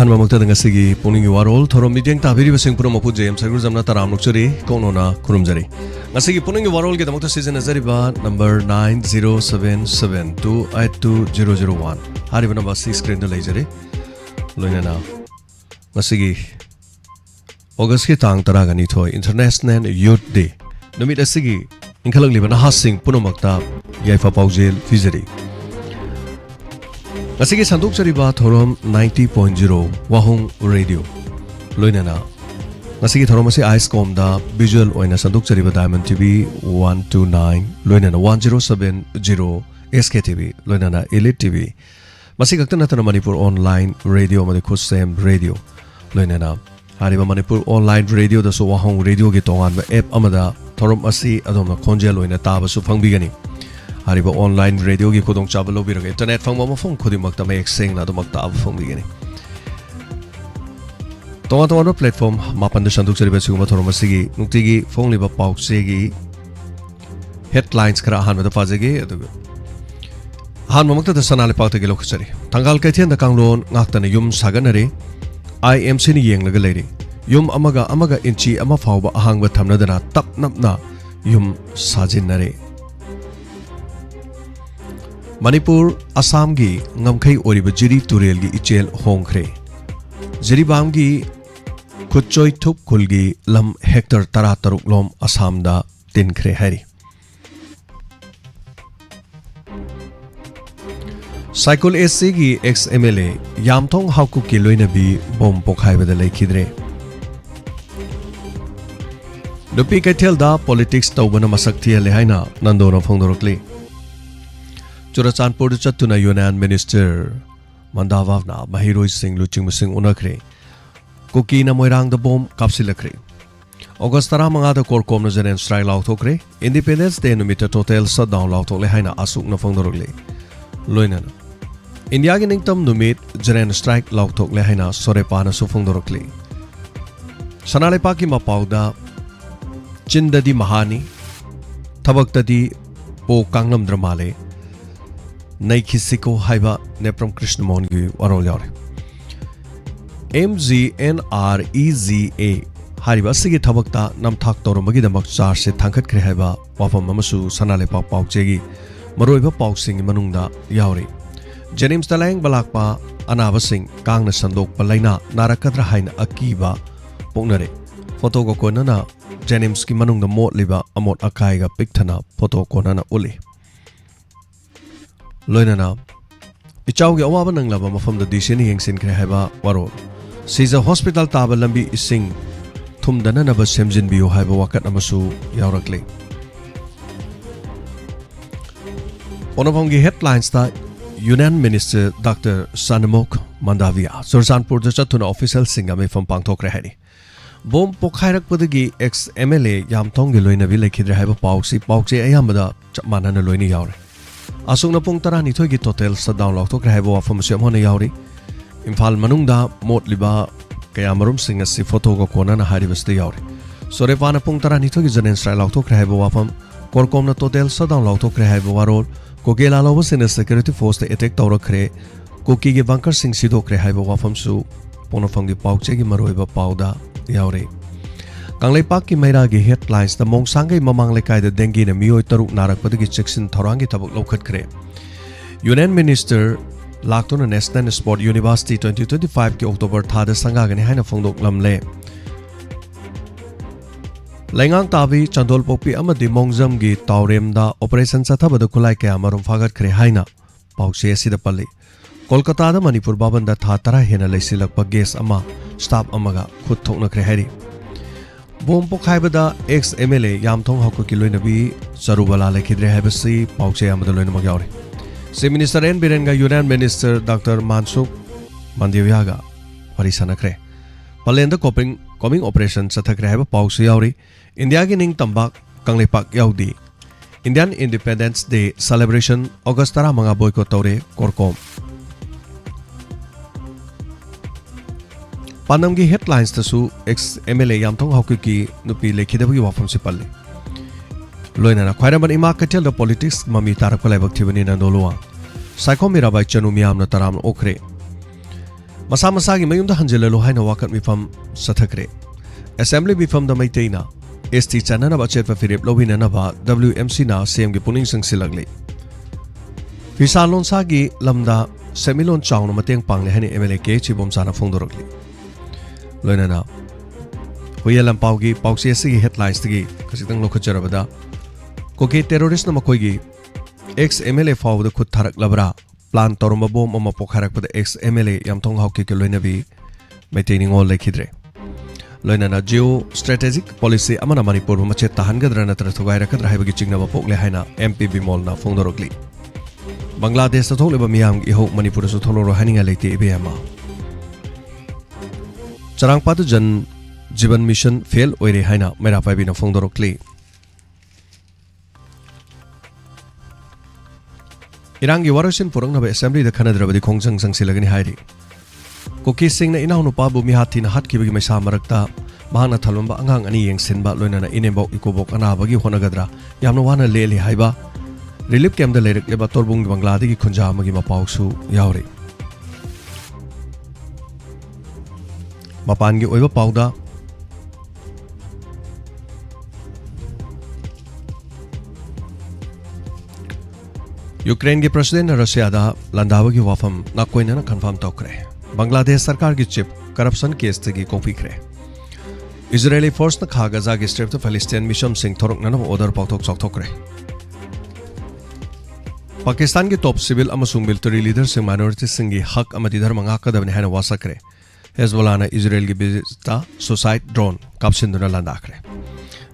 Ahan ngasi puning warol thorom mideng tabiri basing puno mapu jem sagur jamna taram nukchuri konona kurumjari ngasi puning warol ke tamokta season azari ba number 9077282001 hari bana basi screen de lejare loina na ngasi August ki tang taraga ni thoi International Youth Day numit asigi ingkhalang libana hasing puno makta yaifa paujel fizari Asigi sanduk cari ba thorom 90.0 Wahong Radio loinana asigi thorom asi ICECOM da visual oina sanduk cari ba Diamond TV 129 loinana 1070 SKTV loinana Elite TV masih kaktan natana Manipur online radio made khusem radio loinana hari ba Manipur online radio da so Wahong radio gi tongan ba app amada thorom asi adom na khonjel loina ta ba su phangbigani Hariba online radio ki kodong chabalo biraga internet phang mama phone khodi makta me exeng na do makta ab phone bigani Tonga platform mapan de sanduk chari besu ma thorom asigi nuktigi phone liba pauche gi headlines khara han ma da pajegi adu han ma makta da sanale paute gi lokhchari tangal kaithian da kanglon ngakta na yum saganare IMC ni yeng laga leiri yum amaga inchi ama phawba ahangba thamna dana tap napna yum sajin nare Manipur Assam gi ngamkhai oriba jiri turel gi ichel hongkhre jiri bam gi khutchoi thup khul gi lam hector tara taruk lom Assam da tinkhre hari Cycle SC gi ex MLA Yamthong Hawku ki loina bi bom pokhai bada leikhidre Dupi kaithel da politics tawbana masak thiale haina nandona phongdorokli Churachandpur Chatuna Union Minister Mandavavna Mahiroi Singh Luching Singh Unakre Kuki na Moirang the bomb kapsilakre August tara manga da korkom na janen strike law thokre Independence Day no meter total shutdown law thokle haina asuk na phongdorokle loina India gi ningtam no met janen strike law thokle haina sorepa na su phongdorokle Sanale pa ki mapauda chindadi mahani thabaktadi po kangnam dramale Naikisiko Haiba Nepram Krishnamon gi warol yore MGNREZA Hariba sigi thabakta namthak toromagi damak char se thangkhat khre haiba wafam amasu sanale pa pauchegi maroiba pauksing manungda yauri James Talang balakpa anaba sing kangna sandok palaina narakadra haina akiba poknare photo ko konana James ki manungda mot liba amot akai ga pikthana photo konana uli Loinana Ichau gi awaba nanglaba mafam da disini yengsin kre haiba waro Siza hospital taba lambi ising thumdana naba semjin biyo haiba wakat amasu yaurakle Onapam gi headlines ta Union Minister Dr. Sanamok Mandavia Churachandpur da chatuna official singa me fam pangthok re haini Bom pokhairak padagi ex MLA Yamthong gi loina bi lekhidre haiba pauche ayamada manana loini yaure Asung na pong tara nito gi total shutdown law thok rehaibo afam se amhona yauri Imphal manungda mot liba kaya marum singa si photo ko kona na hari basti yauri Sorepa na pong tara nito gi janen style law thok rehaibo afam korkom na total shutdown law thok rehaibo warol kokela law sina security force te attack tawra khre koki gi bunker sing sidok rehaibo afam su ponofam gi pauche gi maroiba pauda yauri Kanglai Park ki Maira gi headlines the Mongsangai mamang lekai the dengue na mioi taruk narak padagi section thorangi tabuk lokhat khre Union Minister Laktona National Sport University 2025 ki October thada sanga gani haina phongdok lamle Lengang tabi Chandol Pokpi amadi Mongjam gi Taurem da operation chathabada khulai kya marum phagat khre haina pauche asida palli Kolkata da Manipur babanda tha tara hena leisilakpa gas ama staff amaga khut thokna khre hari Bom pokhaibada ex MLA Yamthong Hawku ki loina bi charubala lekhidre haibasi pauche amada loina magyaure Se Minister N Birenga Union Minister Dr. Mansuk Mandavia Harisana khre Palenda coming operation chathakre haiba pauche yauri India gi ning tambak Kanglai Park yaudi Indian Independence Day celebration August tara manga boycott tawre korkom Panamgi headlines tasu ex MLA Yamthong Hawku ki nupi lekhidabagi wafam se palli loina na khwairaman ima katel da politics mami tarak kolai bakthibani na dolwa Saiko Mirabai Chanu Miam na taram okre Masa masagi mayumda hanjilalo haina wakat mifam sathakre. Assembly mifam da maiteina ST chanana ba chetpa firip lowina na ba WMC na CM gi puning sangsilagli. Fisalon sagi lamda semilon chawno mateng pangle hani MLA ke chibom sana phongdorokli. Loina na Huyalam paugi pausi asigi headlines tigi kasitang lokacharabada koke terrorist na makoigi ex MLA fawda khut tharak labra plan torma bom ama pokharak pada ex MLA yamthong hawke ke loina bi maintaining all lekhidre loina na geo strategic policy amana manipur ma che tahangadra na trathugai rakadra haibagi chingna ba pokle haina MP bimol na phongdorokli Bangladesh ta thokleba miyam gi ho manipur su tholoro haninga leite ibema charangpatu jan Jiban mission fail oire haina mera paibi na phongdorokli Irangi warasin purang na ba assembly da khanadra ba khongjang sangsilagani hairi Koki sing na inaw no pa bu mi hathi na hat ki bagi maisa marakta mahana thalomba angang ani yengsin ba loina na inebok ikobok ana bagi honagadra yamno wana leli haiba relief camp da lerik leba torbung Bangladesh gi khunja magi mapausu yauri Mapan gi oiba pauda Ukraine के president Russia दा लंदाव की वाफम ना कोई ना confirm तोकरे Bangladesh सरकार की chip corruption case तगी copy करे Israeli force ना खा गजा की स्ट्रिप तो फिलिस्तीन मिशन सिंह थोरक ना ऑर्डर पाउथोक चौथोकरे पाकिस्तान के टॉप सिविल अमसुंग मिलिट्री लीडर सिंह माइनॉरिटी सिंह की हक अमदी धर्म ngakadabne haina wasakre Hezbollah na Israel की बिजता सुसाइड ड्रोन कापसिंदुना लंदाखरे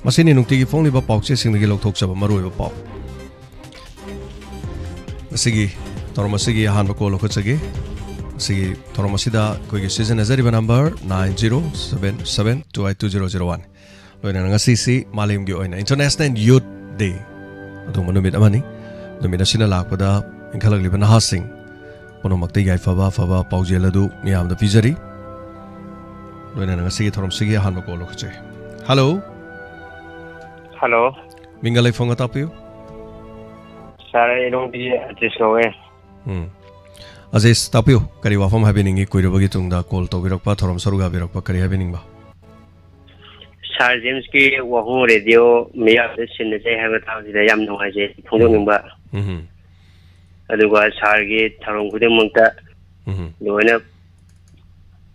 मसिनी नुक्ति की फोंगली बा पाउचे सिंह की लोकथोक चब मरुइबा पाउ Sigi Toromasi Han Bako Lokosagi Sigi Toromasida Kogi season Azariba number 9077282001 Loina CC Malim Gioina International Youth Day Adumanumit Amani Lumina Sinalakpada Inkalagli Hasing Ponomakti Gai Faba Faba Paujeladu Miam the Fizari Loina Sigi Toromasi Han Bako Lokoche Hello Hello Mingalai Fongatapu Sare don't be this way. Azis tapio kari wafam happening kuirabagi tungda call to birokpa thorom saruga birokpa kari happening ba Sar James ki wahu radio meya sin se have a thousand yam no haje phongdong ba aduga sar gi tharong khudem mangta loina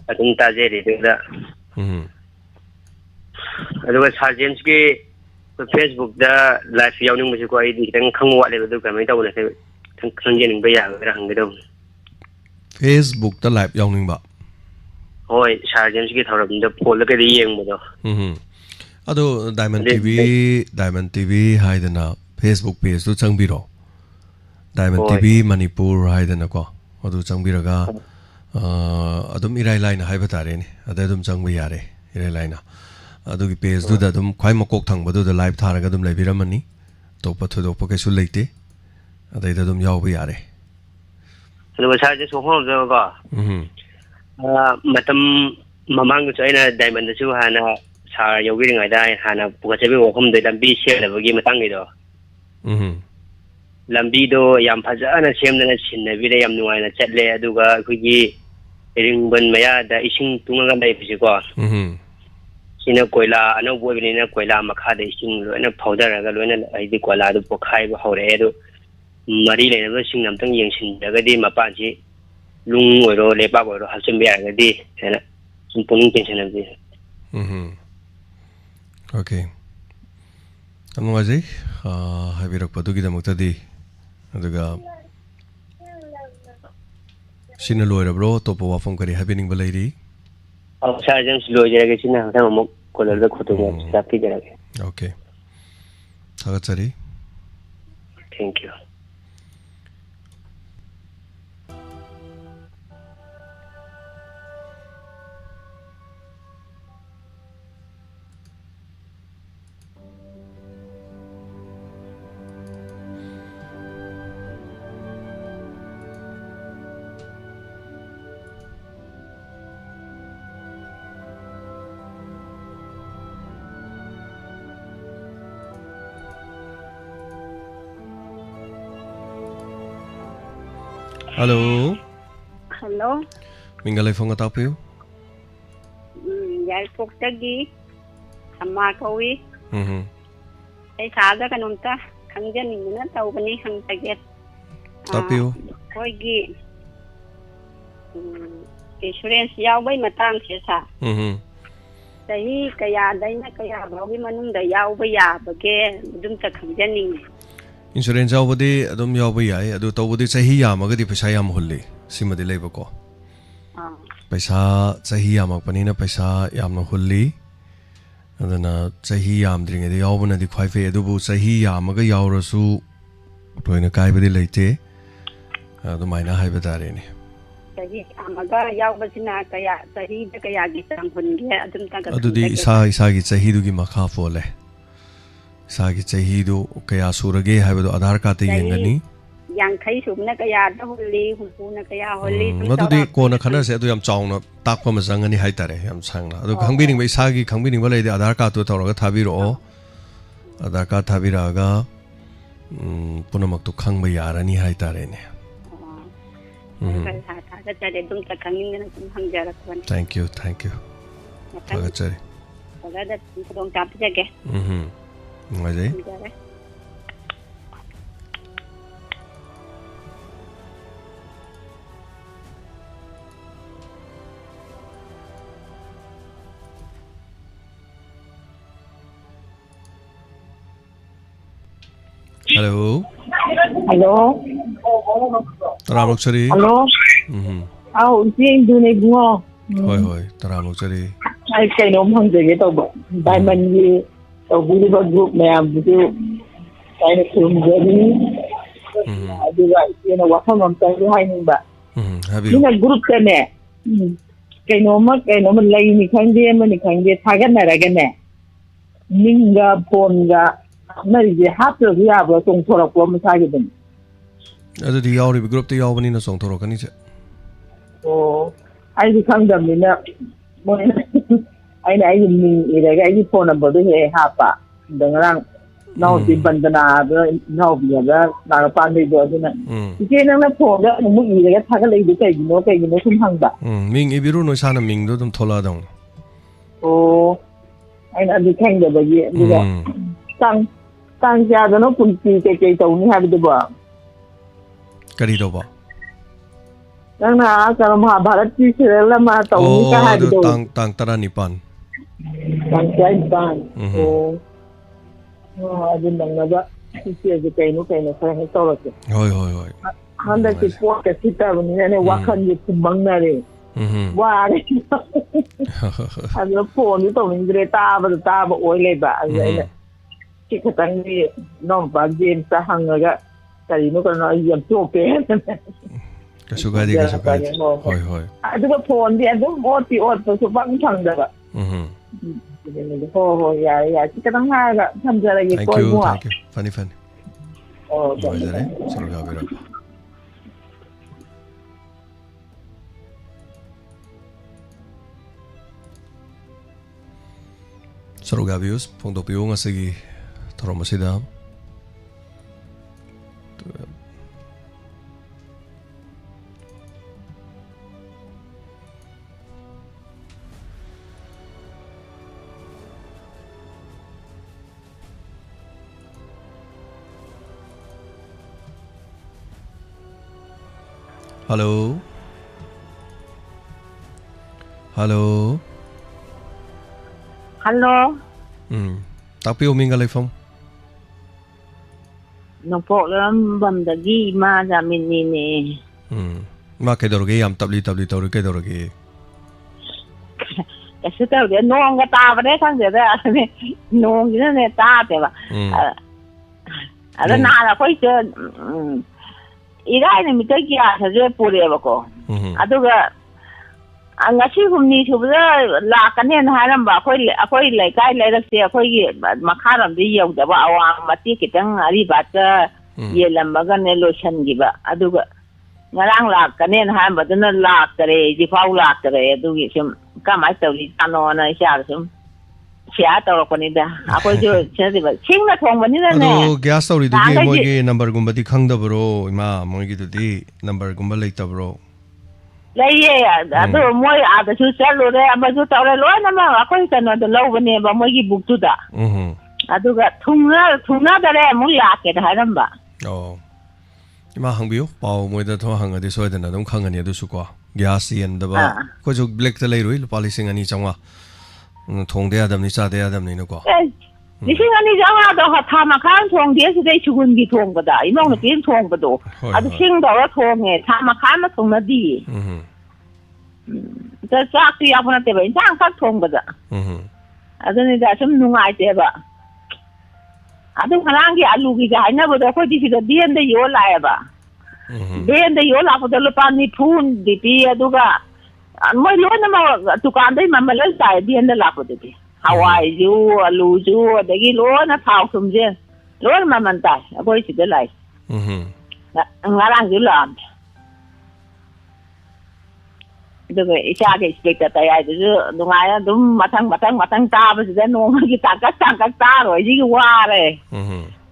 adum ta je radio da aduga Sar James ki Facebook da live yawning musi ko ai di tang khangwa le du kamai taw na se khangjening ba ya ga hangedom Facebook da live yawning ba hoi Sar James ki thoram da phol ka ri yeng ba do ado Diamond TV haidana Facebook page tu changbiro Diamond TV Manipur haidana ko adu changbiraga adum irai line haiba tare ni adum changba yare irai line adugi page du da dum khwai makok thang badu da live tharaga dum leibiramani topa thodokpa kaisu leite adai da dum yawba yare adu sa je so hol jo ga matam mamang chu aina Diamond chu hana sa yogi ngai dai hana pugachebi wakhum de lambi share bagi matang gi do lambi do yam phajana semna sinna bi de yam nuai na chatle aduga khigi ringban maya da ising tunga dai phisi ko Sina koila ano boy ni na koila makha de sing lo na powder ga lo na ai di koila du pokhai ba hore do mari le na sing nam tang yeng sin daga di mapa ji lung ro le pa ro ha sim ya ga di na sum pung tension na di Okay Amuaji habirak padu gi damakta di aduga Sina loira bro topo wafam kari happening ba leiri Sergeant slow jere sina ta mo color da khoto ga sapi jere Okay Thagatsari Thank you Hello. Hello. ꯃꯤꯡꯒ ꯂꯩꯐꯝꯒ ꯇꯥꯛꯄꯤꯌꯨ ꯌꯥꯏꯔꯤꯄꯣꯛꯇꯒꯤ ꯁꯝꯃꯥ ꯀꯧꯏ ꯑꯩ ꯁꯥꯗ ꯀꯩꯅꯣꯝꯇ ꯈꯪꯖꯅꯤꯡꯗꯅ ꯇꯧꯕꯅꯤ ꯍꯪꯖꯒꯦ ꯇꯥꯛꯄꯤꯌꯨ ꯑꯩꯈꯣꯏꯒꯤ ꯏꯟꯁꯨꯔꯦꯟꯁ ꯌꯥꯎꯕꯩ ꯃꯇꯥꯡꯁꯦ ꯁꯥ ꯆꯍꯤ ꯀꯌꯥꯗꯩꯅ ꯀꯌꯥ ꯐꯥꯎꯒꯤ ꯃꯅꯨꯡꯗ ꯌꯥꯎꯕ ꯌꯥꯕꯒꯦ ꯑꯗꯨꯝꯇ ꯈꯪꯖꯅꯤꯡꯉꯤ ꯏꯟꯁꯨꯔꯦꯟꯁ ꯌꯥꯎꯕꯗꯤ ꯑꯗꯨꯝ ꯌꯥꯎꯕ ꯌꯥꯏ ꯑꯗꯨ ꯇꯧꯕꯗꯤ ꯆꯍꯤ ꯌꯥꯝꯃꯒꯗꯤ ꯄꯩꯁꯥ ꯌꯥꯝ ꯍꯨꯜꯂꯤ ꯁꯤꯃꯗꯤ ꯂꯩꯕꯀꯣ पैसा चाही यामकपनिना पैसा यामना हुल्ली अदना चाही यामद्रिङेदि यावबनदि ख्वाइ फे अदुबु चाही यामगा यावरसु तोइना काइबदि लैते अदुमाइना हाइबा तारेनि चाही यामगा यावबसिना कया चाही द कयागि चांग हुनगे अदुम तंग अदुदि इसागी चाहीदुगि मखा फोले इसागी चाहीदु कया सुरगे हाइबदु आधार कार्ड ते येंगनी यांखै सुबना कयादा हुल्ली हुपुना कया हुल्ली मदुदि कोना खनरसे अदु याम चाउना ताकपा मजंगनी हाइतारे याम सांगना अदु खंबिनिंग बे इसागी खंबिनिंग बलेदि आधार कार्ड तो तौरगा थाबिरो आधार कार्ड थाबिरागा पुनमक तो खंगबा यारनी हाइतारेने थैंक यू स्वागतचरी मजे हेलो हेलो तरामुक चरी हेलो आओ जी दुने बुआ होय होय तरामुक चरी ai kainom hangje to diamond ni to buliba group मैम बुजु काइने खुम जनी अदुगा येना वखम हम ताई हाइनिबा हाबी निना ग्रुप कने kainom lai ni khangde mani khangde थागनरगने निंगा फोनगा नरिजे हातो याबो सोंथोरको मसागिदन अदुदि यावरि ग्रुप ते यावबनिना सोंथोरकनि से ओ आइदि खंगदमनिना मोय आइना आइदि मिंग इरेगा आइदि फोन नंबर दो हे हापा दंगरां नाउति बंदना नाउबियागा नारपांदि दो अदुना इके नंना फोन दा मु इरेगा थागलैदि कइगिनो सुम हंगबा मिंग इबिरु नोसाना मिंग दो तुम थोला दं ओ आइना अदि खंगदबगी अदुगा तांग जादनो पुंती के तौनी हाबिदबा करी दोबा नंगना कर महाभारत की सीरियल मा तौनी का हाबिदो तांग तरा निपान तांग निपान ओ अदुन नंगबा सिसे जे कइनो खरे तौरके होय हंदा की पोट के सिताबनी ने वाखन ये कुमंगनारे वारे अदु फोन तो इंद्रे ताबा ओइलेबा अदु खतंगी नोम बाजेम सा हंगगा करिनो कनो यम चोपे कसुगादी होय अदुगा फोन दि अदु ओती तो सुबंग संगदबा हो या चिकन हागा समजरगे कोइ मुआ थैंक यू फनी ओ जरे सरगा बेरा सरगा बियोस फोंदो पियो ngasigi Masida Hello Tapi minga leifam no problem bamdagi ma jamini ne ma kedoroge yam tabli tawre kedoroge kasu taw de nong ga ta bane sang de ne nong ni ne ta de ba ala na la koi che irai ne mi te kya sa je pure ba ko aduga angasi humni subda la kanen haram ba akoi lai kai lai rakse akoi gi makharam di yau da ba awang mati kitang ari ba ta ye lambaga ne lotion gi ba aduga ngarang la kanen haram ba na la tare ji pau la tare adugi sum kamai tawli tano na sha sum sha taw ko ni da akoi jo chedi ba singna thong ba ni na ne ado gas tawri du ge moi ge number gumba di khang da bro ima moi gi du di number gumba lai ta bro ꯂꯩꯌꯦ ꯑꯗꯣ ꯃꯣꯏ ꯑꯥꯗꯁꯨ ꯆꯠꯂꯨꯔꯦ ꯑꯃꯁꯨ ꯇꯧꯔꯦ ꯂꯣꯏꯅꯃꯛ ꯑꯩꯈꯣꯏ ꯀꯩꯅꯣꯗ ꯂꯧꯕꯅꯦꯕ ꯃꯣꯏꯒꯤ ꯕꯨꯛꯇꯨꯗ ꯑꯗꯨꯒ ꯊꯨꯡꯅꯗꯔꯦ ꯑꯃꯨꯛ ꯂꯥꯛꯀꯦꯅ ꯍꯥꯏꯔꯝꯕ ꯑꯣ 이마 항비요 파오 모이다 더 항아디 소이드나 좀 강하니 아두수고 갸스 옌다바 코조 블랙다 레이로이 루팔리싱 아니 정화 통대야 담니 짜대야 담니노고 리싱 아니 정화도 타마칸 통대스데 죽은기 통보다 이모는 빈 통보도 아주 싱도가 통해 타마칸만 통나디 저 짝도 야보나 때문에 인상 딱 통보다 아드니다 좀 누가이대바 아들 하나기 알루기가 아니나보다 거기서 비엔데 요라야바 비엔데 요라보다 루파니 푼 디피 아두가 뭐 로나 두칸데 마말을 타이 비엔데 라보데디 하와이주 알루주 데기 로나 파우숨제 로나 마만타 거기 시대 라이 nga랑 줄람 그리고 이샤게 스펙터 타야지 누가야 좀 마탕 따버지데 노마기 딱딱 따로 이게 와래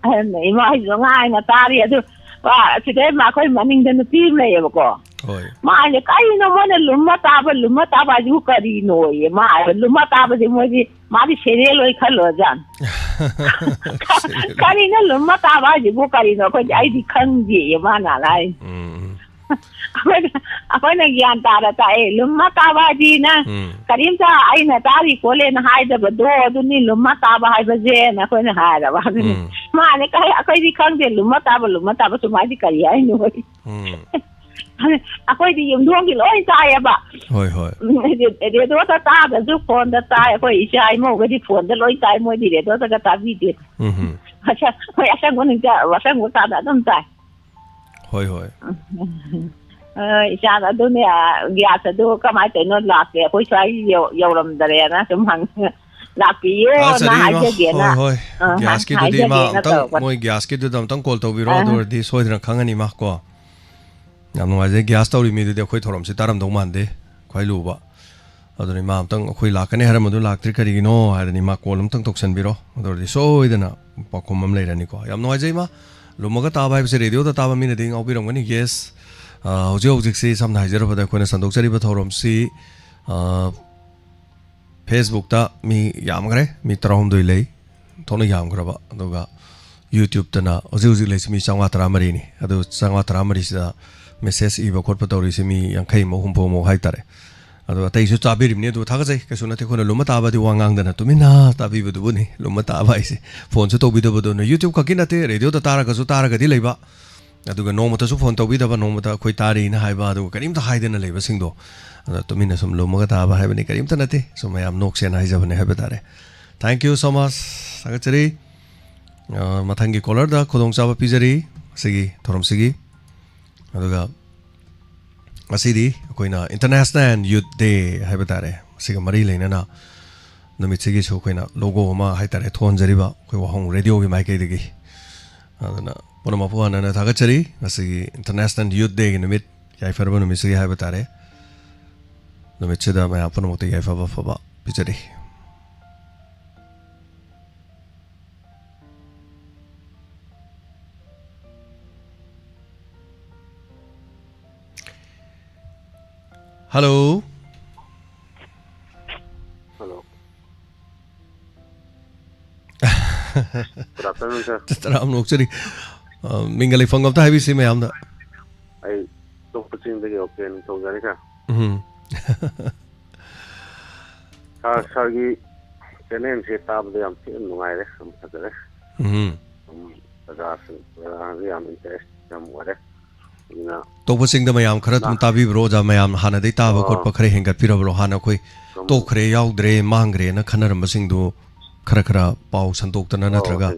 아니 이마 이마이나 따리야도 와 시대 마코이 마닝데는 팀래요고 마이 까이노 뭐네 lumma 따바지 거리노예 마 lumma 따바지 뭐지 마디 세레로이 칼로잔 까이노 lumma 따바지 거리노 거 아이디 칸지 마나라이 अखोना ज्ञान तारा ताए लुम्मा ताबाजी ना करीम सा आई ना तारी कोले ना हाय दब दो दुनी लुम्मा ताबा हाय बजे ना कोने हाय रवा माने कहे अखोई दी खंग दे लुम्मा ताबा सुमाजी करी आई नो अखोई दी यम की लोई ताए बा होय होय दे दो ता दा जु फोन दा ताए कोई इशाई मो गदी फोन दा लोई ताए मो दी दे दो ता ता भी दे अच्छा कोई ऐसा कोने जा वसा गो ता दा दम ताए होय होय इशान अदुने ग्यास अदु कमाय तैनो लाके कोई साई यौरमदरेना सम हंग लापियो ना हाइजेना होय ग्यास की दुदी मा तंग मोय ग्यास की दुदम तंग कॉल तौबिरो अदुरदि सोइदना खंगनी मा को याम नुवाजे ग्यास तौरि मी दुदि खोइ थोरम सि तारम दौ मानदे खोइ लुबा अदुनि मा तंग खोइ लाकने हरम अदु लाक्त्रि करिगिनो हारनि मा कॉलम तंग तोक्सनबिरो अदुरदि सोइदना पखोमम लेरनि को याम नुवाजे मा लुमगा ताबा हाइबसे रेडियो दा ताबा मिनदि ngaubiramgani yes हौजिक से सामना हाइजरबदा कोना संदोक्चरिबा थौरमसी फेसबुक ता मी यामग्रे मी तरहमदोइ लै थोनो यामग्रबा अदुगा यूट्यूब तना हौजिक लैसि मी चांगा तरामरी नि अदु चांगा तरामरी सिदा मेसेज इबा खोटपा तौरिसि मी यांखै मो हुमफो मो हाइतारे अदु अतैसु चाबिरिमनि अदु थागजै कैसु नथे कोना लुमा ताबादि वांगांगदना तुमिना ताबिबदुबुनि लुमा ताबा इसे फोन सु तौबिदबदु न यूट्यूब खकि नथे रेडियो ता तारगसु तारगदि लैबा अदुगा नोमतसु फोन तौबिदबा नोमता खोइ तारि न हाइबा अदु करिमता हाइदना लैबा सिंगदो अदु तुमिना सम लुमगा ताबा हाइबनि करिमता नथे सुमयाम नोक्सेन हाइजबने हाइबा तारे थैंक यू सो मच सागचरी मथंगी कॉलर दा खोदोंग चाबा पिजरी सिगी थोरम सिगी अदुगा असीदी कोइना इंटरनेशनल यूथ डे हाइबा तारे सिगा मरी लेना नमित सिगी सु कोइना लोगो मा हाइतारे थोनजरिबा कोइ वहंग रेडियो गी माइकै दिगी अदुना पुनमा पुआना न थागचरी असिगी इंटरनेशनल यूथ डे गी नमित याइफरबा नमित सिगी हाइबा तारे नमित सिदा मा पुनमते याइफबा फबा पिजरी hello hello good afternoon sir तराम नोक्चरी मिंगले फंगम ता हाइबिसि मयामदा आई तोपचिंदगी ओपेन तौजानि का सरगी चैनल से ताबदे याम थि नुंगाइरे हम फजरे पदास याम इंटरेस्ट याम वरे तोपसिंग द मयाम खरा तुम ताबी ब्रो जा मयाम हाना दे ताब कोट पखरे हेंगत पिरबरो हाना कोई तोखरे याउद्रे मांगरे न खनरम सिंग दो खरा खरा पाउ संतोक तना नत्रगा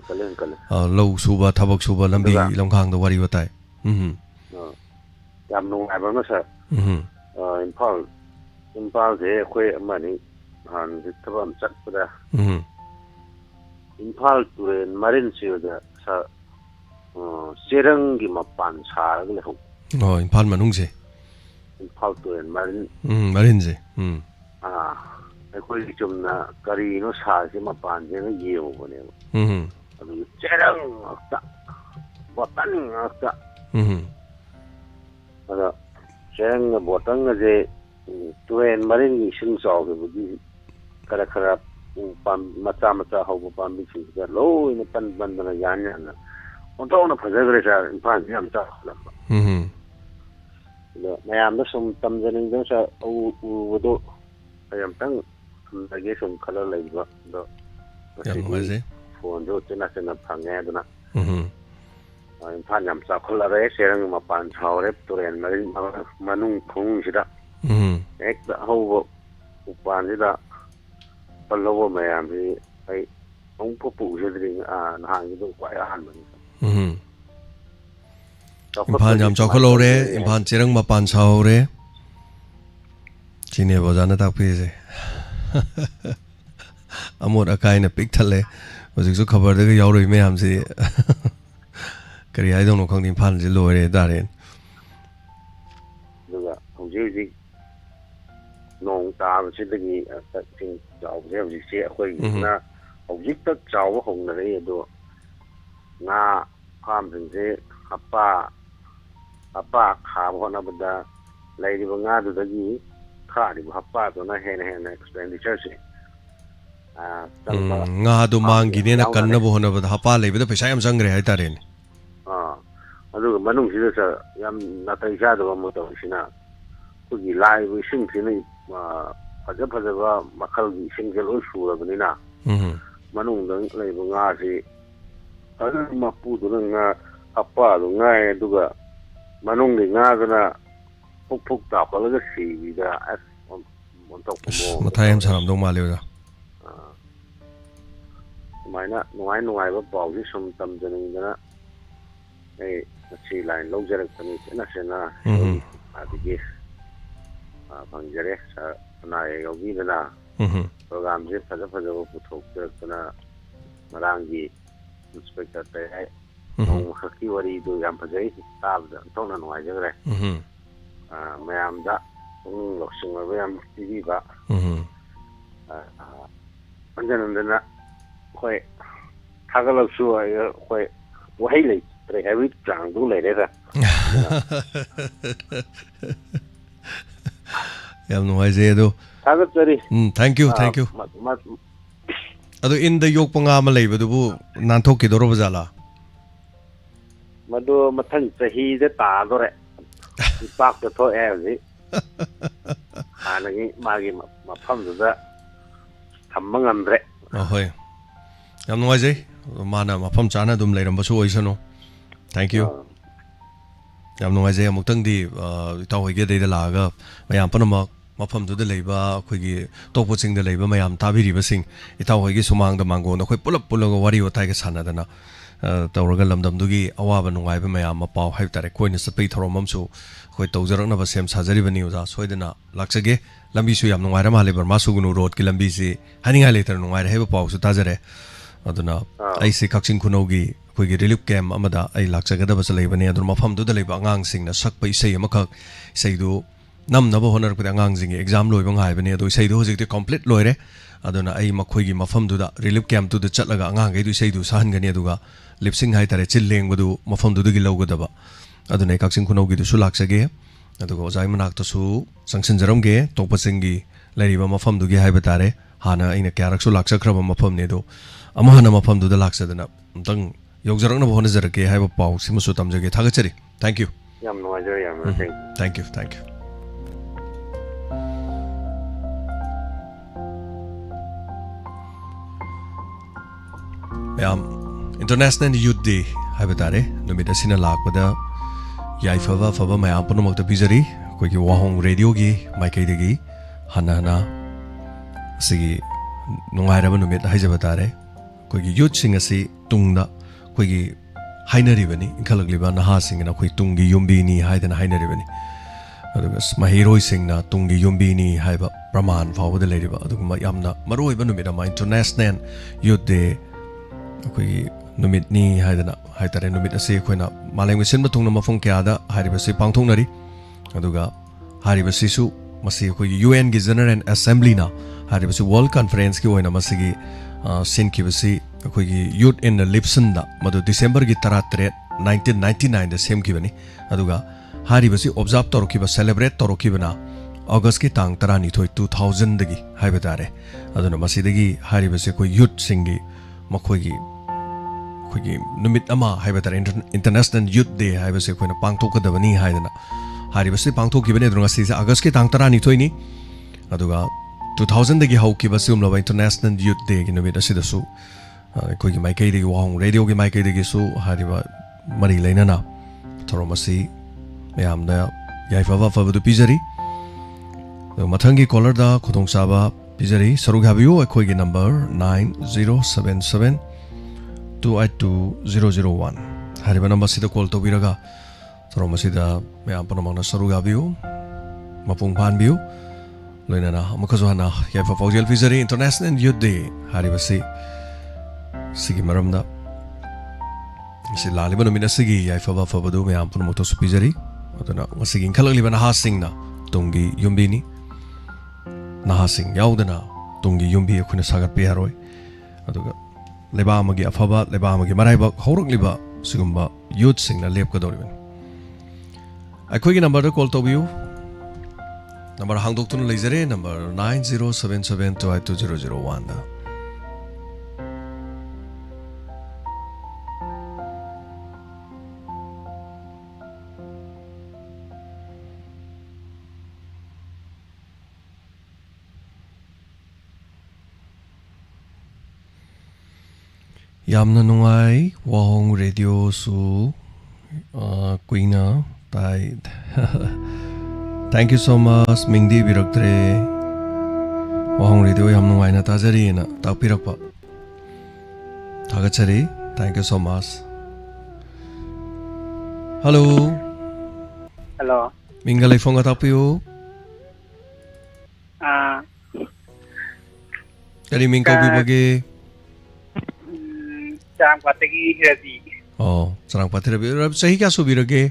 लौ सुबा थबक सुबा लंबी लंखांग द वारी बताय याम नुंगाइबा न सर इम्फाल जे खोय अमानी हान दिथबम चटपदा इम्फाल तुरेन मरिन सिदा सा सेरंगी मपान सारग लेहो इम्फाल मनुंगसे इम्फाल तुरेन मरिन जे अखोई चुमना करीनो सासे मपान जे येओ बने अदु सेरंग अक्ता वतन अक्ता अदा ꯁꯦꯔꯪꯒ ꯕꯣꯇꯜꯒꯁꯦ ꯇꯨꯔꯦꯟ ꯃꯔꯤꯡꯒꯤ ꯏꯁꯤꯡ ꯆꯥꯎꯈꯤꯕꯒꯤ ꯈꯔ ꯃꯆꯥ ꯃꯆꯥ ꯍꯧꯕ ꯄꯥꯝꯕꯤꯁꯤꯡꯁꯤꯗ ꯂꯣꯏꯅ ꯄꯟꯗꯅ ꯌꯥꯟꯅ ꯑꯣꯟꯊꯣꯛꯅ ꯐꯖꯈ꯭ꯔꯦ ꯁꯥꯔ ꯏꯝꯐꯥꯜꯁꯤ ꯌꯥꯝ ꯆꯥꯎꯈꯠꯂꯝꯕ ꯑꯗꯣ ꯃꯌꯥꯝꯗ ꯁꯨꯝ ꯇꯝꯖꯅꯤꯡꯗꯅ ꯁꯥꯔ ꯎꯕꯗꯣ ꯑꯩ ꯑꯝꯇꯪ ꯊꯝꯖꯒꯦ ꯁꯨꯝ ꯈꯜꯂ ꯂꯩꯕ ꯑꯗꯣ ꯉꯁꯤꯗꯤ ꯐꯣꯟꯁꯨ ꯆꯤꯟꯅ ꯐꯪꯉꯦ ꯑꯗꯨꯅ ꯏꯝꯐꯥꯜ ꯌꯥꯝ ꯆꯥꯎꯈꯠꯂꯔꯦ ꯁꯦꯔꯪ ꯃꯄꯥꯟ ꯁꯥꯎꯔꯦ ꯇꯨꯔꯦꯟ ꯃꯅꯨꯡ ꯈꯣꯡꯁꯤꯗ ꯍꯦꯛꯇ ꯑꯍꯧꯕ ꯎꯄꯥꯟꯁꯤꯗ ꯄꯜꯍꯧꯕ ꯃꯌꯥꯝꯁꯤ ꯑꯩ ꯑꯃꯨꯛꯐꯥꯎ ꯎꯖꯗ꯭ꯔꯤ ꯅꯍꯥꯟꯒꯤꯗꯣ ꯈ꯭ꯋꯥꯏ ꯑꯍꯥꯟꯕꯅꯤ ꯏꯝꯐꯥꯜ ꯌꯥꯝ ꯆꯥꯎꯈꯠꯍꯧꯔꯦ ꯏꯝꯐꯥꯜ ꯆꯦꯔꯪ ꯃꯄꯥꯟ ꯁꯥꯍꯧꯔꯦ ꯁꯤꯅꯦꯕ ꯑꯣꯖꯥꯅ ꯇꯥꯛꯄꯤꯔꯤꯁꯦ ꯑꯃꯣꯠ ꯑꯀꯥꯏꯅ ꯄꯤꯛ ꯊꯜꯂꯦ ꯍꯧꯖꯤꯛꯁꯨ ꯈꯕꯔꯗꯒ ꯌꯥꯎꯔꯛꯏ ꯃꯌꯥꯝꯁꯤ ꯀꯔꯤ ꯍꯥꯏꯗꯧꯅꯣ ꯈꯪꯗꯦ ꯏꯝꯐꯥꯜꯁꯤ ꯂꯣꯏꯔꯦ ꯍꯥꯏꯇꯥꯔꯦ ꯑꯗꯨꯒ ꯍꯧꯖꯤꯛ ꯅꯣꯡ ꯇꯥꯕꯁꯤꯗꯒꯤ ꯏꯁꯤꯡ ꯆꯥꯎꯕꯁꯦ ꯍꯧꯖꯤꯛꯁꯦ ꯑꯩꯈꯣꯏꯒꯤꯅ ꯍꯧꯖꯤꯛꯇ ꯆꯥꯎꯕ ꯍꯧꯅꯔꯛꯏ ꯑꯗꯣ ꯉꯥ ꯐꯥꯝꯁꯤꯡꯁꯦ ꯍꯞꯄꯥ ꯈꯥꯕ ꯍꯣꯠꯅꯕꯗ ꯂꯩꯔꯤꯕ ꯉꯥꯗꯨꯗꯒꯤ ꯈꯥꯔꯤꯕ ꯍꯞꯄꯥꯗꯨꯅ ꯍꯦꯟꯅ ꯑꯦꯛꯁꯄꯦꯟꯗꯤꯆꯔꯁꯦ ꯉꯥꯗꯣ ꯃꯥꯡꯈꯤꯅꯦꯅ ꯀꯟꯅꯕ ꯍꯣꯠꯅꯕꯗ ꯍꯞꯄꯥ ꯂꯩꯕꯗ ꯄꯩꯁꯥ ꯌꯥꯝ ꯆꯪꯈ꯭ꯔꯦ ꯍꯥꯏꯇꯥꯔꯦꯅꯦ ꯑꯗꯨꯒ ꯃꯅꯨꯡꯁꯤꯗ ꯌꯥꯝ ꯅꯥꯇꯩ ꯆꯥꯗꯕ ꯑꯃ ꯇꯧꯔꯤꯁꯤꯅ ꯑꯩꯈꯣꯏꯒꯤ ꯂꯥꯛꯏꯕ ꯏꯁꯤꯡꯁꯤꯅ ꯐꯖꯕ ꯃꯈꯜꯒꯤ ꯏꯁꯤꯡꯁꯦ ꯂꯣꯏ ꯁꯨꯔꯕꯅꯤꯅ ꯃꯅꯨꯡꯗ ꯂꯩꯕ ꯉꯥꯁꯤ ꯐꯖꯅ ꯃꯄꯨꯗꯨꯅ ꯉꯥ ꯍꯞꯄꯥꯗꯣ ꯉꯥꯏ ꯑꯗꯨꯒ ꯃꯅꯨꯡꯒꯤ ꯉꯥꯗꯨꯅ ꯐꯨꯛ ꯇꯥꯞꯄꯂꯒ ꯁꯤꯕꯤꯗ ꯃꯊꯥ ꯌꯥꯝ ꯁꯥꯔꯝꯗꯧ ꯃꯥꯜꯂꯦ ꯑꯣꯖꯥ ꯁꯨꯃꯥꯏꯅ ꯅꯨꯡꯉꯥꯏꯕ ꯄꯥꯎꯁꯤ ꯁꯨꯝ ꯇꯝꯖꯅꯤꯡꯗꯅ ꯑꯩ ꯉꯁꯤ ꯂꯥꯏꯟ ꯂꯧꯖꯔꯛꯄꯅꯤ ꯆꯦꯠꯅ ꯑꯗꯒꯤ ꯐꯪꯖꯔꯦ ꯁꯥꯔ ꯑꯅꯥ ꯑꯌꯦꯛ ꯌꯥꯎꯕꯤꯗꯅ ꯄ꯭ꯔꯣꯒꯥꯝꯁꯦ ꯐꯖꯕ ꯄꯨꯊꯣꯛꯆꯔꯛꯇꯅ ꯉꯔꯥꯡꯒꯤ ꯏꯟꯁꯄꯦꯛꯇꯔ ꯇꯌꯥꯏ ꯅꯣꯡꯃꯈꯛꯀꯤ ꯋꯥꯔꯤꯗꯨ ꯌꯥꯝ ꯐꯖꯩ ꯇꯥꯕꯗ ꯑꯣꯟꯊꯣꯛꯅ ꯅꯨꯡꯉꯥꯏꯖꯈ꯭ꯔꯦ ꯃꯌꯥꯝꯗ ꯄꯨꯛꯅꯤꯡ ꯂꯧꯁꯤꯡ ꯑꯣꯏꯕ ꯌꯥꯝ ꯄꯤꯕꯤꯕ ꯍꯟꯖꯤꯟ ꯍꯟꯖꯤꯟꯅ ꯑꯩꯈꯣꯏ ꯊꯥꯒꯠꯂꯕꯁꯨ ꯑꯩꯈꯣꯏ ꯋꯥꯍꯩ ꯂꯩꯇ꯭ꯔꯦ ꯍꯥꯏꯕꯒꯤ ꯆꯥꯡꯗꯨ ꯂꯩꯔꯦꯗ ꯌꯥꯝ ꯅꯨꯡꯉꯥꯏꯖꯩ ꯑꯗꯣ ꯊꯥꯒꯠꯆꯔꯤ ꯊꯦꯡꯛ ꯌꯨ ꯑꯗꯣ ꯏꯟꯗ ꯌꯣꯛꯄ ꯉꯥ ꯑꯃ ꯂꯩꯕꯗꯨꯕꯨ ꯅꯥꯟꯊꯣꯛꯈꯤꯗꯧꯔꯕ ꯖꯥꯠꯂꯥ ꯃꯗꯨ ꯃꯊꯪ ꯆꯍꯤꯗ ꯇꯥꯗꯣꯔꯦ ꯏꯄꯥꯛꯇ ꯊꯣꯛꯑꯦ ꯍꯧꯖꯤꯛ ꯍꯥꯟꯅꯒꯤ ꯃꯥꯒꯤ ꯃꯐꯝꯗꯨꯗ ꯊꯝꯕ ꯉꯝꯗ꯭ꯔꯦ ꯍꯣꯏ ꯌꯥꯝ ꯅꯨꯡꯉꯥꯏꯖꯩ ꯃꯥꯅ ꯃꯐꯝ ꯆꯥꯅ ꯑꯗꯨꯝ ꯂꯩꯔꯝꯕꯁꯨ ꯑꯣꯏꯁꯅꯨ ꯊꯦꯡꯛ ꯌꯨ ꯌꯥꯝ ꯅꯨꯡꯉꯥꯏꯖꯩ ꯑꯃꯨꯛꯇꯪꯗꯤ ꯏꯇꯥꯎ ꯍꯣꯏꯒꯤ ꯑꯗꯩꯗ ꯂꯥꯛꯑꯒ ꯃꯌꯥꯝ ꯄꯨꯝꯅꯃꯛ ꯃꯐꯝꯗꯨꯗ ꯂꯩꯕ ꯑꯩꯈꯣꯏꯒꯤ ꯑꯇꯣꯞꯄ ꯆꯤꯡꯗ ꯂꯩꯕ ꯃꯌꯥꯝ ꯇꯥꯕꯤꯔꯤꯕꯁꯤꯡ ꯏꯇꯥꯎ ꯍꯣꯏꯒꯤ ꯁꯨꯃꯥꯡꯗ ꯃꯥꯡꯒꯣꯟꯗ ꯑꯩꯈꯣꯏ ꯄꯨꯜꯂꯒ ꯋꯥꯔꯤ ꯋꯥꯇꯥꯏꯒ ꯁꯥꯟꯅꯗꯅ ꯇꯧꯔꯒ ꯂꯝꯗꯝꯗꯨꯒꯤ ꯑꯋꯥꯕ ꯅꯨꯡꯉꯥꯏꯕ ꯃꯌꯥꯝ ꯑꯃ ꯄꯥꯎ ꯍꯥꯏꯕ ꯇꯥꯔꯦ ꯀꯣꯏꯅ ꯆꯠꯄꯒꯤ ꯊꯧꯔꯝ ꯑꯃꯁꯨ ꯑꯩꯈꯣꯏ ꯇꯧꯖꯔꯛꯅꯕ ꯁꯦꯝ ꯁꯥꯖꯔꯤꯕꯅꯤ ꯑꯣꯖꯥ ꯁꯣꯏꯗꯅ ꯂꯥꯛꯆꯒꯦ ꯂꯝꯕꯤꯁꯨ ꯌꯥꯝ ꯅꯨꯡꯉꯥꯏꯔ ꯃꯥꯜꯂꯦ ꯕꯔꯃꯥ ꯁꯨꯒꯨꯅꯨ ꯔꯣꯗꯀꯤ ꯂꯝꯕꯤꯁꯤ ꯍꯥꯏꯅꯤꯡꯉꯥꯏ ꯂꯩꯇꯅ ꯅꯨꯡꯉꯥꯏꯔꯦ ꯍꯥꯏꯕ ꯄꯥꯎꯁꯨ ꯇꯥꯖꯔꯦ ꯑꯗꯨꯅ ꯑꯩꯁꯦ ꯀꯛꯆꯤꯡ ꯈꯨꯅꯧꯒꯤ ꯑꯩꯈꯣꯏꯒꯤ ꯔꯤꯂꯤꯞ ꯀꯦꯝꯞ ꯑꯃꯗ ꯑꯩ ꯂꯥꯛꯆꯒꯗꯕꯁꯨ ꯂꯩꯕꯅꯤ ꯑꯗꯨꯅ ꯃꯐꯝꯗꯨꯗ ꯂꯩꯕ ꯑꯉꯥꯡꯁꯤꯡꯅ ꯁꯛꯄ ꯏꯁꯩ ꯑꯃꯈꯛ ꯏꯁꯩꯗꯨ ꯅꯝꯅꯕ ꯍꯣꯠꯅꯔꯛꯄꯗ ꯑꯉꯥꯡꯁꯤꯡꯒꯤ ꯑꯦꯛꯖꯥꯝ ꯂꯣꯏꯕ ꯉꯥꯏꯕꯅꯤ ꯑꯗꯣ ꯏꯁꯩꯗꯨ ꯍꯧꯖꯤꯛꯇꯤ ꯀꯝꯄ꯭ꯂꯤꯠ ꯂꯣꯏꯔꯦ ꯑꯗꯨꯅ ꯑꯩ ꯃꯈꯣꯏꯒꯤ ꯃꯐꯝꯗꯨꯗ ꯔꯤꯂꯤꯞ ꯀꯦꯝꯞꯇꯨꯗ ꯆꯠꯂꯒ ꯑꯉꯥꯡꯈꯩꯗꯨ ꯏꯁꯩꯗꯨ ꯁꯛꯍꯟꯒꯅꯤ ꯑꯗꯨꯒ ꯂꯤꯞꯁꯤꯡ ꯍꯥꯏꯇꯥꯔꯦ ꯆꯤꯜ ꯂꯦꯡꯕꯗꯨ ꯃꯐꯝꯗꯨꯗꯒꯤ ꯂꯧꯒꯗꯕ ꯑꯗꯨꯅ ꯑꯩ ꯀꯛꯆꯤꯡ ꯈꯨꯅꯧꯒꯤꯗꯨꯁꯨ ꯂꯥꯛꯆꯒꯦ ꯑꯗꯨꯒ ꯑꯣꯖꯥꯒꯤ ꯃꯅꯥꯛꯇꯁꯨ ꯆꯪꯁꯤꯟꯖꯔꯝꯒꯦ ꯇꯣꯛꯄ ꯆꯤꯡꯒꯤ ꯂꯩꯔꯤꯕ ꯃꯐꯝꯗꯨꯒꯤ ꯍꯥꯏꯕ ꯇꯥꯔꯦ ꯍꯥꯟꯅ ꯑꯩꯅ ꯀꯌꯥꯔꯛꯁꯨ ꯂꯥꯛꯆꯈ꯭ꯔꯕ ꯃꯐꯝꯅꯤ ꯑꯗꯣ ꯑꯃꯨꯛ ꯍꯟꯅ ꯃꯐꯝꯗꯨꯗ ꯂꯥꯛꯆꯗꯅ ꯑꯝꯇꯪ ꯌꯧꯖꯔꯛꯅꯕ ꯍꯣꯠꯅꯖꯔꯛꯀꯦ ꯍꯥꯏꯕ ꯄꯥꯎ ꯁꯤꯃꯁꯨ ꯇꯝꯖꯒꯦ ꯊꯥꯒꯠꯆꯔꯤ ꯊꯦꯡꯛ ꯌꯨ ꯌꯥꯝ ꯅꯨꯡꯉꯥꯏꯖꯔꯦ ꯌꯥꯝꯅ ꯊꯦꯡꯛ ꯌꯨ ꯃꯌꯥꯝ ꯏꯟꯇꯔꯅꯦꯁꯅꯦꯜ ꯌꯨꯠ ꯗꯦ ꯍꯥꯏꯕ ꯇꯥꯔꯦ ꯅꯨꯃꯤꯠ ꯑꯁꯤꯅ ꯂꯥꯛꯄꯗ ꯌꯥꯏꯐꯕ ꯑꯐꯕ ꯃꯌꯥꯝ ꯄꯨꯝꯅꯃꯛꯇ ꯄꯤꯖꯔꯤ ꯑꯩꯈꯣꯏꯒꯤ ꯋꯥꯍꯣꯡ ꯔꯦꯗꯤꯑꯣꯒꯤ ꯃꯥꯏꯀꯩꯗꯒꯤ ꯍꯟꯅ ꯑꯁꯤꯒꯤ ꯅꯨꯡꯉꯥꯏꯔꯕ ꯅꯨꯃꯤꯠ ꯍꯥꯏꯖꯕ ꯇꯥꯔꯦ ꯑꯩꯈꯣꯏꯒꯤ ꯌꯨꯠꯁꯤꯡ ꯑꯁꯤ ꯇꯨꯡꯗ ꯑꯩꯈꯣꯏꯒꯤ ꯍꯥꯏꯅꯔꯤꯕꯅꯤ ꯏꯟꯈꯠꯂꯛꯂꯤꯕ ꯅꯍꯥꯁꯤꯡꯅ ꯑꯩꯈꯣꯏ ꯇꯨꯡꯒꯤ ꯌꯨꯝꯕꯤꯅꯤ ꯍꯥꯏꯗꯅ ꯍꯥꯏꯅꯔꯤꯕꯅꯤ ꯑꯗꯨꯒ ꯃꯍꯩꯔꯣꯏꯁꯤꯡꯅ ꯇꯨꯡꯒꯤ ꯌꯨꯝꯕꯤꯅꯤ ꯍꯥꯏꯕ ꯄ꯭ꯔꯃꯥꯟ ꯐꯥꯎꯕꯗ ꯂꯩꯔꯤꯕ ꯑꯗꯨꯒꯨꯝꯕ ꯌꯥꯝꯅ ꯃꯔꯨꯑꯣꯏꯕ ꯅꯨꯃꯤꯠ ꯑꯃ ꯏꯟꯇꯔꯅꯦꯁꯅꯦꯜ ꯌꯨꯠ ꯗꯦ ꯑꯩꯈꯣꯏꯒꯤ ꯅꯨꯃꯤꯠꯅꯤ ꯍꯥꯏꯗꯅ ꯍꯥꯏꯇꯥꯔꯦ ꯅꯨꯃꯤꯠ ꯑꯁꯤ ꯑꯩꯈꯣꯏꯅ ꯃꯥꯂꯦꯝꯒꯤ ꯁꯤꯟꯕ ꯊꯨꯡꯅ ꯃꯐꯝ ꯀꯌꯥꯗ ꯍꯥꯏꯔꯤꯕꯁꯤ ꯄꯥꯡꯊꯣꯛꯅꯔꯤ ꯑꯗꯨꯒ ꯍꯥꯏꯔꯤꯕꯁꯤꯁꯨ ꯃꯁꯤ ꯑꯩꯈꯣꯏꯒꯤ UNꯒꯤ ꯖꯦꯅꯔꯦꯜ ꯑꯦꯁꯦꯝꯕ꯭ꯂꯤꯅ ꯍꯥꯏꯔꯤꯕꯁꯤ ꯋꯥꯔꯜड ꯀꯟꯐꯔꯦꯟꯁꯀꯤ ꯑꯣꯏꯅ ꯃꯁꯤꯒꯤ ꯁꯤꯟꯈꯤꯕꯁꯤ ꯑꯩꯈꯣꯏꯒꯤ ꯌꯨꯠ ꯏꯟ ꯗ ꯂꯤꯞꯁꯟꯗ ꯃꯗꯨ ꯗꯤꯁꯦꯝꯕꯔꯒꯤ 13, 1999ꯗ ꯁꯦꯝꯈꯤꯕꯅꯤ ꯑꯗꯨꯒ हारिबसी ऑब्जर्व तौरखिबा सेलिब्रेट तौरखिबना अगस्त की तांग 12 2000 दगी हाइबा तारे अदुना मसिदगी हारिबसी कोई यूथ सिंगी मखोगी खोगी नुमित अमा हाइबा तारे इंटरनेशनल यूथ डे हाइबसी कोइना पांगथोकदबनी हाइदना हारिबसी पांगथोखिबने दुंगा सिसे अगस्त की तांग 12 नि अदुगा 2000 दगी हौकिबा सिमलबा इंटरनेशनल यूथ डे की नुमित असिदसु कोई माइकैदगी वाहंग रेडियो की माइकैदगी सु हारिबा मरी लेनना थोरमसी मैमना याइफाबा फबदु पिजरी मथंगी कॉलर दा खुदोंग साबा पिजरी सरुगाबियो अखोइगी नंबर 9077 282001 हारिबा नंबर सिदा कॉल तोबिरगा थोरमसीदा मैम पनमना सरुगाबियो मपुंग फानबियो लोइनाना अमखजो हना याइफा फौजियल पिजरी इंटरनेशनल यूथ डे हारिबसी सिगी मरमदा isi laliba numina sigi yaifaba fabadu मैम पनमतो सुपिजरी अदुना ngasi इंखलगलिबा नहासिंगना तुंगी युम्बिनी नहासिंग याउदना तुंगी युम्बी अखुना सागत पे हरोय अदुगा लेबा अमगी अफबा लेबा अमगी मराइबा हौरकलिबा सिगुम्बा यूथ सिंगना लेपकदोरिबन अखोइगी नंबर दा कॉल तोबियो नंबर हांगदोक्तुना लेजरे नंबर 9077282001 दा यामना नुंगाई वाहोंग रेडियो सु कुइना ताई थैंक यू सो मच मिंगदी बिरक्तरे वाहोंग रेडियो याम नुंगाइना ताजरी ना तापिरकपा थागचरी thank you so much hello hello मिंगलै फोंगा तापियो करी मिंग कौबी बगे चांगपातगी हिरदी चांगपाती रबी सही क्या सुबिरगे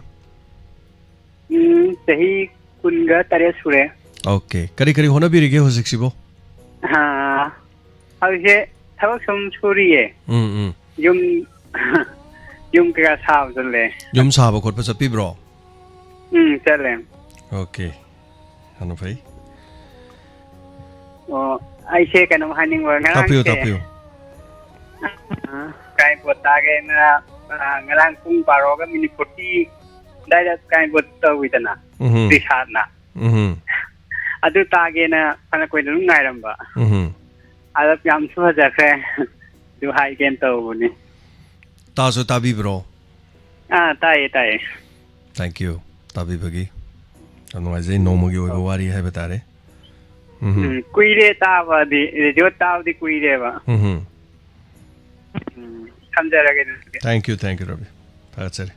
सही कुनगा तरे सुरे ओके करी करी होना बिरगे हो सिक्सिबो हाँ अबसे थबक सम सुरिये युम युम का साब चले युम साब खोट पर चपी ब्रो चले ओके हनु भाई ऐसे कनो हानिंग वरना तापियो kai bot tage na ngarang pung paro ga mini 40 dai da kai bot tawidana tisana adu tage na pana koi nu ngai ramba ada pyam su haja khe du hai gen tawuni taso tabi bro tai thank you tabi bagi anu ai no mo gi oi wari hai batare kuire ta ba di jo ta di kuire ba Thank you, Ravi. That's it.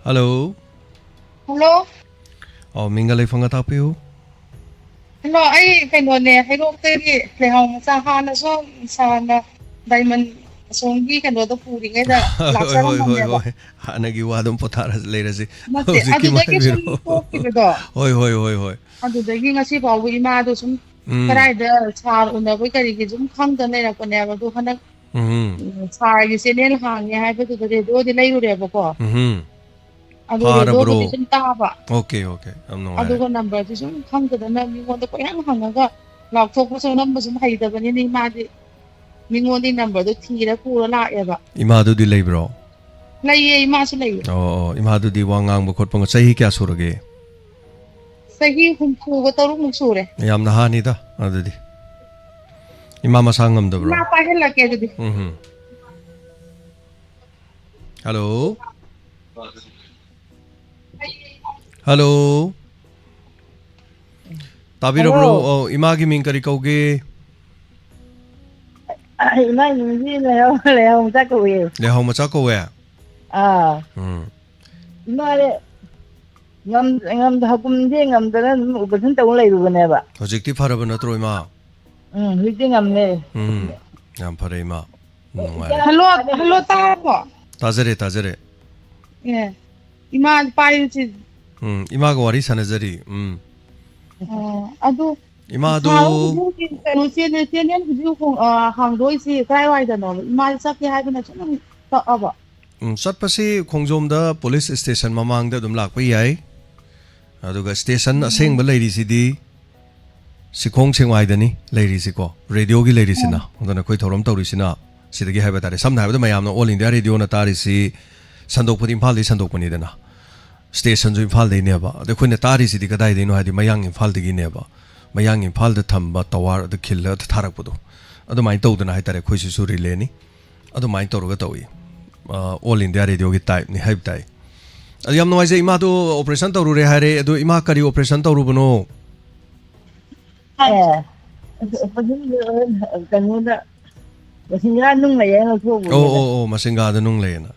Hello. Hello. Oh, Mingalay Fonga Tapiyo. Hello, ay kano ne hello teri lehong sa hana so sana diamond songi kano do puri ngai da laksa hoi hana gi wadum potara leirasi adu da ki sum ko do hoi adu da gi ngasi ba wi ma do sum karai da char una wi kari gi sum khang da nei ra ko ne ba do hana char gi senel hang ya ha ba do di lai ru re ba ko adu do sum ta ba okay am no adu ko number ji sum khang da na mi ngon da ko yang hang ga lak thok so number sum hai da ba ni ma di mi ngon di number do thi ra ku la ya ba ima du di lai bro lai ye ima su lai ima du di wangang ba khot pang sahi kya surage sahi hum khu ga taru mu sure yam na ha ni da adu di ima ma sangam da bro na pa hela ke di hello hello tabiro bro ima gi ming kari kauge ima ni leo ta ko ye le ho ma cha ko we ima le ngam da kum je ngam da u ba sun tong lai ru ne ba hojik ti phara ba na tro ima hu je ngam ne yam phare ima hello tabo Tazare. yeah ima pai chi Ima go wari sanazari. adu Ima do no sen hujuu khong hangdoi si kai wai da no ima sak ke hai bana chang ta aba Satpasi Khongjom da police station mamang da dum lak pa yai. Aduga station aseng ba lady sidi Sikhong Chengwai dani lady siko radio gi lady sina ondana koi thorom tawri sina sidagi haiba tare samna haiba mayam no all India radio na tari si sandokpudi imphal di sandokpani dana station ju imphal de ne ba de khoi na tari sidi kadai de no hadi mayang imphal de gi ne ba mayang imphal da thamba tawar da khilla da tharak pudo adu mai tawdana hai tare khoi su su ri le ni adu mai tawruga tawi all India radio gi type ni haib tai adu yam no ai ima do operation tawru re hare adu ima kari operation tawru bano masinga da nung le na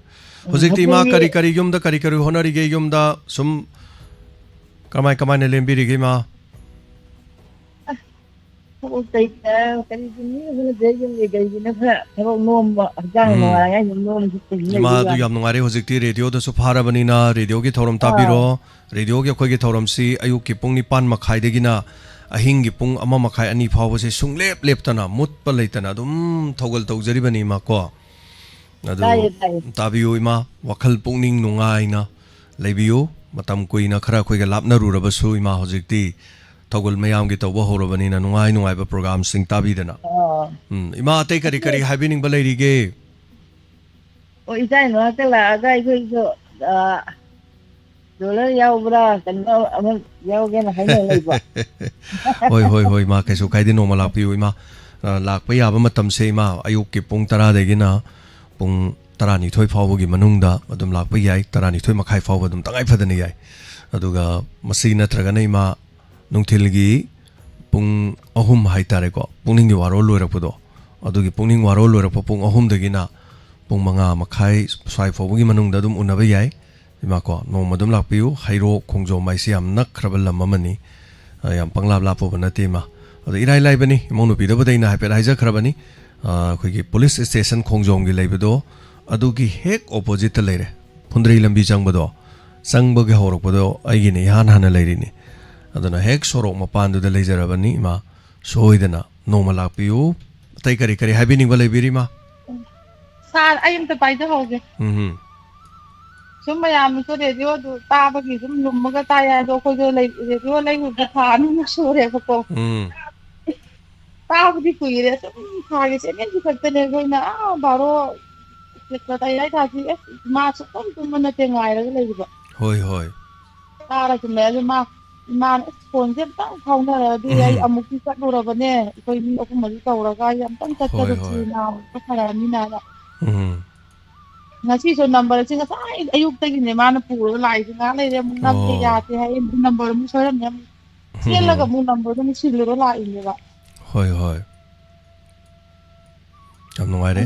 hojikti ima kari yum da kari honari ge yum da sum kamai ne lembiri ge ma ima du yam nungare hojikti radio da su phara bani na radio gi thorom tabiro radio gi khoi gi thorom si ayuk ki pung ni pan makhai de gi na ahing gi pung ama makhai ani phaw se sung lep tana mut pa leitana dum thogal tawjari bani ma ko adu tabiyo ima wakhal pungning nungai na leibiyo matam kuina khara khoi ga lapna ru rabasu ima hojikti thogul mayam gi tawba horobani na nungai ba program sing tabi dana ima atei kari habining ba leiri ge o isai no atela agai khoi so dole yau bra kan aman yau gen hai ne leiba hoi ma kaisu kaidi no malak piu ima lak pa ya ba matam se ima ayuk ki pung 10 de gi na pung 12 thoi phawbu gi manungda adum lak pa yai 12 thoi makhai phawbu dum tangai phadani yai aduga masi natraga nei ma nungthil gi pung ahum hai tare ko pungning gi waro loirakpudo adugi pungning waro loirak pung ahum de gi na pung manga makhai swai phawbu gi manungda dum unaba yai ima ko no madum lak piu hairo Khongjom mai siam nak khrabal lamamani yam panglab lapo banati ma adu irai lai bani monu pi da badai na hape haija khrabani khoi gi police station Khongjom gi leibedo adu gi hek opposite ta leire phundrei lambi changbado changba gi horok bodo ai gi ni han leiri ni aduna hek sorok mapan du da leijarabani ma soidana no malak piu tai kari habini ba leibiri ma sar ayam ta pai da hoge sum mayam so radio du ta ba gi sum lum ga ta ya do ko jo lei radio lei hu ga tha ni so re ko ta ba di ku ire sum ha ge se ne di ka ne go na baro ke ta ya ta ji ma so tom tum na te ngai ra lei ba hoi ta ra sum le ma phone je ta khau na ra di ai amuk ki ka do ra ba ne ko ni ko ma ta ra ga yam tan ta ta chi na ko khara ni na da ngasi so number chi nga sai ayuk ta gi ne ma na pu ro lai chi nga le mu nam ke ya te hai number mu so ram ne chen la ga mu number mu si le ro lai ne ba hoi jam no ai re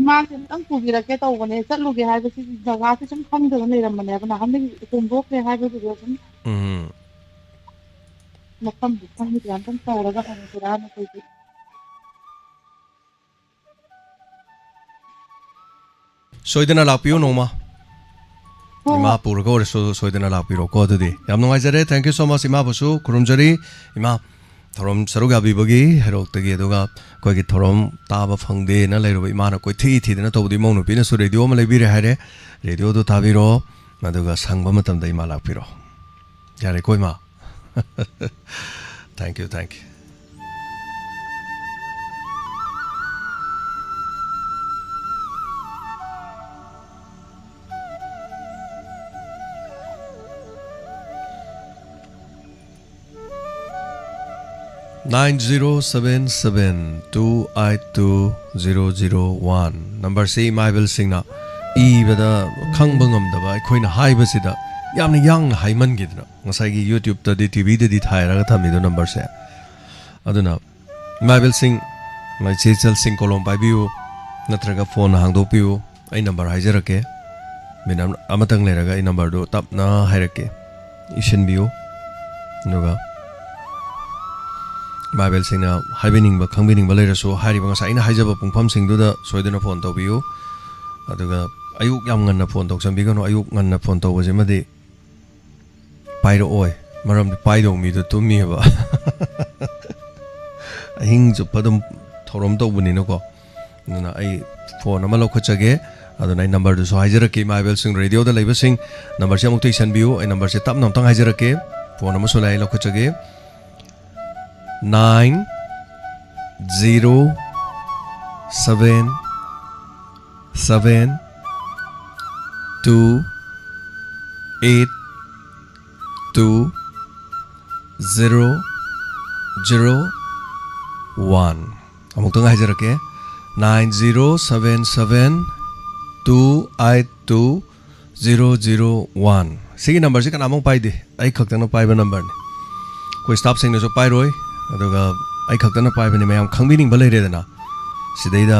ma chen ang pu gi ra ke ta ne chat lu ge hai ba si jaga se chum kham de ne ram ne ba na ham ne tum bok ne hai ba du chum ma kam du kam ni ran tan ta ra ga ta ra na ko ji soidana lakpiu noma ima purgo so soidana lakpiro ko dudi yam nongai jare thank you so much ima bosu kurumjari ima thorom saruga bibagi herok tagi aduga koi gi thorom taba phangde na leiru ima na koi thi dena tobudi monu pina so radio ma leibire hare radio do tabiro maduga sangba matam da ima lakpiro yare koi ma thank you (90772820001) number C Bible singna e bada khangbangam da ba khoina haiba sida yamna yang haiman gidna ngasai gi YouTube ta di TV de di thaira ga thami do number se aduna Bible sing mai chechal sing kolom pai biu natraga phone hangdo piu ai number haijarake minam amatang leraga ai number do tapna hairake ishin biu nuga ꯃꯥꯏꯕꯦꯜ ꯁꯤꯡꯅ ꯍꯥꯏꯕꯤꯅꯤꯡꯕ ꯈꯪꯕꯤꯅꯤꯡꯕ ꯂꯩꯔꯁꯨ ꯍꯥꯏꯔꯤꯕ ꯉꯁꯥꯏ ꯑꯩꯅ ꯍꯥꯏꯖꯕ ꯄꯨꯡꯐꯝꯁꯤꯡꯗꯨꯗ ꯁꯣꯏꯗꯅ phone ꯇꯧꯕꯤꯌꯨ ꯑꯗꯨꯒ ꯑꯌꯨꯛ ꯌꯥꯝ ꯉꯟꯅ ꯐꯣꯟ ꯇꯧꯁꯟꯕꯤꯒꯅꯨ ꯑꯌꯨꯛ ꯉꯟꯅ ꯐꯣꯟ ꯇꯧꯕꯁꯤꯃꯗꯤ ꯄꯥꯏꯔꯛꯑꯣꯏ ꯃꯔꯝꯗꯤ ꯄꯥꯏꯗꯧ ꯃꯤꯗꯨ ꯇꯨꯝꯃꯤꯕ ꯑꯍꯤꯡ ꯆꯨꯞꯄ ꯑꯗꯨꯝ ꯊꯧꯔꯝ ꯇꯧꯕꯅꯤꯅꯀꯣ ꯑꯗꯨꯅ ꯑꯩ ꯐꯣꯟ ꯑꯃ ꯂꯧꯈꯠꯆꯒꯦ ꯑꯗꯨꯅ ꯑꯩ ꯅꯝꯕꯔꯗꯨꯁꯨ ꯍꯥꯏꯖꯔꯛꯀꯦ ꯃꯥꯏꯕꯦꯜꯁꯤꯡ ꯔꯦꯗꯤꯑꯣꯗ ꯂꯩꯕꯁꯤꯡ ꯅꯝꯕꯔꯁꯦ ꯑꯃꯨꯛꯇ ꯏꯁꯟꯕꯤꯌꯨ ꯑꯩ ꯅꯝꯕꯔꯁꯦ ꯇꯞꯅ ꯑꯃꯨꯛꯇꯪ ꯍꯥꯏꯖꯔꯛꯀꯦ ꯐꯣꯟ ꯑꯃꯁꯨ ꯂꯩ ꯂꯧꯈꯠꯆꯒꯦ 907728201 ꯑꯃꯨꯛꯇꯪ ꯍꯥꯏꯖꯔꯛꯀꯦ 9077282001 ꯁꯤꯒꯤ ꯅꯝꯕꯔꯁꯤ ꯀꯅꯥꯃꯨꯛ ꯄꯥꯏꯗꯦ ꯑꯩ ꯈꯛꯇꯅ ꯄꯥꯏꯕ ꯅꯝꯕꯔꯅꯤ ꯑꯩꯈꯣꯏ ꯁ꯭ꯇꯥꯐꯁꯤꯡꯅꯁꯨ ꯄꯥꯏꯔꯣꯏ ꯑꯗꯨꯒ ꯑꯩ ꯈꯛꯇꯅ ꯄꯥꯏꯕꯅꯤ ꯃꯌꯥꯝ ꯈꯪꯕꯤꯅꯤꯡꯕ ꯂꯩꯔꯦꯗꯅ ꯁꯤꯗꯩꯗ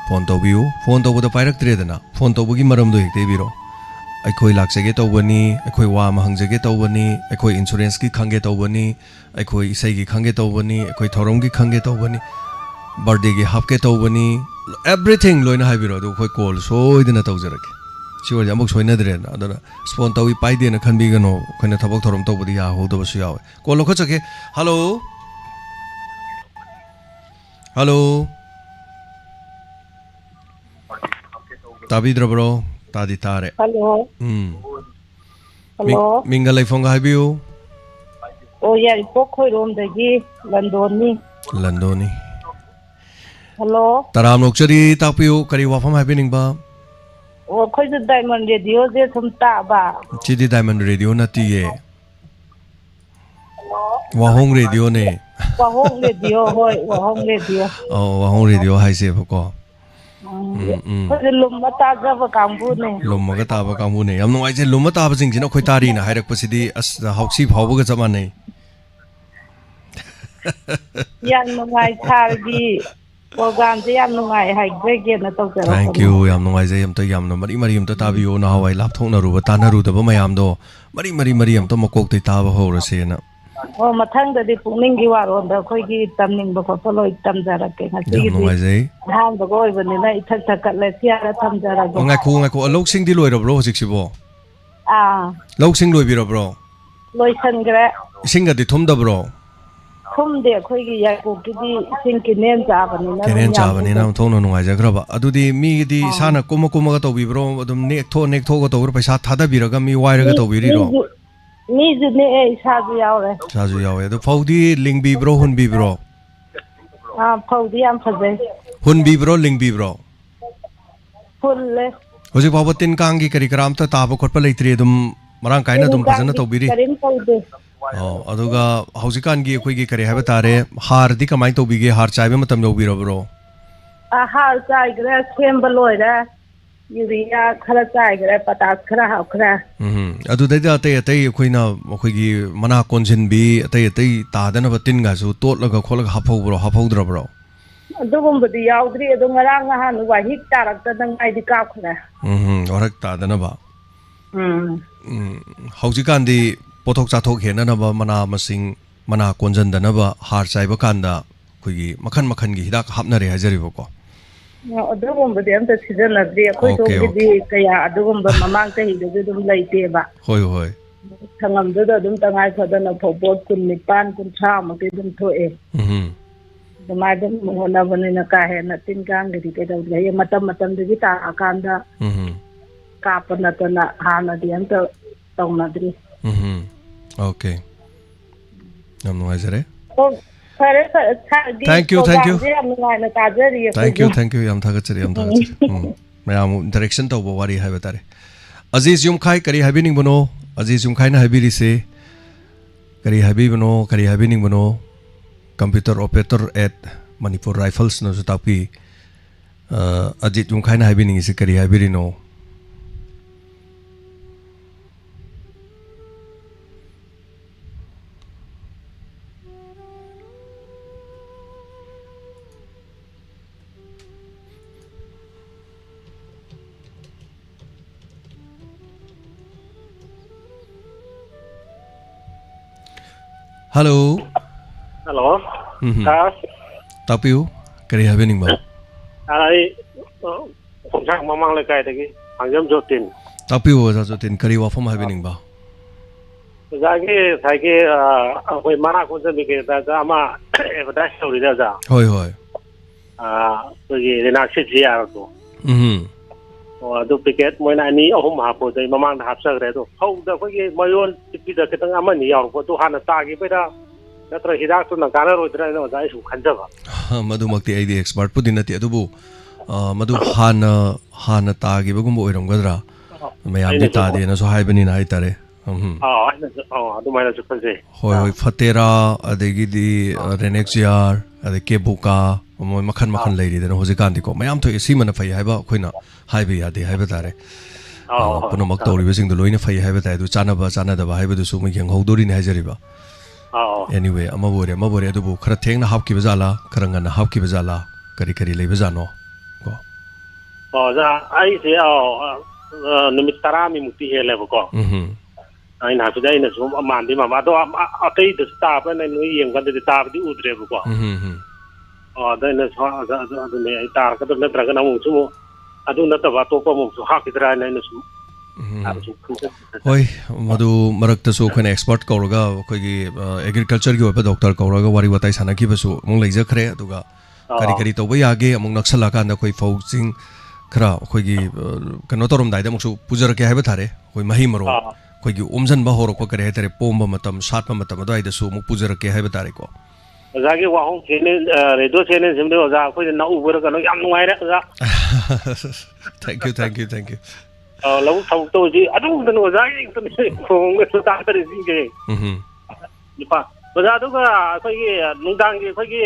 ꯐꯣꯟ ꯇꯧꯕꯤꯌꯨ ꯐꯣꯟ ꯇꯧꯕꯗ ꯄꯥꯏꯔꯛꯇ꯭ꯔꯦꯗꯅ ꯐꯣꯟ ꯇꯧꯕꯒꯤ ꯃꯔꯝꯗꯣ ꯍꯦꯛꯇ ꯏꯕꯤꯔꯣ ꯑꯩꯈꯣꯏ ꯂꯥꯛꯆꯒꯦ ꯇꯧꯕꯅꯤ ꯑꯩꯈꯣꯏ ꯋꯥ ꯑꯃ ꯍꯪꯖꯒꯦ ꯇꯧꯕꯅꯤ ꯑꯩꯈꯣꯏ ꯏꯟꯁꯨꯔꯦꯟꯁꯀꯤ ꯈꯪꯒꯦ ꯇꯧꯕꯅꯤ ꯑꯩꯈꯣꯏ ꯏꯁꯩꯒꯤ ꯈꯪꯒꯦ ꯇꯧꯕꯅꯤ ꯑꯩꯈꯣꯏ ꯊꯧꯔꯝꯒꯤ ꯈꯪꯒꯦ ꯇꯧꯕꯅꯤ ꯕꯔꯊꯗꯦꯒꯤ ꯍꯥꯞꯀꯦ ꯇꯧꯕꯅꯤ ꯑꯦꯚ꯭ꯔꯤꯊꯤꯡ ꯂꯣꯏꯅ ꯍꯥꯏꯕꯤꯔꯣ ꯑꯗꯨ ꯑꯩꯈꯣꯏ ꯀꯣꯜ ꯁꯣꯏꯗꯅ ꯇꯧꯖꯔꯛꯀꯦ ꯁꯤ ꯑꯣꯏꯔꯗꯤ ꯑꯃꯨꯛ ꯁꯣꯏꯅꯗ꯭ꯔꯦꯅ ꯑꯗꯨꯅ ꯐꯣꯟ ꯇꯧꯏ ꯄꯥꯏꯗꯦꯅ ꯈꯟꯕꯤꯒꯅꯣ ꯑꯩꯈꯣꯏꯅ ꯊꯕꯛ ꯊꯧꯔꯝ ꯇꯧꯕꯗꯤ ꯌꯥꯍꯧꯗꯕꯁꯨ ꯌꯥꯎꯋꯦ ꯀꯣꯜ ꯂꯧꯈꯠꯆꯒꯦ ꯍꯜꯂꯣ ꯍꯜꯂꯣ ꯇꯥꯕꯤꯗ꯭ꯔꯕ꯭ꯔꯣ ꯇꯥꯗꯤ ꯇꯥꯔꯦ Hello. Hello. ꯃꯤꯡꯒ ꯂꯩꯐꯝꯒ ꯍꯥꯏꯕꯤꯌꯨ Oh, Yaripok Khoi-rom-dagi London-ni. ꯂꯟꯗꯣꯅꯤ Hello. ꯇꯔꯥꯝ ꯅꯣꯛꯆꯔꯤ ꯇꯥꯛꯄꯤꯌꯨ ꯀꯔꯤ ꯋꯥꯐꯝ ꯍꯥꯏꯕꯤꯅꯤꯡꯕ Oh, ꯑꯩꯈꯣꯏꯁꯨ Diamond Radio-se ꯁꯨꯝ ꯇꯥꯕ. ꯁꯤꯗꯤ ꯗꯥꯏꯃꯟ ꯔꯦꯗꯤꯑꯣ ꯅꯠꯇꯤꯌꯦ ꯋꯥꯍꯣꯡ ꯔꯦꯗꯤꯑꯣꯅꯦ Wahong Radio, ꯍꯣꯏ, Wahong Radio. ꯋꯥꯍꯣꯡ ꯔꯦꯗꯤꯑꯣ ꯍꯥꯏꯁꯦꯕꯀꯣ ꯑꯩꯈꯣꯏꯁꯨ ꯂꯨꯝꯕ ꯇꯥꯖꯕ ꯀꯥꯡꯕꯨꯅꯦ. ꯂꯨꯝꯃꯒ ꯇꯥꯕ ꯀꯥꯡꯕꯨꯅꯦ ꯌꯥꯝ ꯅꯨꯡꯉꯥꯏꯖꯩ ꯂꯨꯝꯃ ꯇꯥꯕꯁꯤꯡꯁꯤꯅ ꯑꯩꯈꯣꯏ ꯇꯥꯔꯤꯅ ꯍꯥꯏꯔꯛꯄꯁꯤꯗꯤ ꯑꯁ ꯍꯥꯎꯁꯤ ꯐꯥꯎꯕꯒ ꯆꯞ ꯃꯥꯟꯅꯩ ꯌꯥꯝ ꯅꯨꯡꯉꯥꯏ ꯁꯥꯔꯒꯤ ꯄ꯭ꯔꯣꯒ꯭ꯔꯥꯝꯁꯦ ꯌꯥꯝ ꯅꯨꯡꯉꯥꯏ ꯍꯥꯏꯖꯒꯦꯅ ꯇꯧꯖꯔꯛꯄꯅꯦ. ꯊꯦꯡꯛ ꯌꯨ ꯌꯥꯝ ꯅꯨꯡꯉꯥꯏꯖꯩ ꯑꯝꯇ ꯌꯥꯝꯅ ꯃꯔꯤ ꯃꯔꯤ ꯑꯝꯇ ꯇꯥꯕꯤꯌꯨ ꯅꯍꯥꯟꯋꯥꯏ ꯂꯥꯞꯊꯣꯛꯅꯔꯨꯕ ꯇꯥꯟꯅꯔꯨꯗꯕ ꯃꯌꯥꯝꯗꯣ ꯃꯔꯤ ꯑꯝꯇ ꯃꯀꯣꯛꯇꯩ ꯇꯥꯕ ꯍꯧꯔꯁꯦꯅ ꯑꯣ ꯃꯊꯪꯗꯗꯤ ꯄꯨꯛꯅꯤꯡꯒꯤ ꯋꯥꯔꯣꯜꯗ ꯑꯩꯈꯣꯏꯒꯤ ꯇꯝꯅꯤꯡꯕ ꯈꯣꯠꯄ ꯂꯣꯏ ꯇꯝꯖꯔꯛꯀꯦ ꯌꯥꯝ ꯉꯁꯤꯒꯤꯗꯤ ꯅꯨꯡꯉꯥꯏꯖꯩ ꯑꯍꯥꯟꯕꯒ ꯑꯣꯏꯕꯅꯤꯅ ꯏꯊꯛ ꯊꯛꯀꯠꯂꯦ ꯁꯤꯌꯥꯔ ꯊꯝꯖꯔꯒꯦ. ꯉꯥꯏꯈꯣ ꯂꯧꯁꯤꯡꯗꯤ ꯂꯣꯏꯔꯕ꯭ꯔꯣ ꯍꯧꯖꯤꯛꯁꯤꯕꯣ ꯑꯥ ꯂꯧꯁꯤꯡ ꯂꯣꯏꯕꯤꯔꯕ꯭ꯔꯣ ꯂꯣꯏꯁꯟꯈ꯭ꯔꯦ. ꯏꯁꯤꯡꯒꯗꯤ ꯊꯨꯝꯗꯕ꯭ꯔꯣ ꯊꯨꯝꯗꯦ ꯑꯩꯈꯣꯏꯒꯤ ꯌꯥꯏꯔꯤꯄꯣꯛꯀꯤꯗꯤ ꯏꯁꯤꯡ ꯀꯦꯅꯦꯜ ꯆꯥꯕꯅꯤꯅ ꯑꯗꯨꯝ ꯀꯦꯅꯦꯟ ꯌꯥꯝ ꯆꯥꯕꯅꯤꯅ ꯊꯣꯡꯅ ꯅꯨꯡꯉꯥꯏꯖꯈ꯭ꯔꯕ ꯑꯗꯨꯗꯤ ꯃꯤꯒꯤꯗꯤ ꯑꯥ. ꯏꯁꯥꯅ ꯀꯨꯝꯃꯒ ꯇꯧꯕꯤꯕ꯭ꯔꯣ ꯑꯗꯨꯝ ꯅꯦꯛꯊꯣꯛꯑꯒ ꯇꯧꯕ꯭ꯔꯣ ꯄꯩꯁꯥ ꯊꯥꯗꯕꯤꯔꯒ ꯃꯤ ꯋꯥꯏꯔꯒ ꯇꯧꯕꯤꯔꯤꯔꯣ ꯃꯤꯁꯨ ꯅꯦꯛꯑꯦ ꯏꯁꯥꯁꯨ ꯌꯥꯎꯔꯦ. ꯏꯁꯥꯁꯨ ꯌꯥꯎꯋꯦ ꯑꯗꯣ ꯐꯧꯗꯤ ꯂꯤꯡꯕꯤꯕ꯭ꯔꯣ ꯍꯨꯟꯕꯤꯕ꯭ꯔോ ꯐꯧꯗꯤ ꯌꯥꯝ ꯐꯖꯩ. ꯍꯨꯟꯕꯤꯕ꯭ꯔോ ꯂꯤꯡꯕꯤꯕ꯭ꯔോ ꯍꯨꯜꯂꯦ. ꯍꯧꯖꯤꯛ ꯐꯥꯎꯕ ꯇꯤꯟ ꯀꯥꯡꯒꯤ ꯀꯔꯤ ꯀꯔꯥ ꯑꯝꯇ ꯇꯥꯕ ꯈꯣꯠꯄ ꯂꯩꯇ꯭ꯔꯤ ꯑꯗꯨꯝ ꯃꯔꯥꯡ ꯀꯥꯏꯅ ꯑꯗꯨꯝ ꯐꯖꯅ ꯇꯧꯕꯤꯔꯤ ꯀꯔꯤꯝ ꯇꯧꯗꯦ. ꯑꯗꯨꯒ ꯍꯧꯖꯤꯛꯀꯥꯟꯒꯤ ꯑꯩꯈꯣꯏꯒꯤ ꯀꯔꯤ ꯍꯥꯏꯕ ꯇꯥꯔꯦ ꯍꯥꯔꯗꯤ ꯀꯃꯥꯏꯅ ꯇꯧꯕꯤꯒꯦ ꯍꯥꯔ ꯆꯥꯏꯕ ꯃꯇꯝ ꯌꯧꯕꯤꯔꯕ꯭ꯔꯣ ꯍꯥꯔ ꯆꯥꯏꯈ꯭ꯔꯦ ꯁꯦꯝꯕ ꯂꯣꯏꯔꯦ ꯌꯨꯔꯤꯌꯥ ꯈꯔ ꯆꯥꯏꯈ꯭ꯔꯦ ꯄꯣꯇꯥꯁ ꯈꯔ ꯍꯥꯞꯈ꯭ꯔꯦ. ꯑꯗꯨꯗꯩꯗ ꯑꯇꯩ ꯑꯩꯈꯣꯏꯅ ꯑꯩꯈꯣꯏꯒꯤ ꯃꯅꯥ ꯀꯣꯟꯁꯤꯟꯕꯤ ꯑꯇꯩ ꯇꯥꯗꯅꯕ ꯇꯤꯟꯒꯁꯨ ꯇꯣꯠꯂꯒ ꯈꯣꯠꯂꯒ ꯍꯥꯞꯍꯧꯗ꯭ꯔꯕ꯭ꯔꯣ ꯑꯗꯨꯒꯨꯝꯕꯗꯤ ꯌꯥꯎꯗ꯭ꯔꯤ ꯑꯗꯣ ꯉꯔꯥꯡ ꯅꯍꯥꯟ ꯋꯥꯍꯤꯛ ꯇꯥꯔꯛꯇꯗ ꯉꯥꯏꯗꯤ ꯀꯥꯞꯈ꯭ꯔꯦ. ꯋꯥꯔꯛ ꯇꯥꯗꯅꯕ ꯍꯧꯖꯤꯛꯀꯥꯟꯗꯤ ꯄꯣꯠꯊꯣꯛ ꯆꯥꯊꯣꯛ ꯍꯦꯟꯅꯅꯕ ꯃꯅꯥ ꯃꯁꯤꯡ ꯃꯅꯥ ꯀꯣꯟꯁꯤꯟꯗꯅꯕ ꯍꯥꯔ ꯆꯥꯏꯕ ꯀꯥꯟꯗ ꯑꯩꯈꯣꯏꯒꯤ ꯃꯈꯟꯒꯤ ꯍꯤꯗꯥꯛ ꯍꯥꯞꯅꯔꯦ ꯍꯥꯏꯖꯔꯤꯕꯀꯣ ꯑꯗꯨꯒꯨꯝꯕꯗꯤ ꯑꯝꯇ ꯁꯤꯖꯤꯟꯅꯗ꯭ꯔꯤ ꯑꯩꯈꯣꯏ ꯁꯣꯝꯒꯤꯗꯤ ꯀꯌꯥ ꯑꯗꯨꯒꯨꯝꯕ ꯃꯃꯥꯡ ꯆꯍꯤꯗꯁꯨ ꯑꯗꯨꯝ ꯂꯩꯇꯦꯕ. ꯍꯣꯏ ꯁꯪꯉꯝꯗꯨꯗ ꯑꯗꯨꯝ ꯇꯉꯥꯏ ഫꯗꯅ ꯐꯧꯕꯣꯠ 19-20 ꯑꯗꯨꯝ ꯊꯣꯛꯑꯦ. ꯑꯗꯨꯃꯥꯏꯅ ꯑꯗꯨꯝ ꯍꯣꯠꯅꯕꯅꯤꯅ ꯀꯥ ꯍꯦꯟꯅ ꯇꯤꯟ ꯀꯥꯡꯒꯤꯗꯤ ꯀꯩꯗꯧꯗ꯭ꯔꯦꯃꯇꯝꯗꯨꯒꯤ ꯇꯥꯔꯛꯑꯀꯥꯟꯗ ꯀꯥꯞꯄ ꯅꯠꯇꯅ ꯍꯥꯟꯅꯗꯤ ꯑꯝꯇ ꯇꯧꯅꯗ꯭ꯔꯤ. ꯑꯣꯀꯦ ꯌꯥꯝ ꯅꯨꯡꯉꯥꯏꯖꯔꯦ. ꯐꯔꯦ ꯁꯥꯔꯒꯤ ꯄ꯭ꯔꯣꯒ꯭ꯔꯥꯝꯁꯦ ꯌꯥꯝ ꯅꯨꯡꯉꯥꯏꯅ ꯇꯥꯖꯔꯤꯌꯦ. ꯊꯦꯡꯛ ꯌꯨ ꯌꯥꯝ ꯊꯥꯒꯠꯆꯔꯤ ꯃꯌꯥꯝ ꯏꯟꯇꯔꯦꯛꯁꯟ ꯇꯧꯕ ꯋꯥꯔꯤ ꯍꯥꯏꯕ ꯇꯥꯔꯦ. ꯑꯖꯤꯖ ꯌꯨꯝꯈꯥꯏ ꯀꯔꯤ ꯍꯥꯏꯕꯤꯅꯤꯡꯕꯅꯣ ꯑꯖꯤꯖ ꯌꯨꯝꯈꯥꯏꯅ ꯍꯥꯏꯕꯤꯔꯤꯁꯦ ꯀꯔꯤ ꯍꯥꯏꯕꯤꯕꯅꯣ ꯀꯔꯤ ꯍꯥꯏꯕꯤꯅꯤꯡꯕꯅꯣ ꯀꯝꯄ꯭ꯌꯨꯇꯔ ꯑꯣꯄꯔꯦꯇꯔ ꯃꯅꯤꯄꯨꯔ ꯔꯥꯏꯐꯜꯁꯅꯁꯨ ꯇꯥꯛꯄꯤ ꯑꯖꯤꯠ ꯌꯨꯝꯈꯥꯏꯅ ꯍꯥꯏꯕꯤꯅꯤꯡꯉꯤꯁꯤ ꯀꯔꯤ ꯍꯥꯏꯕꯤꯔꯤꯅꯣ Hello. Hello. तापियो करी हबेनिंग बा आई खोंसाक ममांग लेकाय दगी हांगजम जोतिन तापियो ओजा जोतिन करी वाफम हबेनिंग बा जागे थाइके कोई माना कोन बिके दा मा एडवर्टाइज तौरी दा जा होय होय कोई रेनाक्स जिया तो अदु पिकेट मोइना नि अहुम हापो दai mamang da hapsagre do hau da khoi mayon tipi da kitang amani yaw ko to hana tagi peda natra hidak to na kana roidra no dai su khanjaba madu makti ai di expert pu dinati adubu madu hana tagi bagum oiram gadra mayam di ta de na so haibani na ai tare adu mai na su khanje hoi hoi fatera adegi di renexia ade kebuka moi makhan makhan leiri de hoje kan di ko mayam to isi mana phai haiba khoina haibi ade haiba tare puno mak tori besing do loina phai haiba tai du chana da ba haiba du su mai yang hodori ne hajari ba anyway amabore adu bu khara theng na hap ki bazala kharanga na hap ki bazala kari lei bazano ko za ai se nimit tarami mukti hele ko ai na pidai na sum amandi mama do atai de sta pa na no yeng kan de ta di udre ko da na sa adu ne ai tar ka do na tra ka na mu su adu na ta ba to ko mu su ha ki tra na na su hoi madu marak ta su khone expert kauraga khoi gi agriculture gi oba doctor kauraga wari watai sana ki basu mong leija khre aduga kari to ba yage among naksala kan da khoi faucing khra khoi gi kano torom dai da mong su pujar ke haiba thare khoi mahi maro khoi gi umjan ba horok pa kare tare pomba matam sat pa matam dai da su mong pujar ke haiba tare ko zagi wa hong chene radio chene simde oza khoi na u bor kano yam nuai ra za thank you lau thau to ji adu dan oza ing to khong su ta ta ri ge ni pa oza to ga khoi gi nungdang gi khoi gi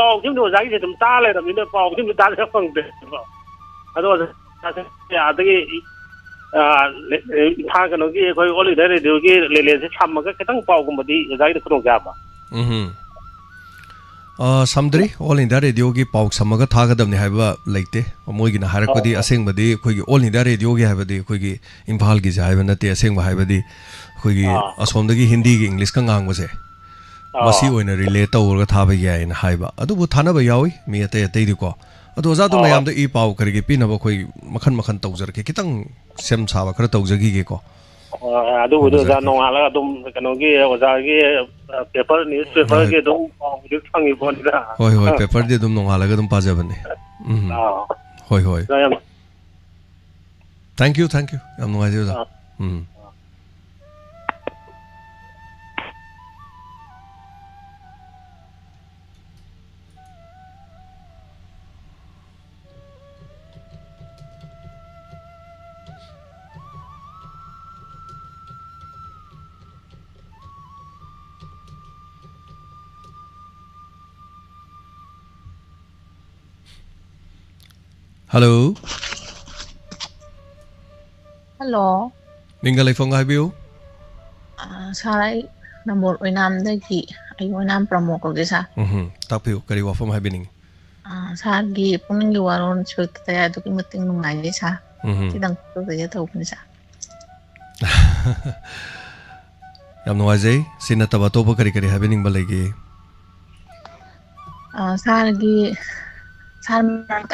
paw chim do za gi tum ta le da mi ne paw chim ta le phang de adu ta ya da gi ha ga no gi khoi oli da radio gi le se cham ga ketang paw gum di za gi khong ga ba samdri all india radio gi pauk samaga thagadam ni haiba leite moi gi na harakpadi aseng badi khoi gi all india radio gi haibadi khoi gi imphal gi jaiba nate aseng ba haibadi khoi gi asom da gi hindi gi english ka ngang base masi oina relate tawurga thaba gi ai na haiba adu bu thana ba yawi mi ate ate di ko adu za to mayam da i pau kar gi pina ba khoi makhan tawjar ke kitang sem saba khara tawjagi ge ko adu bu da no ala dum kano gi oza gi paper newspaper gi dum ju thangi bon da hoi paper de dum no ala ga dum paja bane hoi thank you am no ai da Hello. Minga leifong hai biu. Sai number oinam da ki ai oinam promo ko desa. Tapiu kari wafam hai bining. Sa gi puning gi waron chuk ta ya du ki muting nungai ni sa. Tidang to ya tau ni sa. Yam no ajai sina tabato ba kari hai bining ba legi. Sa gi san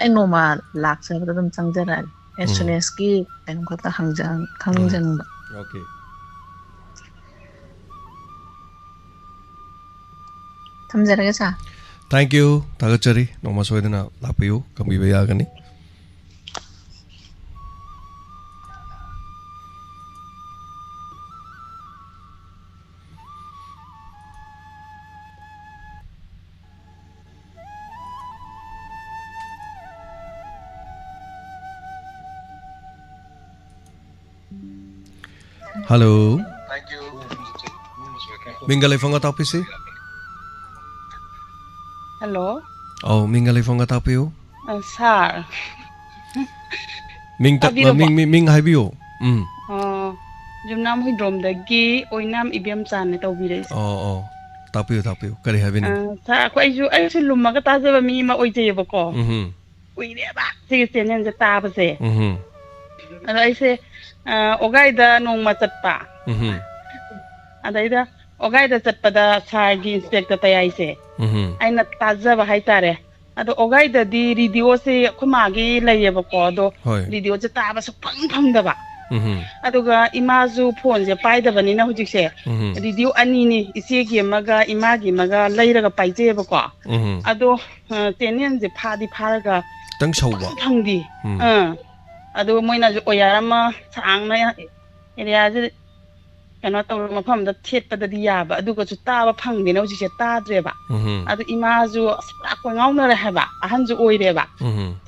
ai no ma lak se ba dum chang jaran SNS ki en ko ta hangjang ba okay thamjara ga sa thank you tagachari no ma soidana lapiu kambi ba ya gani Hello. Thank you. Mingalai fonga tapi si. Hello. Oh, mingalai fonga tapi yo. Sir. Ming tak ming hai bio. Jumnam hidrom dagi oinam ibiam chan ne tawbi rai. Oh. Tapi yo. Kari hai bini. Sa ko ai su lumma ka ta se ba mi ma oi je ba ko. Oi ne ba. Se senen je ta ba se. Ada ai se ogai da nong ma chat pa. Ada ida ओगाइदा चटपदा सारगी inspector तयाइसे आइना ताजब हाइतारे अदो ओगाइदादी radio से खुमागी लैयेबको अदो radio से ताबा सुफंग फंगदबा अदुगा इमाजु फोन से पाइदबनिना हुजिसे रेडियो अनिनी इसेगी मगा इमागी मगा लैरगा पाइजेबको अदो तेनियन जे फादी फारगा तंग सौबा फंगदी अदो मोइना जो ओयारामा सांगना एरिया जे कनो तौर मफमदा थेटपददी याबा अदुगा जु ताबा फंगदेना हुजिसे ताद्रेबा अदो इमाजु असपा कोंगाउनरे हेबा अहनजु ओइरेबा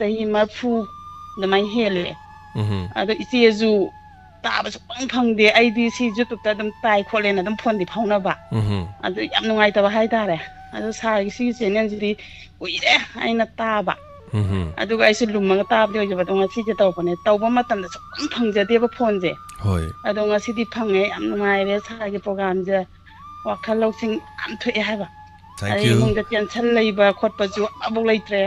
सही मफु दमाइ हेले अदो इसेजु ताबा सुपंग फंगदे आइदी सी यूट्यूब ता दम ताइ खोलेना दम फोन दि फाउनबा अदो याम नुंगाइतबा हाइतारे अदो सागी सी चैनल जिदि उइरे आइना ताबा अदुगा आइसु लुमगा ताबदि होजबा दो ngasi जे तौबने तौबा मतमदा सुपंग फंगजदेबा फोन जे होय अदो ngasi दि फंगे याम नुंगाइरे सागी प्रोग्राम जे वाखल लौसिंग याम थोए हाबा Thank you. मुंग टेंशन लैबा खोटपजु अबुक लैत्रे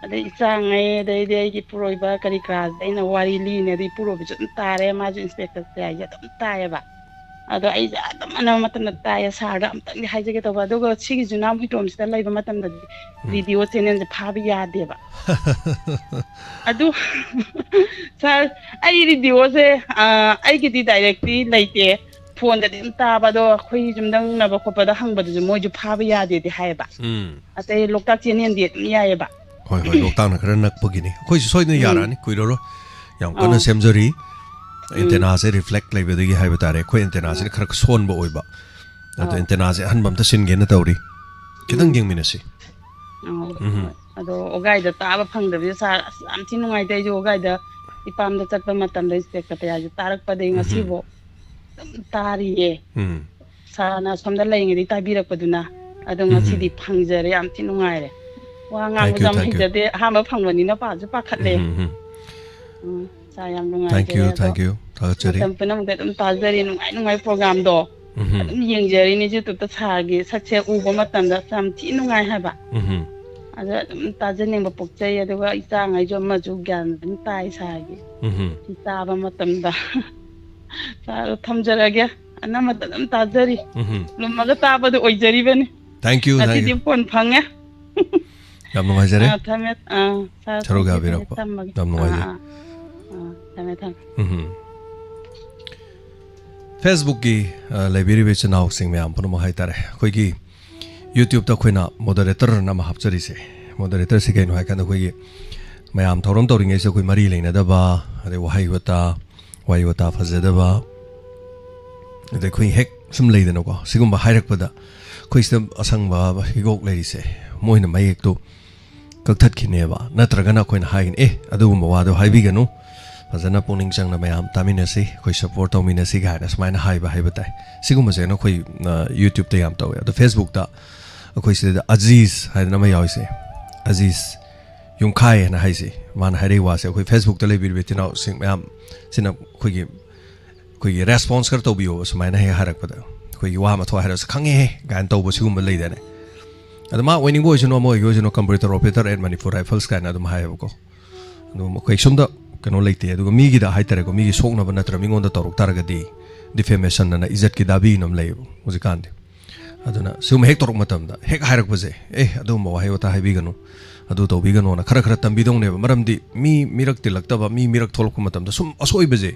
अदे इचांगै दैदे आइगी पुरोइबा करी क्रास दैना वारी लीने दि पुरोबिजु तारे माजु इंस्पेक्टर ताय दम तायबा अदो आई दम अना मतन ताय सारदा अमतंग हाइजेगे तबा अदुगा सिगी जुनाम हिटोम सिदा लैबा मतन द वीडियो चैनल जे फाबि यादेबा अदु सर आई वीडियो से आइगी दि डायरेक्टली लैते फोन दा दिम ताबादो खोइ जुमदंग नबा खोपदा हंगबदु जु मोजु फाबि यादे दि हायबा अते लोकताक चैनल दि यायबा होय होय लोकताक न खरा नकपगिनि खोइ सोइने यारानि कुइरोरो याम कन सेमजरी एंटेना से रिफ्लेक्ट लैबदगी हायबा तारे खोइ एंटेना से खरा सोनबो ओइबा अदो एंटेना से हनबम त सिनगे न तौरी किदंग गेंगमिनसी अदो ओगाइदा ताबा फंगदबि सा आमथि नुंगाइदै जो ओगाइदा इपामदा चटपा मतम दै स्पेक्टर तया जो तारक पदे ngasibo तारिये साना समदा लैंगदि ताबिरकपदुना अदो ngasi फंगजरे आमथि नुंगाइरे वा ngang jam hijade hama phangwani पाजु पाखतले सा याम नुंगाइ thank you थागचरी तंपनम गदम ताजरी नुंगाइ प्रोग्राम दो अदम येंगजरी नि YouTube ता सागे सक्से उबो मतमदा सामथि नुंगाइ हाबा अदा ताजनिंग पोक्चै अदुगा इचांगै जो मजु ज्ञान दम ताइ सागे ताबा मतमदा सारो थमजरगे अना मतम ताजरी लुमगा ताबदु ओइजरीबने thank you अति फोन फंगे याम नुंगाइजरे थमे चरुगा बिरकपा याम नुंगाइजे थमे थम Facebook की लाइब्रेरी बेच नाउ सिंग में आम पनो हाइतारे कोई की YouTube तक खोइना मॉडरेटर नाम हापचरी से मॉडरेटर से कहीं हाइ कान कोई मैं आम थौरम तौरिंग ऐसे कोई मरी लेना दबा अरे वाई वता फजदबा अरे कोई हेक सुम लेदनो को सिगुम हाइरक पदा कोई सब असंग बा हिगोक लेरी से मोहिना माइक तो कक्थत खिनेबा नत्रगना कोइन हाइन अदुगुम वादो हाइबिगनु फजना पुनिंग चंगना मैम तामिनसी कोई सपोर्ट तौमिनसी गायना समायना हाइबा हाइबताय सिगुमसे न कोई YouTube ते याम तवे अदो Facebook ता कोई से अजीज हाइना मै याइसे अजीज युंखाय ना हाइसे मान हाइरे वासे कोई Facebook ते लेबिर बेतिना सिंग मैम सिना कोई रेस्पॉन्स कर तौबियो समायना हे हारक पदा कोई वा मा थो हाइरस खंगे गान तौबो सिगुम लेदेने अदमा वेनिंग बॉय जनो मो योजनो computer operator at Manipur rifles काना दम हायबको नो कोई सुमदा कनो लेते अदुगा मीगी दा हाइतरेको मीगी सोकनब नत्र मिंगोंदा तौरक तारगदी डिफेमेशन ना इज्जत की दाबी नम लेबो हुजिकांदे अदुना सुम हेक तौरक मतमदा हेक हाइरक बजे अदुम वाहे वता हाइबिगनो अदु तौबिगनो ना खरा खरा तंबिदोंने मरमदी मिरक तिलक्तबा मिरक थोलक मतमदा सुम असोय बजे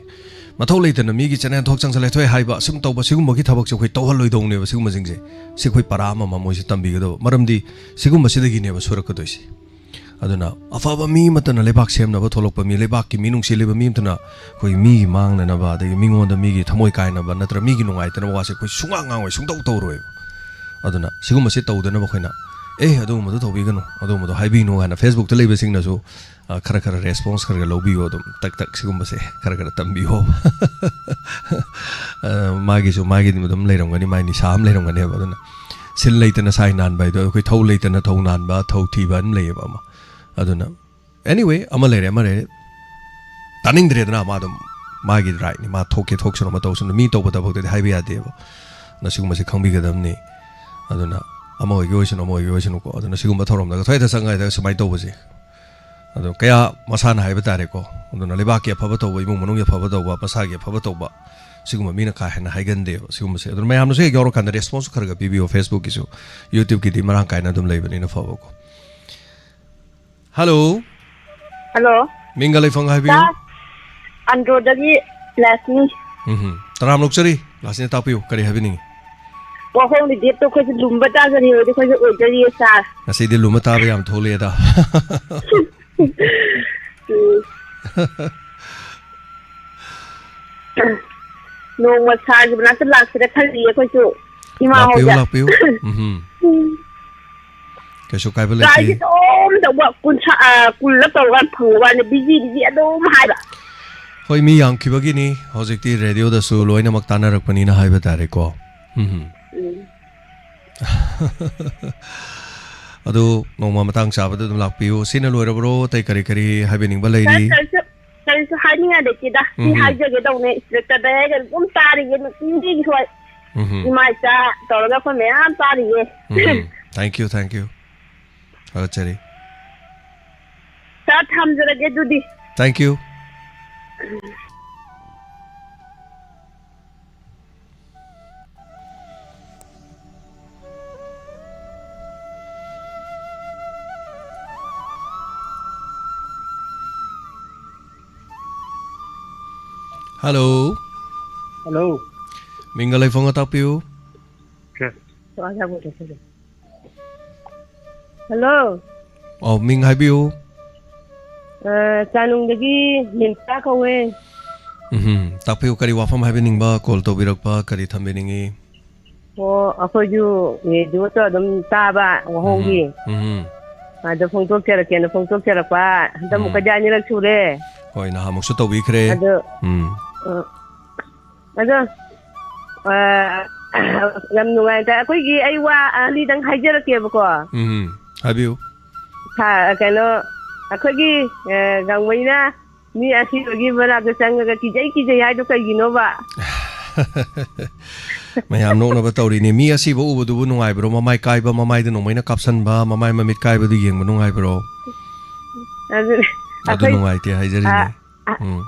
मथौ लेतन मीगी चने थोक चंगसले थोय हाइबा सुम तौबा सिगुमगी थबक से खोय तौहलोइदौने सिगुम जिंगजे से खोय पराम मा मोइसे तंबिगदो मरमदी सिगुम सिदगिने बा सुरकदोइसे अदुना अफाबा मी मतन लेबाक सेमनब थोलकप मी लेबाक की मीनुंग सिलेब मी मतना कोई मी मांगनब अदगी मिंगोंद मीगी थमोय कायनब नत्र मीगी नुंगाइतन वासे कोई सुंगा ngangoy सुंतौ तौरोय अदुना सिगुमसे तौदनब खोइना अदुमदो तौबिगनो अदुमदो हाइबिनो गाना Facebook त लेबे सिंगनसु खरा खरा रेस्पॉन्स करगा लौबियो दम तक तक सिगुमसे खरा खरा तंबियो मागिसु मागी दिमदम लेरंगनी माइनि साम लेरंगनी अदुना सिल लेतन साइ नान बाइदो कोई थौ लेतन थौ नान बा थौ थीबन लेबा मा अदुना एनीवे अमा लेरे तानिंद्रेदना मादम मागी राइट नि मा थोके थोक्सनो मा तौसनो मी तौबदा भक्ते हाइबे यादेबो नसिगुमसे खंबिगदमनि अदुना अमा योइसनो को अदुना सिगुम थौरमदा थोयदा संगायदा समाइ तौबजे अदो कया मसाना हाइबे तारेको अदुना लेबाके फबा तौबा इमुंग मनुंग फबा तौबा पसागे फबा तौबा सिगुम मीना का है ना हाइगन दे सिगुम से तो मैं हमसे योरो का रेस्पॉन्स खरगा पीबीओ फेसबुक की यूट्यूब की मरा का ना तुम लेबनी ना फबो को हेलो हेलो मिंगल फोन हाइबियो अंड्रोदगी लासनी तराम लोकचरी लासनी तापियो करी हाबिनी वहों दि तो कोइ लुम्बा ताजनी हो कोइ ओजरी सा असीदि लुम्बा ताबे याम थोलेदा नो मसाज बना तो लाख से खली कोइ जो इमा हो जा लापियो कैसो काय बोले गाय तो दवा कुल तौर फंगवा ने बिजी अदोम हाइबा होय मी यांखिबगिनी हौजिकती रेडियो दसु लोइनमक तानरकपनिना हाइबा तारे को अदो नोमा मतंग चाबद दुम लापियो सिना लोइरबरो तै करी करी हाइबेनिंग बलैरी करिसु हाइनिया देकिदा सी हाइजगे दौने स्ट्रेक्टर दे गुम तारिगे नुकी होय इमाइसा तौरगा को मैं तारिगे थैंक यू अच्छा साथ हम जरा गे दुदी थैंक यू हेलो हेलो मिंगल फोन तापियो हेलो ओ मिंग हाइबियो चानुंगदगी मिंता कौवे तापियो करी वाफम हाइबेनिंगबा कॉल तोबिरकपा करी थंबेनिंगी ओ अखोजु ये जो तो दम ताबा वहोंगी आदो फोंटोक चरके न फोंटोक चरपा दम कजानी रख छुरे होय ना हमसु तोबिखरे अदो yam nuai ta koi gi ai wa ali dang haijara ke ba ko habiu ha kano akoi gi gangwai na ni asi gi bara ga sang ga ki jai hai do kai gi no ba mayam no na ba tawri ni mi asi bo ubu du nuai bro mamai kai ba mamai de nomai na kapsan ba mamai mamit kai ba du yeng ba nuai bro adu nuai te haijari ni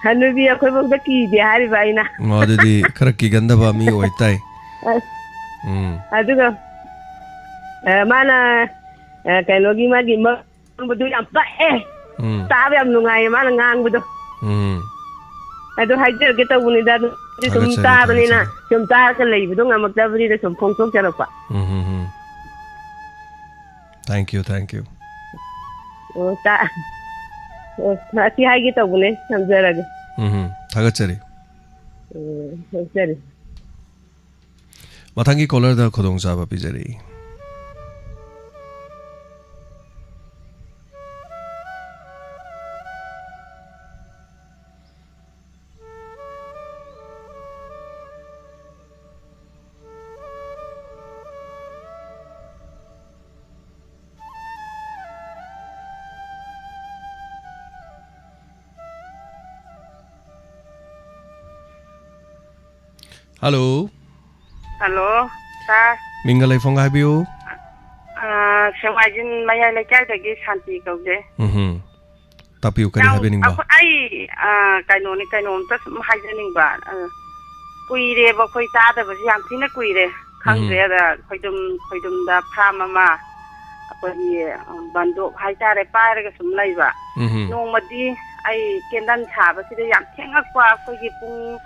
Hanubi akoy bang da ki de hari baina ngodi khara ki ganda ba mi oitai aduga mana kanogi ma gi ma budu yam pa ta ba am nungai mana ngang budu adu hajer ke ta buni da sum ta bani na sum ta ka lei budu ngamak da bani da sum phong tok chara pa thank you o ta Nasi hai kita boleh sampai lagi. Thagat cari. Cari. Mathangi caller dah khodong sahab api cari. Hello सा mingle phone हाइबियो सेवाजिन माया लेकै दगी शांति कौजे तापियो करी हाइबेनिंग बा आई काइनो त सम हाइजनिंग बा कुइरे बा खोइ S बस याम थिना कुइरे खंग्रे दा खोइदुम दा फाम मा अपनी बंदो हाइतारे पारगा सम लैबा नोमदी आई केंदन छाबा सिदे याम थेंगक्वा खोइगी पुंग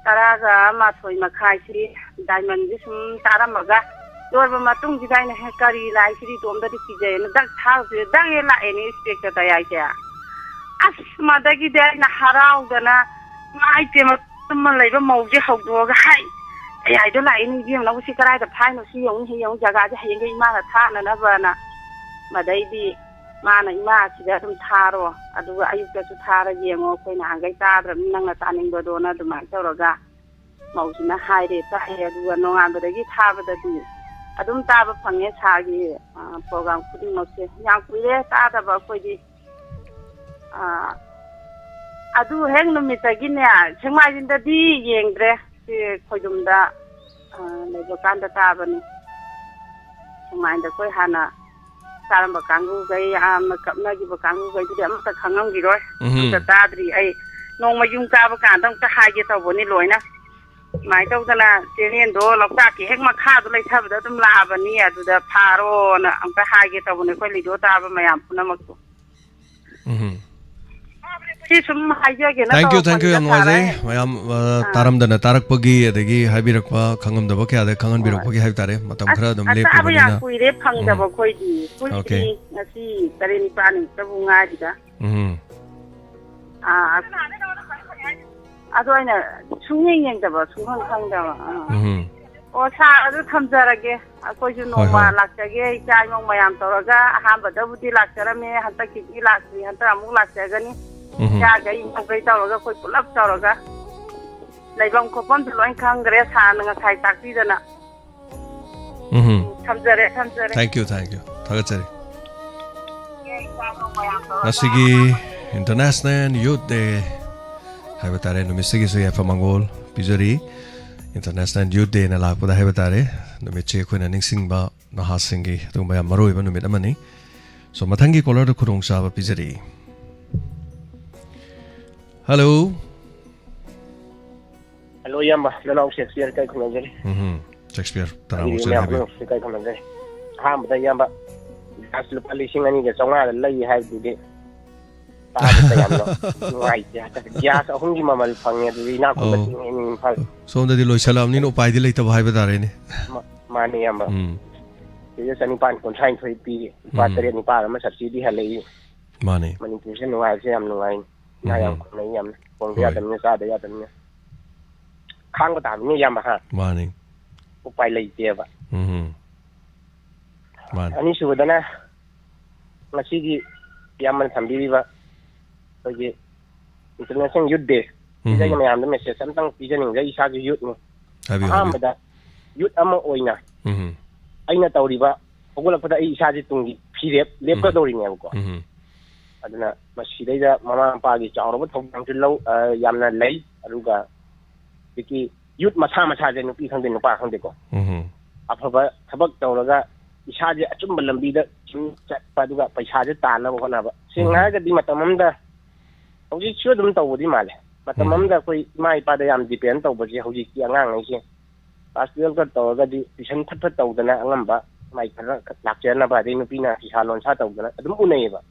तरागा माथोय मखाइसी डायमंड जी सुम तारामगा दोरबा मातुंग जी दाइना हे करी लाइसी तोमदा दिजे न दक थाउ दक हे ला एनी स्पेक्ट तयाइते अस मादगी देना हराउदना माइते मतम लैबा मौजे हौदोगा हाय याइदो लाइनी बिम लौसी कराइदा फाइनो सी यौं जगा जे हयंगे इमाना थाना नबना मदैदी माना इमा सिदा तुम थारो अदुगा अयुक्तसु थारा येंगो कोइना हांगै ताद्रम नंगा तानिंगबदो ना दुमा तौरगा मौसिना हाइरे ताहे अदुगा नोंगाबदगी थाबददी अदुम ताबा फंगे सागी प्रोग्राम खुदिं मसे यां कुइरे तादबा कोइदी अदु हेंग नुमितगिने सेंमाजिंददी येंग्रे सि खोइदुमदा लेबो कांदा ताबनी सेंमाइंदा कोइ हाना तारंबा कांगू गई आम कपना की कांगू गई तुझे अमत खंगम गिरोय त तादरी आई nongma yung kaba kan dang ta haige tawboni loina mai tawdana chenen do lokta ki hek makha do lai thabda dum labani aduda pharo na amta haige tawboni khoi lido taba mayam punamak to si sum haige na thank you yam waje mayam taramdana tarakpagi adagi haibirakpa khangamdaba kya da khangan birakpagi haibtare matam khara dum le aba ya kuire phangdaba khoi di kuiti ngasi tarin pani tabu nga diga ado aina sungeng yengdaba sunghang khangdaba o sa adu thamjarage akoi ju noma lakjage chai mong mayam toraga ahamba dabudi lakjarame hanta ki lakji hanta amuk lakjagani ya gai gai toraga koi pulap toraga laibam khopam loi khangre sa nga sai takti dana thamjare thank you thagachari asigi International Youth Day haibatare numisigi so yafa mangol pizari International Youth Day na lakpada haibatare numiche khoina ningsingba naha singi tungba ya maroi ba numit amani so mathangi caller do khurong sa ba pizari hello yamba lalaw Shakespeare kai khunajari Shakespeare tarang se habi kai khunajari ha mata yamba aslu palising ani ga songa lai hai du de gas ahungi mamal phangye du na ko bating phal so da di loi salam ni no pai di leita bhai badare ni mani yamba ye sani pan kon thain thoi pi pa tere ni pa ma subsidy ha lei mani pusen no ai se am no ai na yam ko nei yam kong ya dan ni sa da ya dan ni khang ko tam ni yamba ha mani upai lei te ba man ani su da na ngasi gi yamman thambi ba so International Youth Day ida ga mayam da message samtang pijaning ga isa gi youth ni amada youth ama oina aina tawriba ogula pada isa ji tungi phirep lepka dori ne ko aduna masida da mama pa gi chawro thong tang lo yamna lei aruga biki youth masa je nupi khang de nupa khang de ko afaba thabak tawraga isa ji achum lambi da chat pa duga paisa je tana ko na ba singa ga di matamam da hoji chu dum tawdi male matamam da koi mai pa da yam depend tawbaji hoji ki angang ai se pastel ka tawga di tuition that tawdana angamba mai khara lakchana ba de nupi na ki halon sa tawdana adum unai ba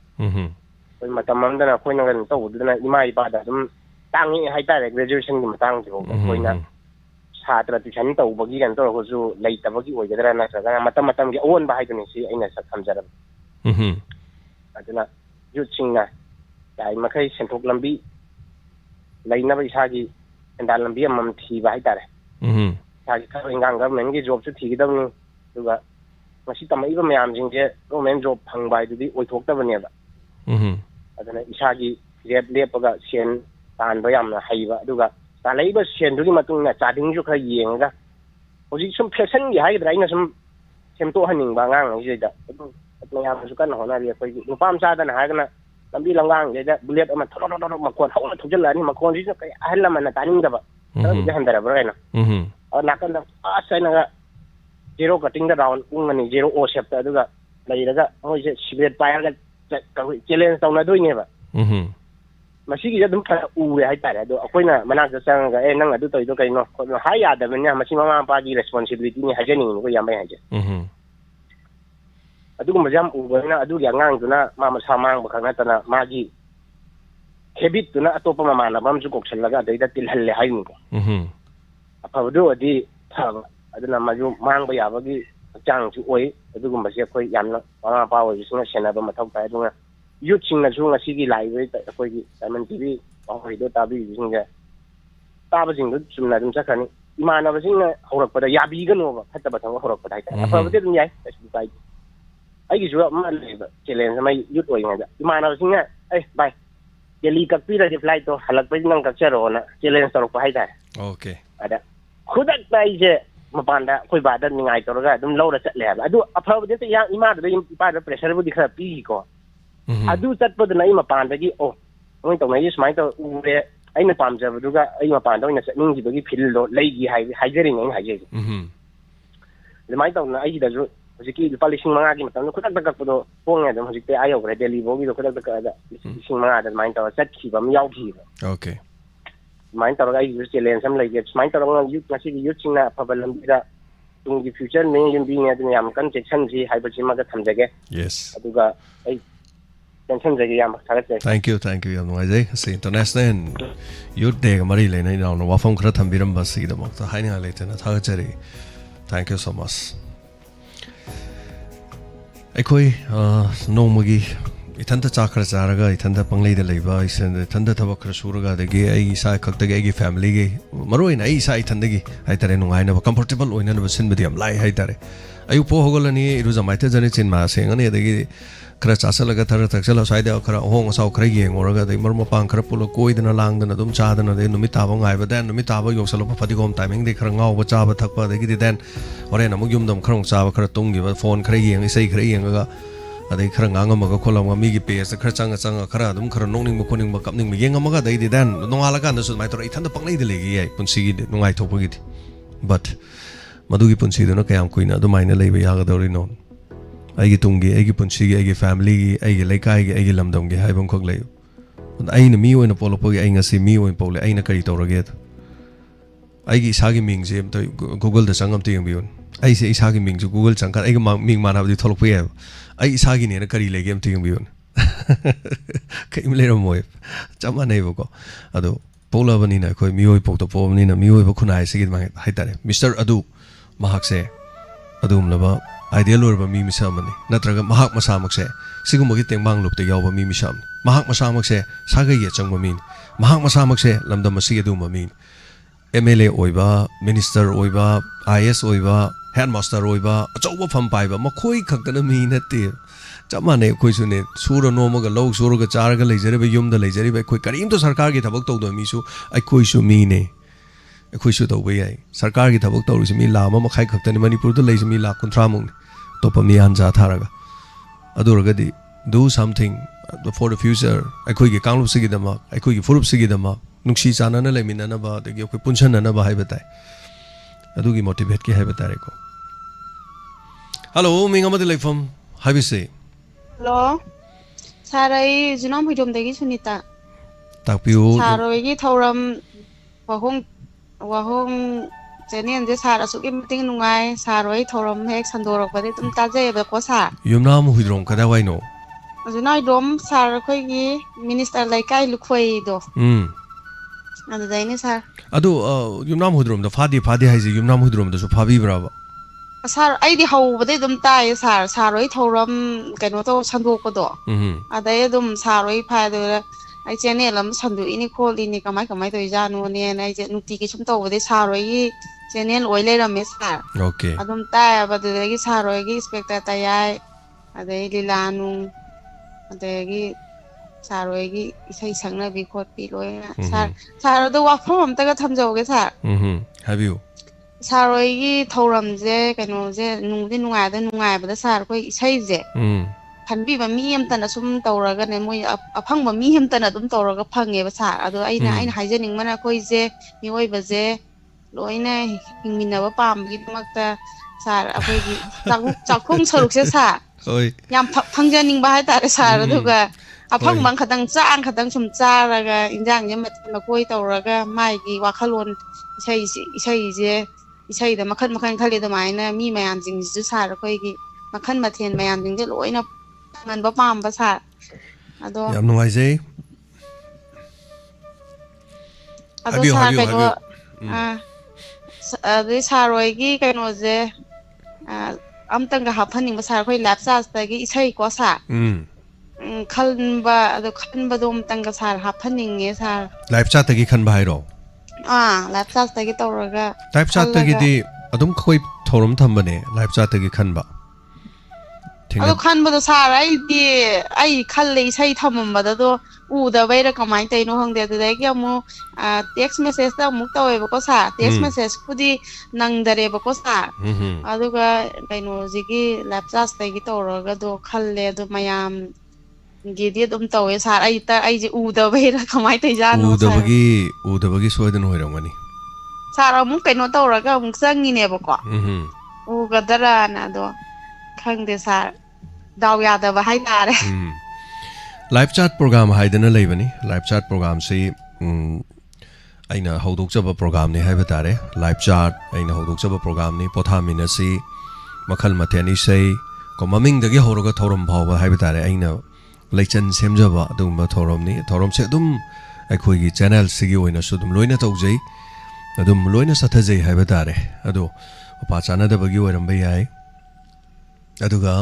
koi matamam da na koi na gan tawdana imai pa da dum tangi hai ta graduation ki matang jo koi na satra tuition tawbagi gan to ko su lei tabagi oidara na sa matam gi on ba hai tuni si aina sa khamjaram aduna yuchingna dai makai senthok lambi laina bai sagi endal lambi amam thi ba hai tare sagi ka ingang ga men gi job chu thi gidam ni duga masi tamai ba mayam jing je government job phang bai du di oithok ta bane ba aduna isagi rep lepaga sen tan ba yam na hai ba duga ta lei ba sen du ni matung na chading ju kha yeng ga hoji sum fashion gi hai drai na sum sem to haning ba ngang ai da mayam su kan hona ri koi nupam sa da na ha ga lambi langang je bullet ama thoro makon hauna thujala ni makon ji kai ahla man taning da ba ta handara bra na nakan da asai na zero cutting da round ungani zero o shape ta duga lai daga hoi je cigarette fire ga challenge tawna doi ne ba masi gi dum fa u re hai tare do akoina manak da sang ga nang adu toi do kai no ha ya da men masi mama pa gi responsibility ni hajani ni ko yamai haje adugum jam ubana adu ya ngang tuna mama samang bakang tana magi habit tuna atopa mama na bam ju kok chalaga daida til halle hai ni ko apawdo adi thaba aduna maju mang ba ya bagi chang chu oi adugum ba se khoi yamna mama pa oi singa sena ba mathau ta dunga yu chingna ju nga sigi lai we ta khoi gi diamond tv oi do ta bi singa ta ba jing du chumna dum sakani imana ba singa horak pada ya bi ga no ba khatta ba thang horak pada ta apawdo dum yai ta ai gi jua ma le ba challenge mai yut oi nga imana singa bai deli ka pira de flight to halak pa nang ka chero na challenge tor ko hai da okay ada khudak bai je mapanda koi ba da ningai tor ga dum lo da chat le ba adu apha de te yang ima da pa da pressure bu dikha pi ko adu chat pa da nai mapanda gi o oi to nai smai to u re ai na pam ja bu ga ai mapanda oi na ning gi gi phil lo lei gi hai jering ai hai je le mai to na ai da ju hojiki lupa 5,000 gi matam khudak da ko do pong hojik te ayo re deli bogi do khudak da 5,000 da main ta sat ki bam yaw ki okay ꯁꯨꯃꯥꯏꯅ ꯇꯧꯔꯒ ꯑꯩꯒꯤꯁꯨ challenge ꯑꯃ ꯂꯩꯒꯦ ꯁꯨꯃꯥꯏꯅ ꯇꯧꯔꯒ ꯉꯁꯤꯒꯤ ꯌꯨꯠꯁꯤꯡꯅ ꯑꯐꯕ ꯂꯝꯕꯤꯗ ꯇꯨꯡꯒꯤ ꯐ꯭ꯌꯨꯆꯔ ꯃꯤꯡ ꯌꯨꯝꯕꯤꯅꯤ ꯑꯗꯨꯅ ꯌꯥꯝ ꯀꯟꯅ ꯆꯦꯛꯁꯤꯟꯁꯤ ꯍꯥꯏꯕꯁꯤꯃꯒ ꯊꯝꯖꯒꯦ ꯑꯗꯨꯒ ꯑꯩ ꯇꯦꯟꯁꯟꯖꯒꯦ ꯌꯥꯝ ꯊꯥꯒꯠꯆꯩ Thank you ꯌꯥꯝ ꯅꯨꯡꯉꯥꯏꯖꯩ ꯑꯁꯤ ꯏꯟꯇꯔꯅꯦꯁꯅꯦꯜ ꯌꯨꯠ ꯗꯦꯒ ꯃꯔꯤ ꯂꯩꯅ ꯏꯅꯥꯎꯅ ꯋꯥꯐꯝ ꯈꯔ ꯊꯝꯕꯤꯔꯝꯕꯁꯤꯒꯤꯗꯃꯛꯇ ꯍꯥꯏꯅꯤꯡꯉꯥꯏ ꯂꯩꯇꯅ ꯊꯥꯒꯠꯆꯔꯤ Thank you so much ꯑꯩꯈꯣꯏ ꯅꯣꯡꯃꯒꯤ ꯏꯊꯟꯇ ꯆꯥꯛ ꯈꯔ ꯆꯥꯔꯒ ꯏꯊꯟꯇ ꯄꯪꯂꯩꯗ ꯂꯩꯕ ꯏꯊꯟꯇ ꯊꯕꯛ ꯈꯔ ꯁꯨꯔꯒ ꯑꯗꯒꯤ ꯑꯩ ꯏꯁꯥ ꯈꯛꯇꯒꯤ ꯑꯩꯒꯤ ꯐꯦꯃꯤꯂꯤꯒꯤ ꯃꯔꯨꯑꯣꯏꯅ ꯑꯩ ꯏꯁꯥ ꯏꯊꯟꯇꯒꯤ ꯍꯥꯏꯇꯥꯔꯦ ꯅꯨꯡꯉꯥꯏꯅꯕ ꯀꯝꯐꯣꯔꯇꯦꯕꯜ ꯑꯣꯏꯅꯅꯕ ꯁꯤꯟꯕꯗꯤ ꯌꯥꯝ ꯂꯥꯏ ꯍꯥꯏꯇꯥꯔꯦ ꯑꯌꯨꯛ ꯄꯣ ꯍꯧꯒꯠꯂꯅꯤ ꯏꯔꯨꯖ ꯃꯥꯏꯊꯖꯅꯤ ꯆꯤꯟ ꯃꯥ ꯁꯦꯡꯉꯅꯤ ꯑꯗꯒꯤ ꯈꯔ ꯆꯥꯁꯜꯂꯒ ꯊꯔ ꯊꯛꯆꯜꯂ ꯁ꯭ꯋꯥꯏꯗ ꯈꯔ ꯑꯍꯣꯡ ꯑꯁꯥꯎ ꯈꯔ ꯌꯦꯡꯉꯨꯔꯒ ꯑꯗꯩ ꯃꯔꯨꯞ ꯃꯄꯥꯡ ꯈꯔ ꯄꯨꯜꯂ ꯀꯣꯏꯗꯅ ꯂꯥꯡꯗꯅ ꯑꯗꯨꯝ ꯆꯥꯗꯅ ꯑꯗꯩ ꯅꯨꯃꯤꯠ ꯇꯥꯕ ꯉꯥꯏꯕ ꯗꯦꯟ ꯅꯨꯃꯤꯠ ꯇꯥꯕ ꯌꯧꯁꯜꯂꯛꯄ ꯐꯗꯤꯒꯣꯝ ꯇꯥꯏꯃꯤꯡꯗꯩ ꯈꯔ ꯉꯥꯎꯕ ꯆꯥꯕ ꯊꯛꯄ ꯑꯗꯒꯤꯗꯤ ꯗꯦꯟ ꯍꯣꯔꯦꯟ ꯑꯃꯨꯛ ꯌꯨꯝꯗ ꯑꯃꯨꯛ ꯈꯔ ꯆꯥꯕ ꯈꯔ ꯇꯨꯝꯈꯤꯕ ꯐꯣꯟ ꯈꯔ ꯌꯦꯡꯉ ꯏꯁꯩ ꯈꯔ ꯌꯦꯡꯉꯒ ꯑꯗꯩ ꯈꯔ ꯉꯥꯡꯉꯝꯃꯒ ꯈꯣꯠꯂꯝꯃꯒ ꯃꯤꯒꯤ ꯄꯦꯖꯇ ꯈꯔ ꯆꯪꯉ ꯈꯔ ꯑꯗꯨꯝ ꯈꯔ ꯅꯣꯛꯅꯤꯡꯕ ꯈꯣꯠꯅꯤꯡꯕ ꯀꯞꯅꯤꯡꯕ ꯌꯦꯡꯉꯝꯃꯒ ꯑꯗꯩꯗꯤ ꯗꯦꯟ ꯅꯣꯡꯉꯥꯜꯂꯀꯥꯟꯗꯁꯨ ꯑꯗꯨꯃꯥꯏꯅ ꯇꯧꯔꯒ ꯏꯊꯟꯇ ꯄꯪꯂꯩꯗ ꯂꯩꯒꯦ ꯌꯥꯏ ꯄꯨꯟꯁꯤꯒꯤꯗꯤ ꯅꯨꯡꯉꯥꯏꯊꯣꯛꯄꯒꯤꯗꯤ ꯕꯠ ꯃꯗꯨꯒꯤ ꯄꯨꯟꯁꯤꯗꯨꯅ ꯀꯌꯥꯝ ꯀꯨꯏꯅ ꯑꯗꯨꯃꯥꯏꯅ ꯂꯩꯕ ꯌꯥꯒꯗꯧꯔꯤꯅꯣ ꯑꯩꯒꯤ ꯇꯨꯡꯒꯤ ꯑꯩꯒꯤ ꯄꯨꯟꯁꯤꯒꯤ ꯑꯩꯒꯤ ꯐꯦꯃꯤꯂꯤꯒꯤ ꯑꯩꯒꯤ ꯂꯩꯀꯥꯏꯒꯤ ꯑꯩꯒꯤ ꯂꯝꯗꯝꯒꯤ ꯍꯥꯏꯕ ꯑꯃꯈꯛ ꯂꯩꯌꯨ ꯑꯩꯅ ꯃꯤ ꯑꯣꯏꯅ ꯄꯣꯛꯂꯛꯄꯒꯤ ꯑꯩ ꯉꯁꯤ ꯃꯤ ꯑꯣꯏꯅ ꯄꯣꯛꯂꯦ ꯑꯩꯅ ꯀꯔꯤ ꯇꯧꯔꯒꯦꯗ ꯑꯩꯒꯤ ꯏꯁꯥꯒꯤ ꯃꯤꯡꯁꯦ ꯑꯝꯇ ꯒꯨꯒꯜꯗ ꯆꯪꯉ ꯑꯝꯇ ꯌꯦꯡꯕꯤꯌꯨ ꯑꯩꯁꯦ ꯏꯁꯥꯒꯤ ꯃꯤꯡꯁꯦ ꯒꯨꯒꯜ ꯆꯪꯀꯥꯟꯗ ꯑꯩꯒꯤ ꯃꯤꯡ ꯃꯥꯟꯅꯕꯗꯤ ꯊꯣꯛꯂꯛꯄ ꯌꯥꯏꯕ ꯑꯩ ꯏꯁꯥꯒꯤꯅꯦꯅ ꯀꯔꯤ ꯂꯩꯒꯦ ꯑꯝꯇ ꯌꯦꯡꯕꯤꯌꯨ ꯀꯩꯝ ꯂꯩꯔꯝꯃꯣꯏ ꯆꯞ ꯃꯥꯟꯅꯩꯕꯀꯣ ꯑꯗꯣ ꯄꯣꯛꯂꯕꯅꯤꯅ ꯑꯩꯈꯣꯏ ꯃꯤꯑꯣꯏ ꯄꯣꯛꯇ ꯄꯣꯛꯑꯕꯅꯤꯅ ꯃꯤꯑꯣꯏꯕ ꯈꯨꯟꯅꯥꯏ ꯑꯁꯤꯒꯤ ꯑꯗꯨꯃꯥꯏꯅ ꯍꯥꯏꯇꯥꯔꯦ ꯃꯤꯁꯇꯔ ꯑꯗꯨ ꯃꯍꯥꯛꯁꯦ ꯑꯗꯨꯒꯨꯝꯂꯕ आइडियल ओरबा मी मिसामनी नत्रगा महाक मसामकसे सिगुमगी तेंगबांग लुपते यावबा मी मिसामनी महाक मसामकसे सागै ये चंगबा मीन महाक मसामकसे लमदम मसी अदुमा मीन एमएलए ओइबा मिनिस्टर ओइबा आईएएस ओइबा हेडमास्टर ओइबा अचौबा फम पाइबा मखोई खक्तन मी नते चमाने खोइसुने सुरो नोमगा लौ सुरोगा चारगा लेजरेबा युमदा लेजरेबा खोइ करीमतो सरकार की थबक तौदो मीसु अखोइसु मीने अखोइसु तौबा याई सरकार की थबक तौरिसु मी लामा मखाइ खक्तने मणिपुरदा लेजि मी लाख 30 मुंग तोप मी आंजा थारगा अदुरगदि do something for the future अखोइ की कांगलुप सिगिदमा अखोइ की फुरुप सिगिदमा नुक्सी चानना लेमिननबा दगि अखोइ पुनसननबा हाइबताइ अदुगी मोटिवेट के हाइबतारेको हेलो मिंगमदि लेफम हाइबिसे हेलो साराई जुनाम हुइदोमदगी सुनिता ताकपिउ सारोइगी थौरम वाहों चेनेन जे सारा सुकी मिटिंग नुंगाई सारोइ थौरम हेक संदोरकबदि तुम ताजेबको सा युमनाम हुइद्रोम कदा वाइनो जुनाइ दोम सार खोइगी मिनिस्टर लाइकाइ लुखोइ दो अदुदाइने सार अदु युमनाम हुइद्रोम द फादि हाइजे युमनाम हुइद्रोम दसु फाबिब्राबा सार आइदि हौबदे दुम ताय सार सारोइ थौरम कनो तो संदोकदो अदय दुम सारोइ फादो आई चैनल हम संदुइनि खोलिनि कमाय तो जानो ने आई जे नुक्ति की सुम तौबदे सारोइ चैनल ओइ लेरमे सार ओके अदुम ताय बदुदगी सारोइगी स्पेक्टर ताय अदय लीलानु अदगी सारोइगी इसै संगनबि खोटपि लोयना सार दो वाफम अमतगा थमजौगे सार हाबिउ सारोइगी थौरमजे कनोजे नुंगदि नुंगायबदा सार कोइ इसैजे खनबीबा मी अमतना सुम तौरगा ने मोय अफंगबा मी हमतना दुम तौरगा फंगेबा सार अदो आइना हाइजनिंगमना कोइजे मिओइबजे लोइना हिंगमिनबा पामगी दमकता सार अखोइगी चाखों सरुकसे सार ओइ याम फंगजनिंगबा हाइतारे सार अदुगा अफंगबा खतंग चांग खतंग सुम चारगा इंजांग जे मकोइ तौरगा माइगी वाखलोन इसैजे इसैदा मखन खले दमाइना मी मयाम जिंगजु सार कोइगी मखन मथेन मयाम जिंगजे लोइना मनबा पामबा सार अदो याम नुवाइजे अदो सार कइनो अदो सारोइगी कइनोजे अमतंगा हाफनिंग सार कोइ लैब चार्जतगी इसै को सार खनबा अदो खनबदो अमतंगा सार हाफनिंगे सार लाइफ चार्जतगी खनबा हाइरो लाइफ चार्जतगी तौरगा लाइफ चार्जतगीदि अदुम खोइ थौरम थंबने लाइफ चार्जतगी खनबा अदो खनबदो सार आई खल्ले इसै थममबदो उदबैरा कमाइ तैनो हंगदे अदुदगी अमु टेक्स्ट मेसेज ता अमु तौवेबको सा टेक्स्ट मेसेज खुदी नंगदरेबको सा अदुगा कइनो जिगी लाइफ चार्जतगी तौरगा दो खल्ले दो मयाम गिदि दुम तौवे सार आई जे उदबैरा कमाइ तै जानो उदबगी सोयदन होइरंगनी सार अमु कइनो तौरगा अमु चंगिनेबको उगदराना दो खंगदे सार दाव यादव हाय तारे लाइव चार्ट प्रोग्राम हाइदना लेबनी लाइव चार्ट प्रोग्राम से aina hodokjaba program ni haiba tare live chat aina hodokjaba program ni pothaminasi makhal mathani sei ko maming dagi horoga thorom bhawa haiba tare aina lechan semjaba adumba thorom ni thorom se dum akhoi gi channel sigi oina sudum loina tawjai adum loina sathajai haiba tare ado pa chana da bagi oiram bai ai aduga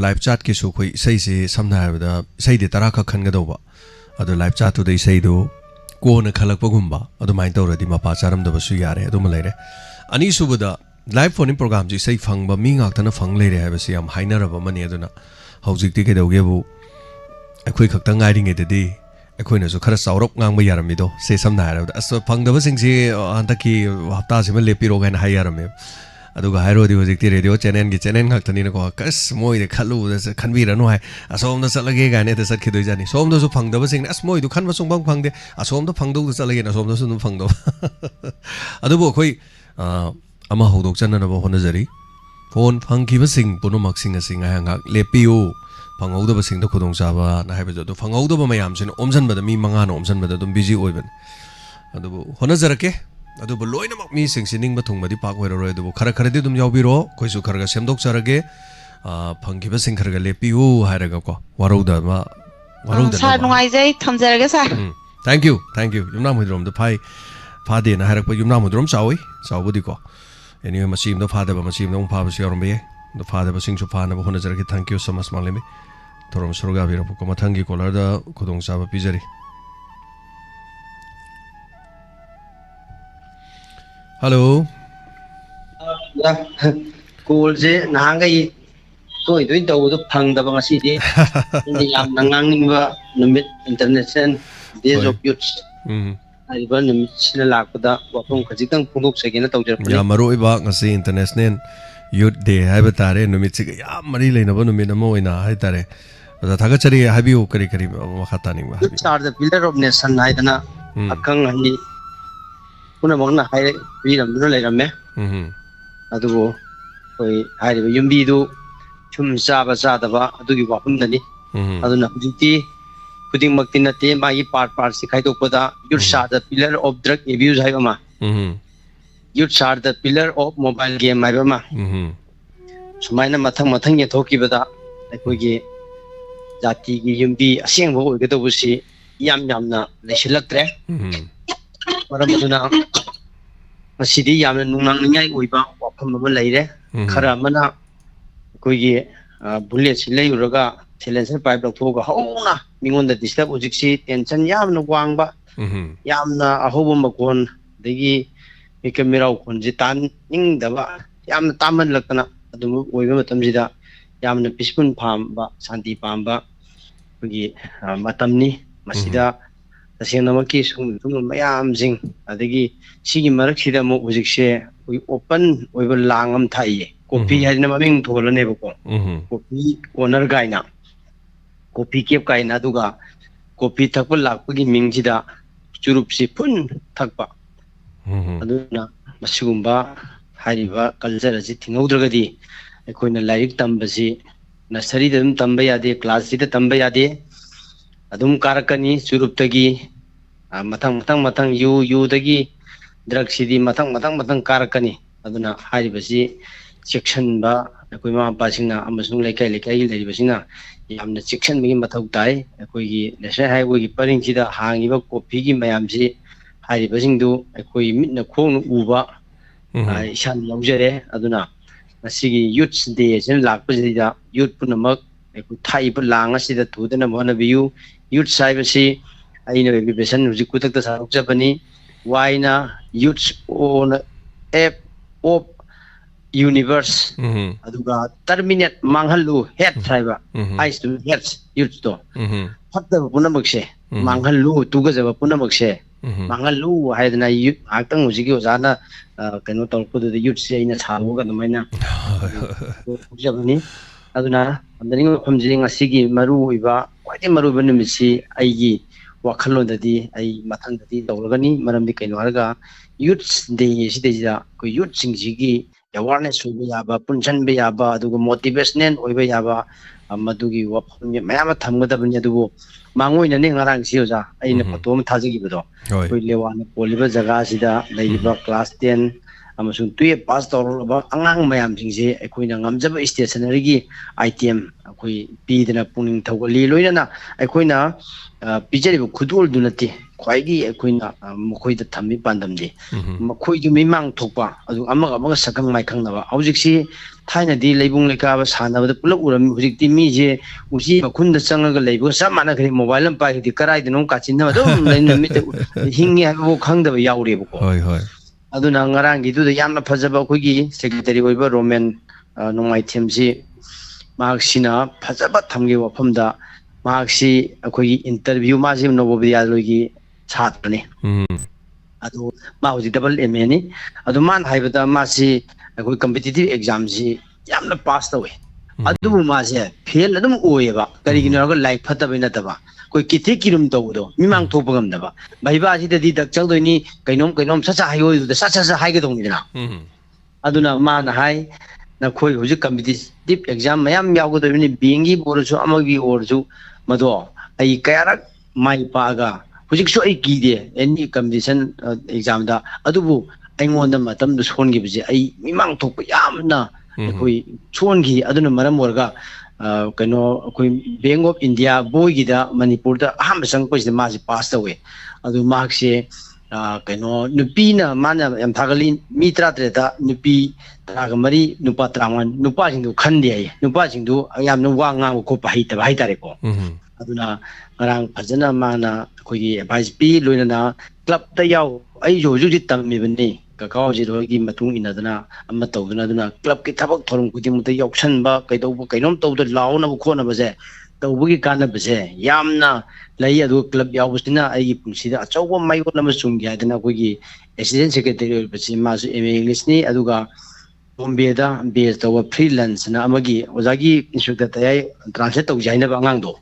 live chat ki su khoi sei se samna haiba sei de tara kha khan ga doba ado live chat to dei sei do ko na khalak pagumba ado main tawradi mapa charam da basu yare adum leire ani subada live phone program ji sei phangba mi ngak tana phang leire haiba se am hainaraba mani aduna hojik ti ke dawge bu akhoi khakta ngai ring ededi akhoi na so khara saurop ngang ba yaram mido se samna haiba as phangdaba sing si antaki hafta se ma lepiro gain hayaram me aduga hairo di hojik ti radio channel gi channel ngak tani na ko kas moi de khalu da khanbi ranu hai asom da salage ga ne da sat khidoi jani som da so phangdaba sing as moi du khanba sung bang phangde asom da phangdo da salage na som da su phangdo adubo khoi ama hodok chana na ba honajari phone phangki ba sing punomak sing asing ha ngak lepiu phangauda ba sing da khudong chaba na haiba jo do phangauda ba mayam sin omjan ba da mi manga no omjan ba da dum busy oiban adubo honajarake adubo loina mak mi sing sining ba thung ba di pak wera roi adubo khara khara di dum yaubiro koisu khara ga semdok charage phangki ba sing khara ga lepiu hairaga ko warauda sa nungai jai thamjarage sa thank you yumna mudrom da phai phade na harak pa yumna mudrom chawi chawbudi ko anyway machine do phade ba machine dong pha ba siarom be do phade ba sing chu pha na ba hona jarake thank you so much malimi thorom suruga biro ko mathangi kolar da khudong sa ba pijari hello cool je nangai toi do do phang da ba ngasi di ni yam nangang ba numit international days of youth ariba numit sina lakda wapong khajitang phungok segena tawjar ya maroi ba ngasi international youth day haiba tare numit sig ya mari leina ba numit amo ina hai tare da thaga chari habiu kari kari makhata ning ba youth are the pillar of nation haidana akang hani puna mangna hai biram duna leiramme adubo koi haiba yumbi du chum chaba chadaba adugi wapum dani aduna hujiti khuding makti nate magi part si khai tokpada youth are the pillar of drug abuse haiba ma youth are the pillar of mobile game haiba ma sumaina mathang ye thokibada aikogi jati gi yumbi aseng bo oiga dobusi yamna lesilaktre maramuduna masidi yamna nungnang ngai oiba wafam ba leire khara mana koigi bullet si leuraga silencer pipe lokhoga hauna mingonda disturb ujiksi tension yamna wangba yamna ahoba makon degi camera khonji tan ningdaba yamna taman lakana adum oiba matamjida yamna peaceful phamba shanti pamba koigi matamni masida tasengnamakki sum mayam jing adegi sigi marak sida mo ujikse open oiba langam thaiye kopi hadina maming tholane bako kopi corner gaina kopi kep kaina duga kopi thakpa lakpagi mingsida churupsi phun thakpa aduna masugumba hariba culture asi thingaudragadi ekoina lairik tambasi nursery dum tamba yade class sida tamba yade adum karakani churuptagi matang yu dagi drug sidi matang karakani aduna haribasi section ba akoi ma pasingna amasung lekai leibasina yamna section mi mathau tai akoi gi lesai highway gi paring sida hangiba coffee gi mayam si haribasing du akoi mitna khong uba ishan yaujare aduna asigi youth day sen lakpasida youth punamak akoi thai ba langa sida thudana mona biu youth saibasi aina vision hujik kutak ta sarukjabani waina youth on app of universe aduga terminate manghalu head driver I to head youth to hatta punamakse manghalu tuga jaba punamakse manghalu haidana youth aktang hujiki ozana kano tolpudu youth se ina chabuga dumaina jabani aduna andani famji ngasigi maru iba kwai maru banimisi aigi wakhalodadi ai mathangdadi tawragani maramdi kaino harga youth day sidejida ko youth singjigi awareness oiba yaba punjan be yaba aduga motivational oiba yaba ꯃꯗꯨꯒꯤ ꯋꯥꯐꯝ ꯃꯌꯥꯝ ꯑꯃ ꯊꯝꯒꯗꯕꯅꯤ ꯑꯗꯨꯕꯨ ꯃꯥꯡꯑꯣꯏꯅꯅꯦ ꯉꯔꯥꯡꯁꯤ ꯑꯣꯖꯥ ꯑꯩꯅ photo ꯑꯃ ꯊꯥꯖꯈꯤꯕꯗꯣ ꯑꯩꯈꯣꯏ ꯂꯦꯋꯥꯅ ꯄꯣꯜꯂꯤꯕ ꯖꯒꯥꯁꯤꯗ ꯂꯩꯔꯤꯕ ꯀ꯭ꯂꯥꯁ 10 ꯑꯃꯁꯨꯡ 12 ꯄꯥꯁ ꯇꯧꯔꯕ ꯑꯉꯥꯡ ꯃꯌꯥꯝꯁꯤꯡꯁꯦ ꯑꯩꯈꯣꯏꯅ ꯉꯝꯖꯕ ꯁ꯭ꯇꯦꯁꯅꯔꯤꯒꯤ ꯑꯥꯏꯇꯦꯝ ꯑꯩꯈꯣꯏ ꯄꯤꯗꯅ ꯄꯨꯛꯅꯤꯡ ꯊꯧꯒꯠꯂꯤ ꯂꯣꯏꯅꯅ ꯑꯩꯈꯣꯏꯅ ꯄꯤꯖꯔꯤꯕ ꯈꯨꯗꯣꯜꯗꯨ ꯅꯠꯇꯦ ꯈ꯭ꯋꯥꯏꯒꯤ ꯑꯩꯈꯣꯏꯅ ꯃꯈꯣꯏꯗ ꯊꯝꯃꯤ ꯄꯥꯟꯗꯝꯗꯤ ꯃꯈꯣꯏꯒꯤ ꯃꯤꯃꯥꯡ ꯊꯣꯛꯄ ꯑꯗꯨ ꯑꯃꯒ ꯁꯛꯈꯪ ꯃꯥꯏꯈꯪꯅꯕ ꯍꯧꯖꯤꯛꯁꯤ ꯊꯥꯏꯅꯗꯤ ꯂꯩꯕꯨꯡ ꯂꯩꯀꯥꯕ ꯁꯥꯟꯅꯕꯗ ꯄꯨꯂꯞ ꯎꯔꯝꯃꯤ ꯍꯧꯖꯤꯛꯇꯤ ꯃꯤꯁꯦ ꯎꯆꯤ ꯃꯈꯨꯟꯗ ꯆꯪꯉꯒ ꯂꯩꯕꯒ ꯆꯞ ꯃꯥꯟꯅꯈ꯭ꯔꯦ ꯃꯣꯕꯥꯏꯜ ꯑꯃ ꯄꯥꯏꯈ꯭ꯔꯗꯤ ꯀꯔꯥꯏꯗꯅꯣ ꯀꯥꯆꯤꯟꯅ ꯑꯗꯨꯝ ꯅꯨꯃꯤꯠꯇ ꯍꯤꯡꯉꯦ ꯍꯥꯏꯕꯐꯥꯎ ꯈꯪꯗꯕ ꯌꯥꯎꯔꯦꯕꯀꯣ ꯑꯗꯨꯅ ꯉꯔꯥꯡꯒꯤꯗꯨꯗ ꯌꯥꯝꯅ ꯐꯖꯕ ꯑꯩꯈꯣꯏꯒꯤ ꯁꯦꯀ꯭ꯔꯦꯇꯔꯤ ꯑꯣꯏꯕ ꯔꯣꯃꯦꯟ ꯅꯣꯡꯃꯥꯏꯊꯦꯝꯁꯤ ꯃꯍꯥꯛꯁꯤꯅ ꯐꯖꯕ ꯊꯝꯈꯤꯕ ꯋꯥꯐꯝꯗ ꯃꯍꯥꯛꯁꯤ ꯑꯩꯈꯣꯏꯒꯤ ꯏꯟꯇꯔꯚ꯭ꯌꯨ ꯃꯥꯁꯤ ꯅꯣꯕꯣꯕꯤꯗ꯭ꯌꯥꯂꯣꯏꯒꯤ ꯁꯥꯇ꯭ꯔꯅꯤ ꯑꯗꯨ ꯃꯥ ꯍꯧꯖꯤꯛ AA ꯅꯤ ꯑꯗꯨ ꯃꯥꯅ ꯍꯥꯏꯕꯗ ꯃꯥꯁꯤ ꯑꯩꯈꯣꯏ ꯀꯝꯄꯤꯇꯤꯇꯤꯚ ꯑꯦꯛꯖꯥꯝꯁꯤ ꯌꯥꯝꯅ ꯄꯥꯁ ꯇꯧꯋꯤ ꯑꯗꯨꯕꯨ ꯃꯥꯁꯦ ꯐꯦꯜ ꯑꯗꯨꯝ ꯑꯣꯏꯌꯦꯕ ꯀꯔꯤꯒꯤꯅꯣ ꯍꯥꯏꯔꯒ ꯂꯥꯏꯔꯤꯛ ꯐꯠꯇꯕꯩ ꯅꯠꯇꯕ ꯑꯩꯈꯣই ꯀꯤꯊꯤ ꯀꯤꯔꯨꯝ ꯇꯧꯕꯗꯣ ꯃꯤꯃꯥꯡ ꯊꯣꯛꯄ ꯉꯝꯗꯕ ꯚꯩꯕꯥꯁꯤꯗꯗꯤ ꯗꯛ ꯆꯪꯗꯣꯏꯅꯤ ꯀꯩꯅꯣꯝ ꯁꯠ ꯍꯥꯏꯌꯣꯏꯗꯨꯗ ꯁꯠ ꯍꯥꯏꯒꯗꯧꯅꯤꯗꯅ ꯑꯗꯨꯅ ꯃꯥꯅ ꯍꯥꯏ ꯅꯈꯣꯏ ꯍꯧꯖꯤꯛ ꯀꯝꯄꯤꯇꯤꯇꯤꯚ ꯑꯦꯛꯖꯥꯝ ꯃꯌꯥꯝ ꯌꯥꯎꯒꯗꯧꯔꯤꯕꯅꯤ ꯕꯦꯡꯒꯤ ꯑꯣꯏꯔꯁꯨ ꯑꯃꯒꯤ ꯑꯣꯏꯔꯁꯨ ꯃꯗꯣ ꯑꯩ ꯀꯌꯥꯔꯛ ꯃꯥꯏ ꯄꯥꯛꯑꯒ ꯍꯧꯖꯤꯛꯁꯨ ꯑꯩ ꯀꯤꯗꯦ ꯑꯦꯅꯤ ꯀꯝꯄꯤꯇꯤꯁꯟ ꯑꯦꯛꯖꯥꯝꯗ ꯑꯗꯨꯕꯨ ꯑꯩꯉꯣꯟꯗ ꯃꯇꯝꯗ ꯁꯣꯟꯈꯤꯕꯁꯦ ꯑꯩ ꯃꯤꯃꯥꯡ ꯊꯣꯛꯄ ꯌꯥꯝꯅ ꯑꯩꯈꯣꯏ ꯁꯣꯟꯈꯤ ꯑꯗꯨꯅ ꯃꯔꯝ ꯑꯣꯏꯔꯒ ꯀꯩꯅꯣ ꯑꯩꯈꯣꯏ ꯕꯦꯡ ꯑꯣꯐ ꯏꯟꯗꯤꯌꯥ ꯕꯣꯏꯒꯤꯗ ꯃꯅꯤꯄꯨꯔꯗ ꯑꯍꯥꯟꯕ ꯆꯪꯉꯛꯄꯁꯤꯗ ꯃꯥꯁꯦ ꯄꯥꯁ ꯇꯧꯋꯦ ꯑꯗꯨ ꯃꯍꯥꯛꯁꯦ ꯀꯩꯅꯣ ꯅꯨꯄꯤꯅ ꯃꯥꯅ ꯌꯥꯝ ꯊꯥꯒꯠꯂꯤ ꯃꯤ 13ꯗ ꯅꯨꯄꯤ 14 ꯅꯨꯄꯥ 35 ꯅꯨꯄꯥꯁꯤꯡꯗꯨ ꯈꯟꯗꯦ ꯍꯥꯏꯌꯦ ꯅꯨꯄꯥꯁꯤꯡꯗꯨ ꯌꯥꯝꯅ ꯋꯥ ꯉꯥꯡꯕ ꯈꯣꯠꯄ ꯍꯩꯇꯕ ꯍꯥꯏꯇꯥꯔꯦꯀꯣ ꯑꯗꯨꯅ ꯉꯔꯥꯡ ꯐꯖꯅ ꯃꯥꯅ ꯑꯩꯈꯣꯏꯒꯤ ꯑꯦꯗꯚꯥꯏꯁ ꯄꯤ ꯂꯣꯏꯅꯅ ꯀ꯭ꯂꯕꯇ ꯌꯥꯎ ꯑꯩꯁꯨ ꯍꯧꯖꯤꯛ ꯇꯝꯃꯤꯕꯅꯤ ꯀꯀꯥ ꯍꯣꯏꯒꯤ ꯃꯇꯨꯡ ꯏꯟꯅꯗꯅ ꯑꯃ ꯇꯧꯗꯅ ꯑꯗꯨꯅ ꯀ꯭ꯂꯕꯀꯤ ꯊꯕꯛ ꯊꯧꯔꯝ ꯈꯨꯗꯤꯡꯃꯛꯇ ꯌꯥꯎꯁꯟꯕ ꯀꯩꯗꯧꯕ ꯀꯩꯅꯣꯝ ꯇꯧꯗ ꯂꯥꯎꯅꯕ ꯈꯣꯠꯅꯕꯁꯦ ꯇꯧꯕꯒꯤ ꯀꯥꯟꯅꯕꯁꯦ ꯌꯥꯝꯅ ꯂꯩ ꯑꯗꯨꯒ ꯀ꯭ꯂꯕ ꯌꯥꯎꯕꯁꯤꯅ ꯑꯩꯒꯤ ꯄꯨꯟꯁꯤꯗ ꯑꯆꯧꯕ ꯃꯥꯏꯌꯣꯟ ꯑꯃ ꯆꯨꯝꯒꯦ ꯍꯥꯏꯗꯅ ꯑꯩꯈꯣꯏꯒꯤ ꯑꯦꯁꯤꯁꯇꯦꯟ ꯁꯦꯀ꯭ꯔꯦꯇꯔꯤ ꯑꯣꯏꯕꯁꯤ ꯃꯥꯁꯨ MA ꯏꯪꯂꯤꯁꯅꯤ ꯑꯗꯨꯒ ꯕꯣꯝꯕꯦꯗ BA ꯇꯧꯕ ꯐ꯭ꯔꯤ ꯂꯟꯁꯅ ꯑꯃꯒꯤ ꯑꯣꯖꯥꯒꯤ ꯏꯟꯁꯇ꯭ꯔꯛꯇꯔ ꯇꯌꯥꯏ ꯇ꯭ꯔꯥꯟꯁꯂꯦꯠ ꯇꯧꯖꯦ ꯍꯥꯏꯅꯕ ꯑꯉꯥꯡꯗꯣ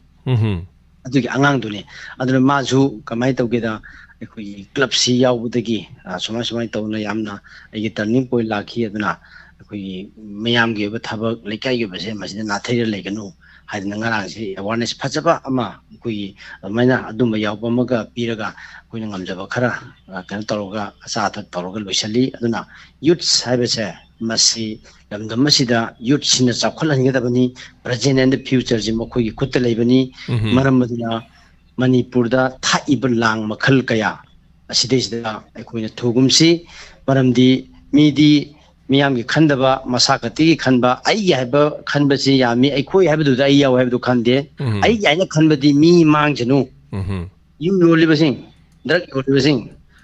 ꯑꯗꯨꯒꯤ ꯑꯉꯥꯡꯗꯨꯅꯤ ꯑꯗꯨꯅ ꯃꯥꯁꯨ ꯀꯃꯥꯏꯅ ꯇꯧꯒꯦꯗ ꯑꯩꯈꯣꯏꯒꯤ ꯀ꯭ꯂꯕꯁꯤ ꯌꯥꯎꯕꯗꯒꯤ ꯁꯨꯃꯥꯏꯅ ꯇꯧꯅ ꯌꯥꯝꯅ ꯑꯩꯒꯤ ꯇꯔꯅꯤꯡ ꯄꯣꯏꯟ ꯂꯥꯛꯈꯤ ꯑꯗꯨꯅ ꯑꯩꯈꯣꯏꯒꯤ ꯃꯌꯥꯝꯒꯤ ꯑꯣꯏꯕ ꯊꯕꯛ ꯂꯩꯀꯥꯏꯒꯤ ꯑꯣꯏꯕꯁꯦ ꯃꯁꯤꯗ ꯅꯥꯊꯩꯔ ꯂꯩꯒꯅꯨ ꯍꯥꯏꯗꯅ ꯉꯔꯥꯡꯁꯤ ꯑꯦꯋꯥꯔꯅꯦꯁ ꯐꯖꯕ ꯑꯃ ꯑꯩꯈꯣꯏꯒꯤ ꯑꯗꯨꯃꯥꯏꯅ ꯑꯗꯨꯝꯕ ꯌꯥꯎꯕ ꯑꯃꯒ ꯄꯤꯔꯒ ꯑꯩꯈꯣꯏꯅ ꯉꯝꯖꯕ ꯈꯔ ꯀꯩꯅꯣ ꯇꯧꯔꯒ ꯑꯆꯥ ꯑꯊꯛ ꯇꯧꯔꯒ ꯂꯣꯏꯁꯤꯜꯂꯤ ꯑꯗꯨꯅ ꯌꯨꯠꯁ ꯍꯥꯏꯕꯁꯦ ꯃꯁꯤ ꯂꯝꯗꯝ ꯑꯁꯤꯗ ꯌꯨꯠꯁꯤꯅ ꯆꯥꯎꯈꯠꯍꯟꯒꯗꯕꯅꯤ ꯄ꯭ꯔꯖꯦꯟ ꯑꯦꯟ ꯗ ꯐ꯭ꯌꯨꯆꯔꯁꯤ ꯃꯈꯣꯏꯒꯤ ꯈꯨꯠꯇ ꯂꯩꯕꯅꯤ ꯃꯔꯝ ꯑꯗꯨꯅ ꯃꯅꯤꯄꯨꯔꯗ ꯊꯥꯛꯏꯕ ꯂꯥꯡ ꯃꯈꯜ ꯀꯌꯥ ꯑꯁꯤꯗꯩꯁꯤꯗ ꯑꯩꯈꯣꯏꯅ ꯊꯨꯒꯨꯝꯁꯤ ꯃꯔꯝꯗꯤ ꯃꯤꯗꯤ ꯃꯤꯌꯥꯝꯒꯤ ꯈꯟꯗꯕ ꯃꯁꯥ ꯈꯛꯇꯒꯤ ꯈꯟꯕ ꯑꯩꯒꯤ ꯍꯥꯏꯕ ꯈꯟꯕꯁꯤ ꯌꯥꯝꯃꯤ ꯑꯩꯈꯣꯏ ꯍꯥꯏꯕꯗꯨꯗ ꯑꯩ ꯌꯥꯎ ꯍꯥꯏꯕꯗꯨ ꯈꯟꯗꯦ ꯑꯩꯒꯤ ꯍꯥꯏꯅ ꯈꯟꯕꯗꯤ ꯃꯤ ꯃꯥꯡꯖꯅꯨ ꯌꯨ ꯌꯣꯜꯂꯤꯕꯁꯤꯡ ꯗ꯭ꯔꯒ ꯌꯣꯜꯂꯤꯕꯁꯤꯡ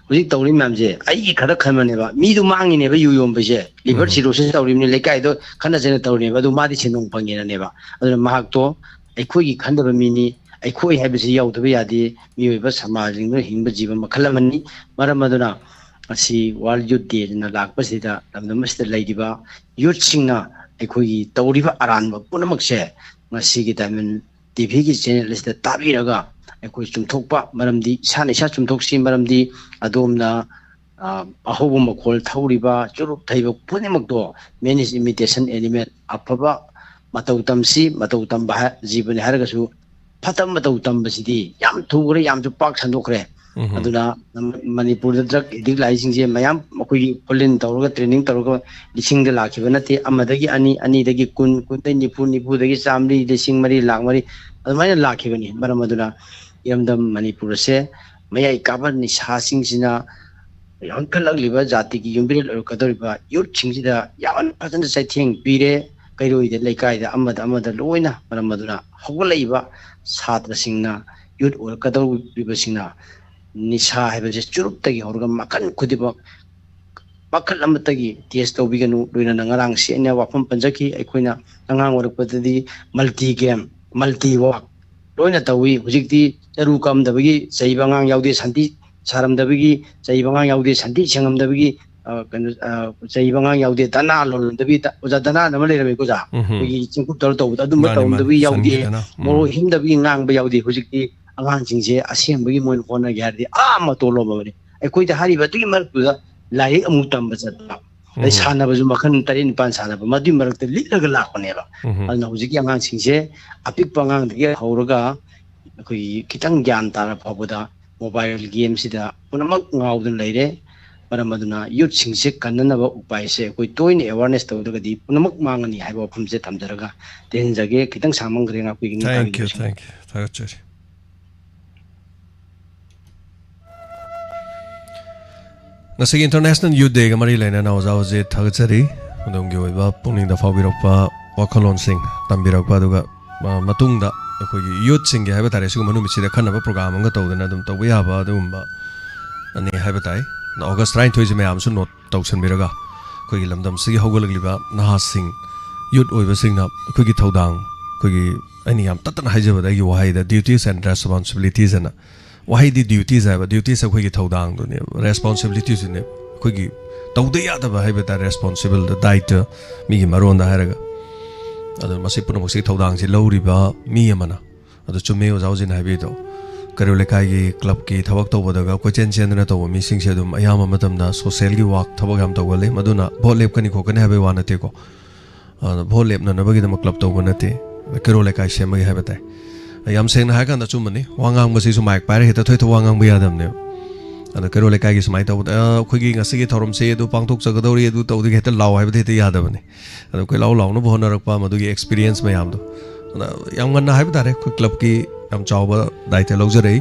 ꯍꯧꯖꯤꯛ ꯇꯧꯔꯤ ꯃꯌꯥꯝꯁꯦ ꯑꯩꯒꯤ ꯈꯔ ꯈꯟꯕꯅꯦꯕ ꯃꯤꯗꯨ ꯃꯥꯡꯉꯤꯅꯦꯕ ꯌꯨ ꯌꯣꯟꯕꯁꯦ ꯂꯤꯚꯔ ꯁꯤꯔꯣꯁꯤꯁ ꯇꯧꯔꯤꯕꯅꯤ ꯂꯩꯀꯥꯏꯗꯣ ꯈꯟꯅ ꯆꯩꯅ ꯇꯧꯔꯤꯅꯦꯕ ꯑꯗꯨ ꯃꯥꯗꯤ ꯁꯦꯟꯗꯣꯡ ꯐꯪꯉꯦꯅꯅꯦꯕ ꯑꯗꯨꯅ ꯃꯍꯥꯛꯇꯣ ꯑꯩꯈꯣꯏꯒꯤ ꯈꯟꯗꯕ ꯃꯤꯅꯤ ꯑꯩꯈꯣꯏ ꯍꯥꯏꯕꯁꯤ ꯌꯥꯎꯗꯕ ꯌꯥꯗꯦ ꯃꯤꯑꯣꯏꯕ ꯁꯃꯥꯖꯁꯤꯡꯗ ꯍꯤꯡꯕ ꯖꯤꯕ ꯃꯈꯜ ꯑꯃꯅꯤ ꯃꯔꯝ ꯑꯗꯨꯅ ꯉꯁꯤ ꯋꯥꯔꯜ ꯌꯨꯠ ꯗꯦꯅ ꯂꯥꯛꯄꯁꯤꯗ ꯂꯝꯗꯝ ꯑꯁꯤꯗ ꯂꯩꯔꯤꯕ ꯌꯨꯠꯁꯤꯡꯅ ꯑꯩꯈꯣꯏꯒꯤ ꯇꯧꯔꯤꯕ ꯑꯔꯥꯟꯕ ꯄꯨꯝꯅꯃꯛꯁꯦ ꯉꯁꯤꯒꯤ ꯗꯥꯏꯃꯟ ꯇꯤꯚꯤꯒꯤ ꯆꯦꯅꯦꯜ ꯑꯁꯤꯗ ꯇꯥꯕꯤꯔꯒ ꯑꯩꯈꯣꯏ ꯆꯨꯝꯊꯣꯛꯄ ꯃꯔꯝꯗꯤ ꯏꯁꯥꯅ ꯏꯁꯥ ꯆꯨꯝꯊꯣꯛꯁꯤ ꯃꯔꯝꯗꯤ ꯑꯗꯣꯝꯅ ꯑꯍꯧꯕ ꯃꯈꯣꯜ ꯊꯧꯔꯤꯕ ꯆꯨꯔꯨꯞ ꯊꯩꯕ ꯄꯨꯝꯅꯃꯛꯇꯣ ꯃꯦꯟ ꯏꯁ ꯏꯃꯤꯇꯦꯁꯟ ꯑꯦꯅꯤꯃꯦꯜ ꯑꯐꯕ ꯃꯇꯧ ꯇꯝꯁꯤ ꯃꯇꯧ ꯇꯝꯕ ꯖꯤꯕꯅꯤ ꯍꯥꯏꯔꯒꯁꯨ ꯐꯠꯇꯕ ꯃꯇꯧ ꯇꯝꯕꯁꯤꯗꯤ ꯌꯥꯝ ꯊꯨꯈ꯭ರೆ ꯌꯥꯝꯁꯨ ꯄꯥꯛ ꯁꯟꯗꯣꯛꯈ꯭ꯔꯦ ꯑꯗꯨꯅ ꯃꯅꯤꯄꯨꯔꯗ ꯗ꯭ꯔꯒ ꯑꯦꯗꯤꯛ ꯂꯥꯛꯏꯁꯤꯡꯁꯦ ꯃꯌꯥꯝ ꯑꯩꯈꯣꯏꯒꯤ ꯐꯣꯂꯤꯟ ꯇꯧꯔꯒ ꯇ꯭ꯔꯦꯅꯤꯡ ꯇꯧꯔꯒ ꯂꯤꯁꯤꯡꯗ ꯂꯥꯛꯈꯤꯕ ꯅꯠꯇꯦ ꯑꯃꯗꯒꯤ ꯑꯅꯤꯗꯒꯤ 10 10ꯗꯒꯤ 90 90ꯗꯒꯤ 100 ꯂꯤꯁꯤꯡ 4 ꯂꯥꯛ 4 ꯑꯗꯨꯃꯥꯏꯅ ꯂꯥꯛꯈꯤꯕꯅꯤ ꯃꯔꯝ ꯑꯗꯨꯅ ꯏꯔꯝꯗꯝ ꯃꯅꯤꯄꯨꯔꯁꯦ ꯃꯌꯥꯏ ꯀꯥꯕ ꯅꯤꯁꯥꯁꯤꯡꯁꯤꯅ ꯌꯥꯟꯈꯠꯂꯛꯂꯤꯕ ꯖꯥꯇꯤꯒꯤ ꯌꯨꯝꯕꯤꯔꯦꯜ ꯑꯣꯏꯔꯛꯀꯗꯧꯔꯤꯕ ꯌꯨꯠꯁꯤꯡꯁꯤꯗ ꯌꯥꯝꯅ ꯐꯖꯅ ꯆꯩꯊꯦꯡ ꯄꯤꯔꯦ ꯀꯩꯔꯣꯏꯗ ꯂꯩꯀꯥꯏꯗ ꯑꯃꯗ ꯂꯣꯏꯅ ꯃꯔꯝ ꯑꯗꯨꯅ ꯍꯧꯒꯠꯂꯛꯏꯕ ꯁꯥꯇ꯭ꯔꯁꯤꯡꯅ ꯌꯨꯠ ꯑꯣꯏꯔꯛꯀꯗꯧꯔꯤꯕꯁꯤꯡꯅ ꯅꯤꯁꯥ ꯍꯥꯏꯕꯁꯦ ꯆꯨꯔꯨꯞꯇꯒꯤ ꯍꯧꯔꯒ ꯃꯈꯜ ꯈꯨꯗꯤꯡꯃꯛ ꯃꯈꯜ ꯑꯃꯠꯇꯒꯤ ꯇꯦꯁ ꯇꯧꯕꯤꯒꯅꯨ ꯂꯣꯏꯅꯅ ꯉꯔꯥꯡꯁꯤ ꯑꯩꯅ ꯋꯥꯐꯝ ꯄꯟꯖꯈꯤ ꯑꯩꯈꯣꯏꯅ ꯑꯉꯥꯡ ꯑꯣꯏꯔꯛꯄꯗꯗꯤ ꯃꯜꯇꯤ ꯒꯦꯝ ꯃꯜꯇꯤ ꯋꯥꯛ ꯂꯣꯏꯅ ꯇꯧꯋꯤ ꯍꯧꯖꯤꯛꯇꯤ ꯆꯔꯨ ꯀꯝꯗꯕꯒꯤ ꯆꯩꯕ ꯑꯉꯥꯡ ꯌꯥꯎꯗꯦ ꯁꯟꯊꯤ ꯁꯥꯔꯝꯗꯕꯒꯤ ꯆꯩꯕ ꯑꯉꯥꯡ ꯌꯥꯎꯗꯦ ꯁꯟꯊꯤ ꯁꯦꯡꯉꯝꯗꯕꯒꯤ ꯀꯩꯅꯣ ꯆꯩꯕ ꯑꯉꯥꯡ ꯌꯥꯎꯗꯦ ꯗꯅꯥ ꯂꯣꯜꯂꯝꯗꯕꯤ ꯑꯣꯖꯥ ꯗꯅꯥ ꯑꯃ ꯂꯩꯔꯝꯃꯦꯀꯣ ꯑꯣꯖꯥ ꯑꯩꯈꯣꯏꯒꯤ ꯆꯤꯡꯀꯨꯞ ꯇꯧꯕꯗ ꯑꯗꯨꯝꯕ ꯇꯧꯔꯝꯗꯕꯒꯤ ꯌꯥꯎꯗꯦ ꯃꯣꯔꯣꯛ ꯍꯤꯡꯗꯕꯒꯤ ꯉꯥꯡꯕ ꯌꯥꯎꯗꯦ ꯍꯧꯖꯤꯛꯇꯤ ꯑꯉꯥꯡꯁꯤꯡꯁꯦ ꯑꯁꯦꯡꯕꯒꯤ ꯃꯣꯏꯅ ꯍꯣꯠꯅꯒꯦ ꯍꯥꯏꯔꯗꯤ ꯃꯇꯣꯟ ꯂꯣꯝꯃꯕꯅꯤ ꯑꯩꯈꯣꯏꯗ ꯍꯥꯏꯔꯤꯕ ꯑꯗꯨꯒꯤ ꯃꯔꯛꯇꯨꯗ ꯂꯥꯏꯔꯤꯛ ꯑꯃꯨꯛ ꯇꯝꯕ ꯆꯠꯄ ꯑꯗꯩ ꯁꯥꯟꯅꯕꯁꯨ ꯃꯈꯜ 7-9 ꯁꯥꯟꯅꯕ ꯃꯗꯨꯒꯤ ꯃꯔꯛꯇ ꯂꯤꯠꯂꯒ ꯂꯥꯛꯄꯅꯦꯕ ꯑꯗꯨꯅ ꯍꯧꯖꯤꯛꯀꯤ ꯑꯉꯥꯡꯁꯤꯡꯁꯦ ꯑꯄꯤꯛꯄ ꯑꯉꯥꯡꯗꯒꯤ ꯍꯧꯔꯒ ꯑꯩꯈꯣꯏꯒꯤ ꯈꯤꯇꯪ ꯒ꯭ꯌꯥꯟ ꯇꯥꯔ ꯐꯥꯎꯕꯗ ꯃꯣꯕꯥꯏꯜ ꯒꯦꯝꯁꯤꯗ ꯄꯨꯝꯅꯃꯛ ꯉꯥꯎꯗꯨꯅ ꯂꯩꯔꯦ ꯃꯔꯝ ꯑꯗꯨꯅ ꯌꯨꯠꯁꯤꯡꯁꯦ ꯀꯟꯅꯅꯕ ꯎꯄꯥꯏꯁꯦ ꯑꯩꯈꯣꯏ ꯇꯣꯏꯅ ꯑꯦꯋꯥꯔꯅꯦꯁ ꯇꯧꯗ꯭ꯔꯒꯗꯤ ꯄꯨꯝꯅꯃꯛ ꯃꯥꯡꯒꯅꯤ ꯍꯥꯏꯕ ꯋꯥꯐꯝꯁꯦ ꯊꯝꯖꯔꯒ ꯇꯦꯟꯖꯒꯦ ꯈꯤꯇꯪ ꯁꯥꯡꯃꯟꯈ꯭ꯔꯦ ꯉꯥꯛꯄꯤꯒꯅꯤ ꯊꯦꯡꯛ ꯌꯨ ꯊꯥꯒꯠꯆꯔꯤ ꯉꯁꯤꯒꯤ ꯏꯟꯇꯔꯅꯦꯁꯅꯦꯜ ꯌꯨꯠ ꯗꯦꯒ ꯃꯔꯤ ꯂꯩꯅꯅ ꯑꯣꯖꯥ ꯍꯧꯖꯤꯛ ꯊꯥꯒꯠꯆꯔꯤ ꯑꯗꯣꯝꯒꯤ ꯑꯣꯏꯕ ꯄꯨꯛꯅꯤꯡꯗ ꯐꯥꯎꯕꯤꯔꯛꯄ ꯋꯥꯈꯜꯂꯣꯟꯁꯤꯡ ꯇꯝꯕꯤꯔꯛꯄ ꯑꯗꯨꯒ ꯃꯇꯨꯡꯗ ꯑꯩꯈꯣꯏꯒꯤ ꯌꯨꯠꯁꯤꯡꯒꯤ ꯍꯥꯏꯕ ꯇꯥꯔꯦ ꯁꯤꯒꯨꯝꯕ ꯅꯨꯃꯤꯠꯁꯤꯗ ꯈꯟꯅꯕ ꯄ꯭ꯔꯣꯒ꯭ꯔꯥꯝ ꯑꯃꯒ ꯇꯧꯗꯅ ꯑꯗꯨꯝ ꯇꯧꯕ ꯌꯥꯕ ꯑꯗꯨꯒꯨꯝꯕ ꯑꯅꯤ ꯍꯥꯏꯕ ꯇꯥꯏ ꯑꯣꯒꯁ 23ꯁꯤ ꯃꯌꯥꯝꯁꯨ ꯅꯣꯠ ꯇꯧꯁꯟꯕꯤꯔꯒ ꯑꯩꯈꯣꯏꯒꯤ ꯂꯝꯗꯝꯁꯤꯒꯤ ꯍꯧꯒꯠꯂꯛꯂꯤꯕ ꯅꯍꯥꯁꯤꯡ ꯌꯨꯠ ꯑꯣꯏꯕꯁꯤꯡꯅ ꯑꯩꯈꯣꯏꯒꯤ ꯊꯧꯗꯥꯡ ꯑꯩꯈꯣꯏꯒꯤ ꯑꯩꯅ ꯌꯥꯝ ꯇꯠꯇꯅ ꯍꯥꯏꯖꯕꯗ ꯑꯩꯒꯤ ꯋꯥꯍꯩꯗ ꯗ꯭ꯌꯨꯇꯤꯁ ꯑꯦꯟड ꯔꯦꯁꯄꯣꯟꯁꯤꯕꯤꯂꯤꯇꯤꯁ ꯑꯅ ꯋꯥꯍꯩꯗꯤ ꯗ꯭ꯌꯨꯇꯤꯁ ꯍꯥꯏꯕ ꯗ꯭ꯌꯨꯇꯤꯁ ꯑꯩꯈꯣꯏꯒꯤ ꯊꯧꯗꯥꯡꯗꯨꯅꯦꯕ ꯔꯦꯁꯄꯣꯟꯁꯤꯕꯤꯂꯤꯇꯤꯁꯨꯅꯦ ꯑꯩꯈꯣꯏꯒꯤ ꯇꯧꯗ ꯌꯥꯗꯕ ꯍꯥꯏꯕ ꯇꯥꯔꯦ ꯔꯦꯁꯄꯣꯟꯁꯤꯕꯜꯗ ꯗꯥꯏꯠꯇ ꯃꯤꯒꯤ ꯃꯔꯣꯟꯗ ꯍꯥꯏꯔꯒ ꯑꯗꯨ ꯃꯁꯤ ꯄꯨꯝꯅꯃꯛꯁꯤꯒꯤ ꯊꯧꯗꯥꯡꯁꯤ ꯂꯧꯔꯤꯕ ꯃꯤ ꯑꯃꯅ ꯑꯗꯨ ꯆꯨꯝꯃꯦ ꯑꯣꯖꯥ ꯍꯧꯖꯤꯛꯅ ꯍꯥꯏꯕꯤꯗꯣ ꯀꯩꯔꯣꯜ ꯂꯩꯀꯥꯏꯒꯤ ꯀ꯭ꯂꯕꯀꯤ ꯊꯕꯛ ꯇꯧꯕꯗꯒ ꯀꯣꯏꯆꯦꯟ ꯆꯦꯟꯗꯅ ꯇꯧꯕ ꯃꯤꯁꯤꯡꯁꯦ ꯑꯗꯨꯝ ꯑꯌꯥꯝꯕ ꯃꯇꯝꯗ ꯁꯣꯁꯤꯌꯦꯜꯒꯤ ꯋꯥꯛ ꯊꯕꯛ ꯌꯥꯝ ꯇꯧꯒꯜꯂꯤ ꯃꯗꯨꯅ ꯚꯣꯠ ꯂꯦꯞꯀꯅꯤ ꯈꯣꯠꯀꯅꯤ ꯍꯥꯏꯕꯒꯤ ꯋꯥ ꯅꯠꯇꯦꯀꯣ ꯚꯣꯠ ꯂꯦꯞꯅꯅꯕꯒꯤꯗꯃꯛ ꯀ꯭ꯂꯕ ꯇꯧꯕ ꯅꯠꯇꯦ ꯀꯩꯔꯣꯜ ꯂꯩꯀꯥꯏ ꯁꯦꯝꯕꯒꯤ ꯍꯥꯏꯕ ꯇꯥꯏ ꯌꯥꯝ ꯁꯦꯡꯅ ꯍꯥꯏꯔꯀꯥꯟꯗ ꯆꯨꯝꯕꯅꯤ ꯋꯥ ꯉꯥꯡꯕꯁꯤꯁꯨ ꯃꯥꯏꯛ ꯄꯥꯏꯔ ꯍꯦꯛꯇ ꯊꯣꯏꯊꯣꯛ ꯋꯥ ꯉꯥꯡꯕ ꯌꯥꯗꯕꯅꯦꯕ ꯑꯗ ꯀꯩꯔꯣꯜ ꯂꯩꯀꯥꯏꯒꯤ ꯁꯨꯃꯥꯏꯅ ꯇꯧꯕꯗ ꯑꯩꯈꯣꯏꯒꯤ ꯉꯁꯤꯒꯤ ꯊꯧꯔꯝꯁꯦ ꯑꯗꯨ ꯄꯥꯡꯊꯣꯛꯆꯒꯗꯧꯔꯤ ꯑꯗꯨ ꯇꯧꯗꯒꯤ ꯍꯦꯛꯇ ꯂꯥꯎ ꯍꯥꯏꯕꯗꯤ ꯍꯦꯛꯇ ꯌꯥꯗꯕꯅꯤ ꯑꯗꯣ ꯑꯩꯈꯣꯏ ꯂꯥꯎꯅꯕ ꯍꯣꯠꯅꯔꯛꯄ ꯃꯗꯨꯒꯤ ꯑꯦꯛꯁꯄꯤꯔꯤꯌꯦꯟꯁ ꯃꯌꯥꯝꯗꯣ ꯌꯥꯝ ꯉꯟꯅ ꯍꯥꯏꯕ ꯇꯥꯔꯦ ꯑꯩꯈꯣꯏ ꯀ꯭ꯂꯕꯀꯤ ꯌꯥꯝ ꯆꯥꯎꯕ ꯗꯥꯏꯇ ꯂꯧꯖꯔꯛꯏ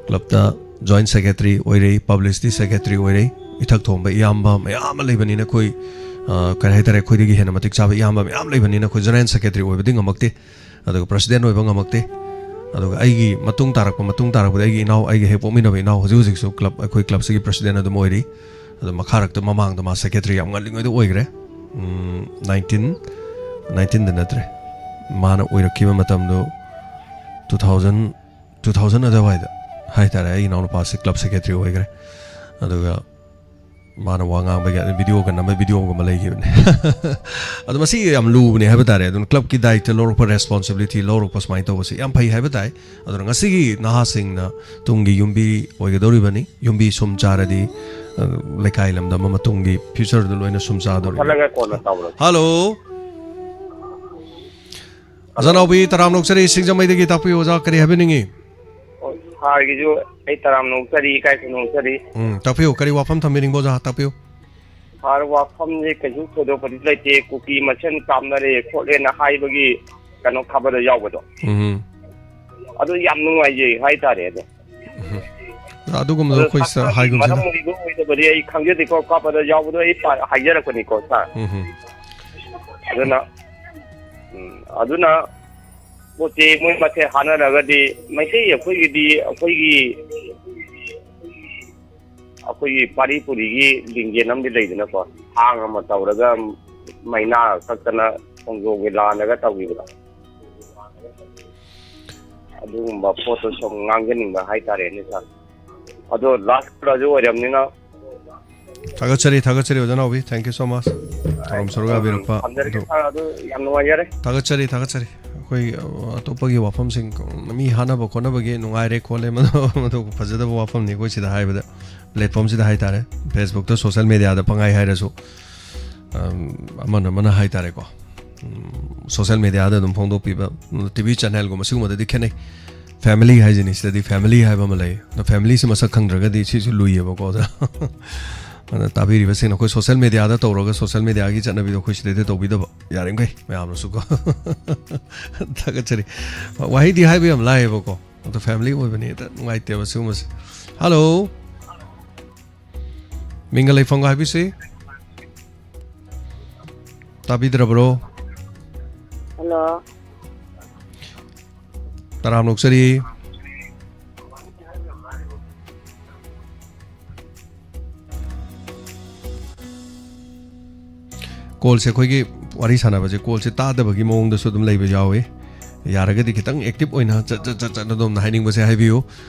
ꯀ꯭ꯂꯕꯇ ꯖꯣꯏꯟ ꯁꯦꯀ꯭ꯔꯦꯇꯔꯤ ꯑꯣꯏꯔꯛꯏ ꯄꯕ꯭ꯂꯤꯁꯤꯇꯤ ꯁꯦꯀ꯭ꯔꯦꯇꯔꯤ ꯑꯣꯏꯔꯛꯏ ꯏꯊꯛ ꯊꯣꯡꯕ ꯏꯌꯥꯝꯕ ꯃꯌꯥꯝ ꯑꯃ ꯂꯩꯕꯅꯤꯅ ꯑꯩꯈꯣꯏ ꯀꯔꯤ ꯍꯥꯏꯇꯥꯔꯦ ꯑꯩꯈꯣꯏꯗꯒꯤ ꯍꯦꯟꯅ ꯃꯇꯤꯛ ꯆꯥꯕ ꯏꯌꯥꯝꯕ ꯃꯌꯥꯝ ꯂꯩꯕꯅꯤꯅ ꯑꯩꯈꯣꯏ ꯖꯦꯅꯔꯦꯜ ꯁꯦꯀ꯭ꯔꯦꯇꯔꯤ ꯑꯣꯏꯕꯗꯤ ꯉꯝꯃꯛꯇꯦ ꯑꯗꯨꯒ ꯄ꯭ꯔꯁꯤꯗꯦꯟ ꯑꯣꯏꯕ ꯉꯝꯃꯛꯇꯦ ꯑꯗꯨꯒ ꯑꯩꯒꯤ ꯃꯇꯨꯡ ꯇꯥꯔꯛꯄꯗ ꯑꯩꯒꯤ ꯏꯅꯥꯎ ꯑꯩꯒꯤ ꯍꯦꯛ ꯄꯣꯛꯃꯤꯟꯅꯕ ꯏꯅꯥꯎ ꯍꯧꯖꯤꯛꯁꯨ ꯀ꯭ꯂꯕ ꯑꯩꯈꯣꯏ ꯀ꯭ꯂꯕꯁꯤꯒꯤ ꯄ꯭ꯔꯁꯤꯗꯦꯟ ꯑꯗꯨꯝ ꯑꯣꯏꯔꯤ ꯑꯗꯣ ꯃꯈꯥꯔꯛꯇ ꯃꯃꯥꯡꯗ ꯃꯥ ꯁꯦꯀ꯭ꯔꯦꯇꯔꯤ ꯌꯥꯝ ꯉꯜꯂꯤꯉꯩꯗ ꯑꯣꯏꯈ꯭ꯔꯦ 19ꯗ ꯅꯠꯇ꯭ꯔꯦ ꯃꯥꯅ ꯑꯣꯏꯔꯛꯈꯤꯕ ꯃꯇꯝꯗꯣ 2000 ꯑꯗꯨꯋꯥꯏꯗ ꯍꯥꯏꯇꯥꯔꯦ ꯑꯩ ꯏꯅꯥꯎꯅꯨꯄꯥꯁꯤ ꯀ꯭ꯂꯕ ꯁꯦꯀ꯭ꯔꯦꯇꯔꯤ ꯑꯣꯏꯈ꯭ꯔꯦ ꯑꯗꯨꯒ ꯃꯥꯅ ꯋꯥ ꯉꯥꯡꯕꯒꯤ ꯚꯤꯗꯤꯑꯣꯒ ꯅꯝꯕ ꯚꯤꯗꯤꯑꯣꯒꯨꯝꯕ ꯂꯩꯈꯤꯕꯅꯦ ꯑꯗꯣ ꯃꯁꯤ ꯌꯥꯝ ꯂꯨꯕꯅꯦ ꯍꯥꯏꯕ ꯇꯥꯔꯦ ꯑꯗꯨꯅ ꯀ꯭ꯂꯕꯀꯤ ꯗꯥꯏꯇ ꯂꯧꯔꯛꯄ ꯔꯦꯁꯄꯣꯟꯁꯤꯕꯤꯂꯤꯇꯤ ꯂꯧꯔꯛꯄ ꯁꯨꯃꯥꯏꯅ ꯇꯧꯕꯁꯦ ꯌꯥꯝ ꯐꯩ ꯍꯥꯏꯕ ꯇꯥꯏ ꯑꯗꯨꯅ ꯉꯁꯤꯒꯤ ꯅꯍꯥꯁꯤꯡꯅ ꯇꯨꯡꯒꯤ ꯌꯨꯝꯕꯤ ꯑꯣꯏꯒꯗꯧꯔꯤꯕꯅꯤ ꯌꯨꯝꯕꯤ ꯁꯨꯝ ꯆꯥꯔꯗꯤ ꯂꯩꯀꯥꯏ ꯂꯝꯗꯝ ꯑꯃ ꯇꯨꯡꯒꯤ ꯐ꯭ꯌꯨꯆꯔꯗ ꯂꯣꯏꯅ ꯁꯨꯝ ꯆꯥꯗꯧꯔꯤꯕꯅꯤ ꯍꯜꯂꯣ ꯑꯣꯖꯥꯅꯥꯎꯕꯤ ꯇꯔꯥꯝ ꯅꯣꯛꯆꯔꯤ ꯁꯤꯡꯖꯃꯩꯗꯒꯤ ꯇꯥꯛꯄꯤꯌꯨ ꯑꯣꯖꯥ ꯀꯔꯤ ꯍꯥꯏꯕꯤꯅꯤꯡꯉꯤ ꯁꯥꯔꯒꯤꯁꯨ ꯑꯩ ꯇꯔꯥꯝ ꯅꯣꯛꯆꯔꯤ ꯏꯀꯥꯏꯁꯨ ꯅꯣꯛꯆꯔꯤ ꯇꯥꯛꯄꯤꯌꯨ ꯀꯔꯤ ꯋꯥꯐꯝ ꯊꯝꯕꯤꯅꯤꯡꯕ ꯑꯣꯖꯥ ꯇꯥꯛꯄꯤꯌꯨ ꯁꯥꯔ ꯋꯥꯐꯝꯁꯦ ꯀꯩꯁꯨ ꯊꯣꯏꯗꯣꯛꯄꯗꯤ ꯂꯩꯇꯦ ꯀꯨꯀꯤ ꯃꯁꯦꯟ ꯀꯥꯞꯅꯔꯦ ꯈꯣꯠꯂꯦꯅ ꯍꯥꯏꯕꯒꯤ ꯀꯩꯅꯣ ꯈꯕꯔꯗ ꯌꯥꯎꯕꯗꯣ ꯑꯗꯨ ꯌꯥꯝ ꯅꯨꯡꯉꯥꯏꯖꯩ ꯍꯥꯏꯇꯥꯔꯦ ꯑꯗꯣ ꯑꯗꯨꯒꯨꯝꯕꯗꯣ ꯑꯩꯈꯣꯏ ꯍꯥꯏꯒꯨꯝꯁꯤꯗ ꯃꯔꯝ ꯑꯣꯏꯕ ꯑꯣꯏꯗꯕꯗꯤ ꯑꯩ ꯈꯪꯖꯗꯦꯀꯣ ꯈꯕꯔꯗ ꯌꯥꯎꯕꯗꯣ ꯑꯩ ꯍꯥꯏꯖꯔꯛꯄꯅꯤꯀꯣ ꯁꯥꯔ ꯑꯗꯨꯅ ꯄꯣꯠꯁꯦ ꯃꯣꯏ ꯃꯁꯦ ꯍꯥꯟꯅꯔꯒꯗꯤ ꯃꯩꯇꯩ ꯑꯩꯈꯣꯏꯒꯤ ꯄꯥꯔꯤ ꯄꯨꯔꯤꯒꯤ ꯂꯤꯡꯖꯦꯜ ꯑꯃꯗꯤ ꯂꯩꯗꯅꯀꯣ ꯊꯥꯡ ꯑꯃ ꯇꯧꯔꯒ ꯃꯩꯅꯥ ꯀꯛꯇꯅ ꯈꯣꯡꯖꯣꯝꯒꯤ ꯂꯥꯟꯅꯒ ꯇꯧꯈꯤꯕꯗꯣ ꯑꯗꯨꯒꯨꯝꯕ ꯄꯣꯠꯇꯣ ꯁꯨꯝ ꯉꯥꯡꯖꯅꯤꯡꯕ ꯍꯥꯏꯇꯥꯔꯦꯅꯦ ꯁꯥꯔ ꯑꯗꯣ ꯂꯥꯁ ꯀꯂꯔꯁꯨ ꯑꯣꯏꯔꯕꯅꯤꯅ ꯊꯥꯒꯠꯆꯔꯤ ꯑꯣꯖꯥꯅꯥꯎꯕꯤ ꯊꯦꯡꯛ ꯌꯨ ꯁꯣ ꯃꯆ ꯊꯧꯔꯝ ꯁꯔꯨꯛ ꯌꯥꯕꯤꯔꯛꯄ ꯑꯗꯨ ꯌꯥꯝ ꯅꯨꯡꯉꯥꯏꯖꯔꯦ ꯊꯥꯒꯠꯆꯔꯤ ꯑꯩꯈꯣꯏ ꯑꯇꯣꯞꯄꯒꯤ ꯋꯥꯐꯝꯁꯤꯡ ꯃꯤ ꯍꯥꯟꯅꯕ ꯈꯣꯠꯅꯕꯒꯤ ꯅꯨꯡꯉꯥꯏꯔꯦ ꯈꯣꯠꯂꯦ ꯃꯗꯨ ꯐꯖꯗꯕ ꯋꯥꯐꯝꯅꯤ ꯑꯩꯈꯣꯏ ꯁꯤꯗ ꯍꯥꯏꯕꯗ ꯄ꯭ꯂꯦꯠꯐꯣꯝꯁꯤꯗ ꯍꯥꯏꯇꯥꯔꯦ ꯐꯦꯁꯕꯨꯛꯇ ꯁꯣꯁꯤꯌꯦꯜ ꯃꯦꯗꯤꯌꯥꯗ ꯄꯪꯍꯥꯏ ꯍꯥꯏꯔꯁꯨ ꯑꯃꯅ ꯍꯥꯏꯇꯥꯔꯦꯀꯣ ꯁꯣꯁꯤꯌꯦꯜ ꯃꯦꯗꯤꯌꯥꯗ ꯑꯗꯨꯝ ꯐꯣꯡꯗꯣꯛꯄꯤꯕ ꯇꯤꯚꯤ ꯆꯦꯅꯦꯜꯒꯨꯝꯕ ꯁꯤꯒꯨꯝꯕꯗꯗꯤ ꯈꯦꯠꯅꯩ ꯐꯦꯃꯤꯂꯤ ꯍꯥꯏꯁꯤꯅꯤ ꯁꯤꯗꯗꯤ ꯐꯦꯃꯤꯂꯤ ꯍꯥꯏꯕ ꯑꯃ ꯂꯩ ꯑꯗꯣ ꯐꯦꯃꯤꯂꯤꯁꯤ ꯃꯁꯛ ꯈꯪꯗ꯭ꯔꯒꯗꯤ ꯁꯤꯁꯨ ꯂꯨꯏꯌꯦꯕꯀꯣ ꯑꯗꯨꯅ ꯇꯥꯕꯤꯔꯤꯕꯁꯤꯡ ꯑꯩꯈꯣꯏ ꯁꯣꯁꯤꯌꯦꯜ ꯃꯦꯗꯤꯌꯥꯗ ꯇꯧꯔꯒ ꯁꯣꯁꯤꯌꯦꯜ ꯃꯦꯗꯤꯌꯥꯒꯤ ꯆꯠꯅꯕꯤꯗꯣ ꯑꯩꯈꯣꯏ ꯁꯤꯗꯩꯗ ꯇꯧꯕꯤꯗꯕ ꯌꯥꯔꯤꯃꯈꯩ ꯃꯌꯥꯝꯅꯁꯨꯀꯣ ꯊꯥꯒꯠꯆꯔꯤ ꯋꯥꯍꯩꯗꯤ ꯍꯥꯏꯕ ꯌꯥꯝ ꯂꯥꯏꯌꯦꯕꯀꯣ ꯑꯗꯣ ꯐꯦꯃꯤꯂꯤ ꯑꯣꯏꯕꯅꯤ ꯍꯦꯛꯇ ꯅꯨꯡꯉꯥꯏꯇꯦꯕ ꯁꯤꯒꯨꯝꯕꯁꯦ ꯍꯜꯂꯣ ꯃꯤꯡꯒ ꯂꯩꯐꯝꯒ ꯍꯥꯏꯕꯤꯁꯤ ꯇꯥꯕꯤꯗ꯭ꯔꯕ꯭ꯔꯣ ꯍꯜꯂꯣ ꯇꯔꯥꯝ ꯅꯣꯛꯆꯔꯤ ꯀꯣꯜꯁꯦ ꯑꯩꯈꯣꯏꯒꯤ ꯋꯥꯔꯤ ꯁꯥꯟꯅꯕꯁꯦ ꯀꯣꯜꯁꯦ ꯇꯥꯗꯕꯒꯤ ꯃꯑꯣꯡꯗꯁꯨ ꯑꯗꯨꯝ ꯂꯩꯕ ꯌꯥꯎꯏ ꯌꯥꯔꯒꯗꯤ ꯈꯤꯇꯪ ꯑꯦꯛꯇꯤꯚ ꯑꯣꯏꯅ ꯑꯗꯣꯝꯅ ꯍꯥꯏꯅꯤꯡꯕꯁꯦ ꯍꯥꯏꯕꯤꯌꯨ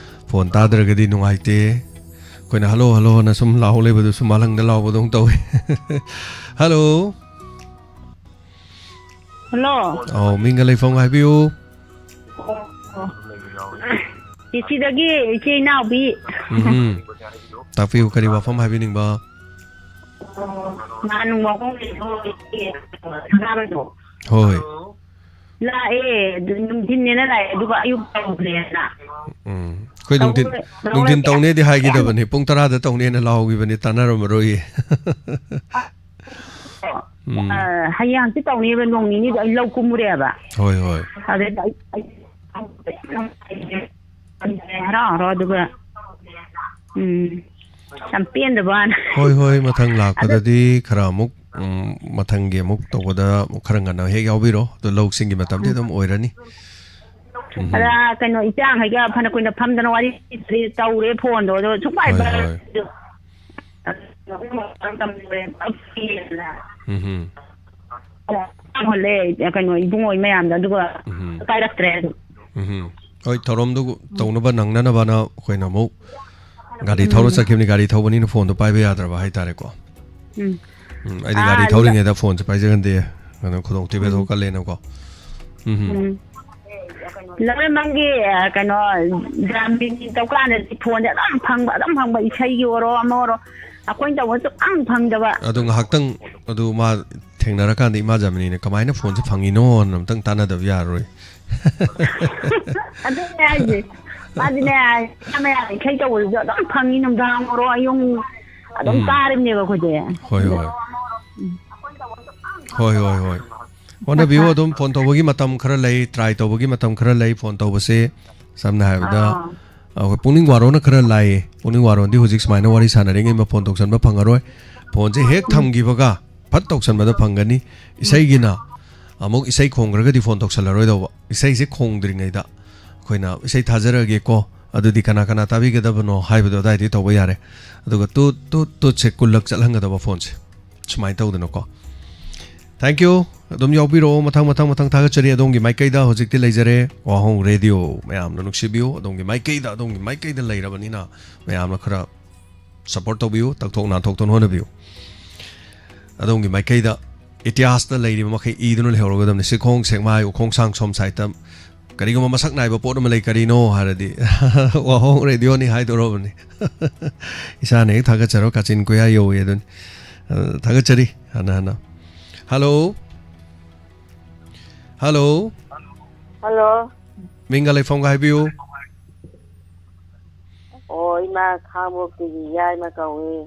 ꯐꯣꯟ ꯇꯥꯗ꯭ꯔꯒꯗꯤ ꯅꯨꯡꯉꯥꯏꯇꯦ ꯑꯩꯈꯣꯏꯅ ꯍꯜꯂꯣ ꯍꯜꯂꯣꯅ ꯁꯨꯝ ꯂꯥꯎ ꯂꯩꯕꯗꯨꯁꯨ ꯃꯥꯂꯪꯗ ꯂꯥꯎꯕꯗꯧ ꯇꯧꯋꯤ ꯍꯜꯂꯣ ꯍꯜꯂꯣ ꯃꯤꯡꯒ ꯂꯩꯐꯝꯒ ꯍꯥꯏꯕꯤꯌꯨ ꯁꯤꯗꯒꯤ ꯏꯆꯦ ꯏꯅꯥꯎꯕꯤ ꯇꯥꯛꯄꯤꯌꯨ ꯀꯔꯤ ꯋꯥꯐꯝ ꯍꯥꯏꯕꯤꯅꯤꯡꯕ ꯉꯥ ꯅꯨꯡ ꯊꯪꯒꯥꯕꯗꯣ ꯍꯣꯏ ꯂꯥꯛꯑꯦ ꯅꯨꯡꯊꯤꯟꯅꯦꯅ ꯂꯥꯛꯑꯦ ꯑꯗꯨꯒ ꯑꯌꯨꯛ ꯇꯧꯈ꯭ꯔꯦꯅ ꯑꯩꯈꯣꯏ ꯅꯨꯡꯊꯤꯟ ꯇꯧꯅꯦꯗꯤ ꯍꯥꯏꯈꯤꯗꯕꯅꯤ ꯄꯨꯡ 10ꯗ ꯇꯧꯅꯦꯅ ꯂꯥꯎꯈꯤꯕꯅꯤ ꯇꯥꯟꯅꯔꯝꯃꯔꯣꯏꯌꯦ ꯍꯌꯦꯡ ꯍꯪꯆꯤꯠ ꯇꯧꯅꯦꯕ ꯅꯣꯡ ꯅꯤꯅꯤꯗꯣ ꯑꯩ ꯂꯧ ꯀꯨꯝꯃꯨꯔꯦꯕ ꯍꯣꯏ ꯍꯣꯏ ꯑꯗꯩꯗ ꯍꯔꯥꯎ ꯍꯔꯥꯎ ꯑꯗꯨꯒ ꯌꯥꯝ ꯄꯦꯟꯗꯕꯅ ꯍꯣꯏ ꯍꯣꯏ ꯃꯊꯪ ꯂꯥꯛꯄꯗꯗꯤ ꯈꯔ ꯑꯃꯨꯛ ꯃꯊꯪꯒꯤ ꯑꯃꯨꯛ ꯇꯧꯕꯗ ꯈꯔ ꯉꯟꯅ ꯍꯦꯛ ꯌꯥꯎꯕꯤꯔꯣ ꯑꯗꯣ ꯂꯧꯁꯤꯡꯒꯤ ꯃꯇꯝꯗꯤ ꯑꯗꯨꯝ ꯑꯣꯏꯔꯅꯤ ꯑꯗ ꯀꯩꯅꯣ ꯏꯆꯥꯡ ꯍꯩꯒ ꯐꯅ ꯀꯨꯏꯅ ꯐꯝꯗꯅ ꯋꯥꯔꯤ ꯇꯧꯔꯦ ꯐꯣꯟꯗꯣ ꯑꯗꯣ ꯁꯨꯡꯄꯥꯏ ꯍꯣꯜꯂꯦ ꯀꯩꯅꯣ ꯏꯕꯨꯡꯉꯣꯏ ꯃꯌꯥꯝꯗ ꯑꯗꯨꯒ ꯄꯥꯏꯔꯛꯇ꯭ꯔꯦ ꯑꯗꯨꯝ ꯍꯣꯏ ꯊꯧꯔꯝꯗꯨ ꯇꯧꯅꯕ ꯅꯪꯅꯅꯕꯅ ꯑꯩꯈꯣꯏꯅ ꯑꯃꯨꯛ ꯒꯥꯔꯤ ꯊꯧꯔ ꯆꯠꯈꯤꯕꯅꯤ ꯒꯥꯔꯤ ꯊꯧꯕꯅꯤꯅ ꯐꯣꯟꯗꯣ ꯄꯥꯏꯕ ꯌꯥꯗ꯭ꯔꯕ ꯍꯥꯏꯇꯥꯔꯦꯀꯣ ꯑꯩꯗꯤ ꯒꯥꯔꯤ ꯊꯧꯔꯤꯉꯩꯗ ꯐꯣꯟꯁꯦ ꯄꯥꯏꯖꯒꯟꯗꯦ ꯑꯗꯨꯅ ꯈꯨꯗꯣꯡꯊꯤꯕ ꯊꯣꯛꯀꯜꯂꯦꯅꯀꯣ ꯂꯧꯔꯦꯝꯕꯝꯒꯤ ꯀꯩꯅꯣ ꯒ꯭ꯔꯥꯃꯤꯟ ꯇꯧꯀꯥꯟꯗꯗꯤ ꯐꯣꯟꯁꯦ ꯑꯗꯨꯝ ꯐꯪꯕ ꯏꯁꯩꯒꯤ ꯑꯣꯏꯔꯣ ꯑꯃ ꯑꯣꯏꯔꯣ ꯑꯩꯈꯣꯏꯅ ꯇꯧꯕ ꯁꯨꯡꯐꯪ ꯐꯪꯗꯕ ꯑꯗꯨ ꯉꯥꯏꯍꯥꯛꯇꯪ ꯑꯗꯨ ꯃꯥ ꯊꯦꯡꯅꯔꯀꯥꯟꯗ ꯏꯃꯥ ꯖꯥꯃꯤꯅꯤꯅ ꯀꯃꯥꯏꯅ ꯐꯣꯟꯁꯦ ꯐꯪꯉꯤꯅꯣꯅ ꯑꯝꯇꯪ ꯇꯥꯟꯅꯗꯕ ꯌꯥꯔꯔꯣꯏ ꯑꯗꯨꯅꯦ ꯍꯥꯏꯁꯦ ꯃꯥꯗꯤꯅꯦ ꯃꯌꯥꯝ ꯏꯁꯩ ꯇꯧꯕꯗꯨꯁꯨ ꯑꯗꯨꯝ ꯐꯪꯉꯤ ꯅꯨꯡꯗꯥꯡ ꯑꯣꯏꯔꯣ ꯑꯌꯨꯛ ꯑꯗꯨꯝ ꯇꯥꯔꯤꯕꯅꯦꯕ ꯑꯩꯈꯣꯏꯗꯤ ꯍꯣꯏ ꯍꯣꯏ ꯍꯣꯏ ꯍꯣꯏ ꯍꯣꯏ ꯍꯣꯠꯅꯕꯤꯌꯨ ꯑꯗꯨꯝ ꯐꯣꯟ ꯇꯧꯕꯒꯤ ꯃꯇꯝ ꯈꯔ ꯂꯩ ꯇ꯭ꯔꯥꯏ ꯇꯧꯕꯒꯤ ꯃꯇꯝ ꯈꯔ ꯂꯩ ꯐꯣꯟ ꯇꯧꯕꯁꯦ ꯁꯝꯅ ꯍꯥꯏꯔꯕꯗ ꯑꯩꯈꯣꯏ ꯄꯨꯛꯅꯤꯡ ꯋꯥꯔꯣꯅ ꯈꯔ ꯂꯥꯏꯌꯦ ꯄꯨꯛꯅꯤꯡ ꯋꯥꯔꯣꯟꯗꯤ ꯍꯧꯖꯤꯛ ꯁꯨꯃꯥꯏꯅ ꯋꯥꯔꯤ ꯁꯥꯟꯅꯔꯤꯉꯩ ꯐꯣꯟ ꯇꯧꯁꯟꯕ ꯐꯪꯉꯔꯣꯏ ꯐꯣꯟꯁꯦ ꯍꯦꯛ ꯊꯝꯈꯤꯕꯒ ꯐꯠ ꯇꯧꯁꯟꯕꯗ ꯐꯪꯒꯅꯤ ꯏꯁꯩꯒꯤꯅ ꯑꯃꯨꯛ ꯏꯁꯩ ꯈꯣꯡꯈ꯭ꯔꯒꯗꯤ ꯐꯣन ꯇꯧꯁꯜꯂꯔꯣꯏꯗꯧꯕ ꯏꯁꯩꯁꯦ ꯈꯣꯡꯗ꯭ꯔꯤꯉꯩꯗ ꯑꯩꯈꯣꯏꯅ ꯏꯁꯩ ꯊꯥꯖꯔꯒꯦꯀꯣ ꯑꯗꯨꯗꯤ ꯀꯅꯥ ꯀꯅꯥ ꯇꯥꯕꯤꯒꯗꯕꯅꯣ ꯍꯥꯏꯕꯗꯣ ꯑꯗꯥꯏꯗꯤ ꯇꯧꯕ ꯌꯥꯔꯦ ꯑꯗꯨꯒ ꯇꯨꯠꯁꯦ ꯀꯨꯜꯂꯛ ꯆꯠꯍꯟꯒꯗꯕ ꯐꯣꯟꯁꯦ ꯁꯨꯃꯥꯏꯅ ꯇꯧꯗꯅꯀꯣ ꯊꯦꯡꯛ ꯌꯨ ꯑꯗꯨꯝ ꯌꯥꯎꯕꯤꯔꯛꯑꯣ ꯃꯊꯪ ꯊꯥꯒꯠꯆꯔꯤ ꯑꯗꯣꯝꯒꯤ ꯃꯥꯏꯀꯩꯗ ꯍꯧꯖꯤꯛꯇꯤ ꯂꯩꯖꯔꯦ ꯋꯥꯍꯣꯡ ꯔꯦꯗꯤꯑꯣ ꯃꯌꯥꯝꯅ ꯅꯨꯡꯁꯤꯕꯤꯌꯨ ꯑꯗꯣꯝꯒꯤ ꯃꯥꯏꯀꯩꯗ ꯂꯩꯔꯕꯅꯤꯅ ꯃꯌꯥꯝꯅ ꯈꯔ ꯁꯞꯄꯣꯔꯠ ꯇꯧꯕꯤꯌꯨ ꯇꯛꯊꯣꯛ ꯅꯥꯊꯣꯛꯇꯨꯅ ꯍꯣꯠꯅꯕꯤꯌꯨ ꯑꯗꯣꯝꯒꯤ ꯃꯥꯏꯀꯩꯗ ꯏꯇꯤꯍꯥꯁꯇ ꯂꯩꯔꯤꯕ ꯃꯈꯩ ꯏꯗꯨꯅ ꯂꯩꯍꯧꯔꯒꯗꯕꯅꯤ ꯁꯤꯈꯣꯡ ꯁꯦꯛꯃꯥꯏ ꯎꯈꯣꯡ ꯁꯥꯡ ꯁꯣꯝ ꯁꯥꯏꯠꯇ ꯀꯔꯤꯒꯨꯝꯕ ꯃꯁꯛ ꯅꯥꯏꯕ ꯄꯣꯠ ꯑꯃ ꯂꯩ ꯀꯔꯤꯅೋ ꯍꯥꯏꯔꯗꯤ ꯋꯥꯍꯣꯡ ꯔꯦꯗꯤꯑꯣꯅꯤ ꯍꯥꯏꯗꯣꯔꯕꯅꯤ ꯏꯁꯥꯅ ꯍꯦꯛ ꯊꯥꯒꯠꯆꯔꯣ ꯀꯥꯆꯤꯟ ꯀꯣꯏꯌꯥ ꯌꯧꯋꯤ ꯑꯗꯨꯅꯤ ꯊꯥꯒꯠꯆꯔꯤ ꯍꯥꯟꯅ ꯍꯜꯂꯣ ꯍꯜꯂꯣ ꯃꯤꯡꯒ ꯂꯩꯐꯝꯒ ꯍꯥꯏꯕꯤꯌꯨ ꯑꯣ ꯏꯃꯥ ꯈꯥꯡꯕꯣꯛꯇꯒꯤ ꯌꯥꯏꯃ ꯀꯧꯏ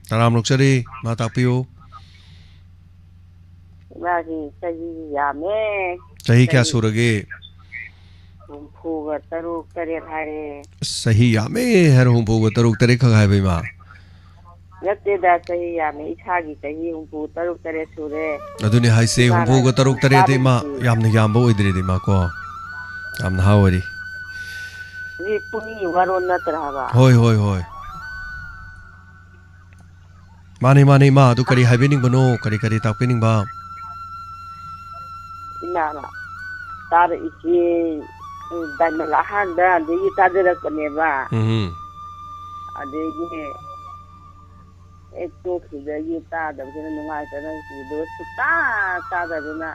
ꯇꯔꯥꯝ ꯅꯣꯛꯆꯔꯤ ꯃꯥ ꯇꯥꯛꯄꯤꯌꯨ ꯏꯃꯥꯒꯤ ꯆꯍꯤ ꯌꯥꯝꯃꯦ ꯆꯍꯤ ꯀꯌꯥ ꯁꯨꯔꯒꯦ 63 ꯍꯥꯏꯔꯦ ꯆꯍꯤ ꯌꯥꯝꯃꯦ ꯍꯥꯏꯔ 63 ꯈꯛ ꯍꯥꯏꯕ ꯏꯃꯥ ꯅꯠꯇꯦꯗ ꯆꯍꯤ ꯌꯥꯝꯃꯦ ꯏꯁꯥꯒꯤ ꯆꯍꯤ 63 ꯁꯨꯔꯦ ꯑꯗꯨꯅꯤ ꯍꯥꯏꯁꯦ 63 ꯏꯃꯥ ꯌꯥꯝꯅ ꯌꯥꯝꯕ ꯑꯣꯏꯗ꯭ꯔꯦꯗꯤ ꯏꯃꯥ ꯀꯣ ꯌꯥꯝꯅ ꯅꯍꯥ ꯑꯣꯏꯔꯤ ꯄꯨꯡꯒꯤ ꯋꯥꯔꯣꯜ ꯅꯠꯇ꯭ꯔꯥ ꯍꯥꯏꯕ ꯍꯣꯏ ꯃꯥꯅꯤ ꯏꯃꯥ ꯑꯗꯨ ꯀꯔꯤ ꯍꯥꯏꯕꯤꯅꯤꯡꯕꯅꯣ ꯀꯔꯤ ꯇꯥꯛꯄꯤꯅꯤꯡꯕ ꯏꯃꯥꯅ ꯇꯥꯔꯛꯏꯁꯤ ꯗꯥꯏꯃꯟ ꯑꯍꯥꯟꯕ ꯑꯗꯒꯤ ꯇꯥꯖꯔꯛꯄꯅꯦꯕ ꯑꯗꯒꯤ ꯍꯦꯛ ꯇꯣꯛꯈꯤꯕꯗꯒꯤ ꯇꯥꯗꯕꯁꯤꯅ ꯅꯨꯡꯉꯥꯏꯇꯅ ꯁꯤꯗꯣ ꯁꯨꯛꯇꯥ ꯇꯥꯗꯗꯨꯅ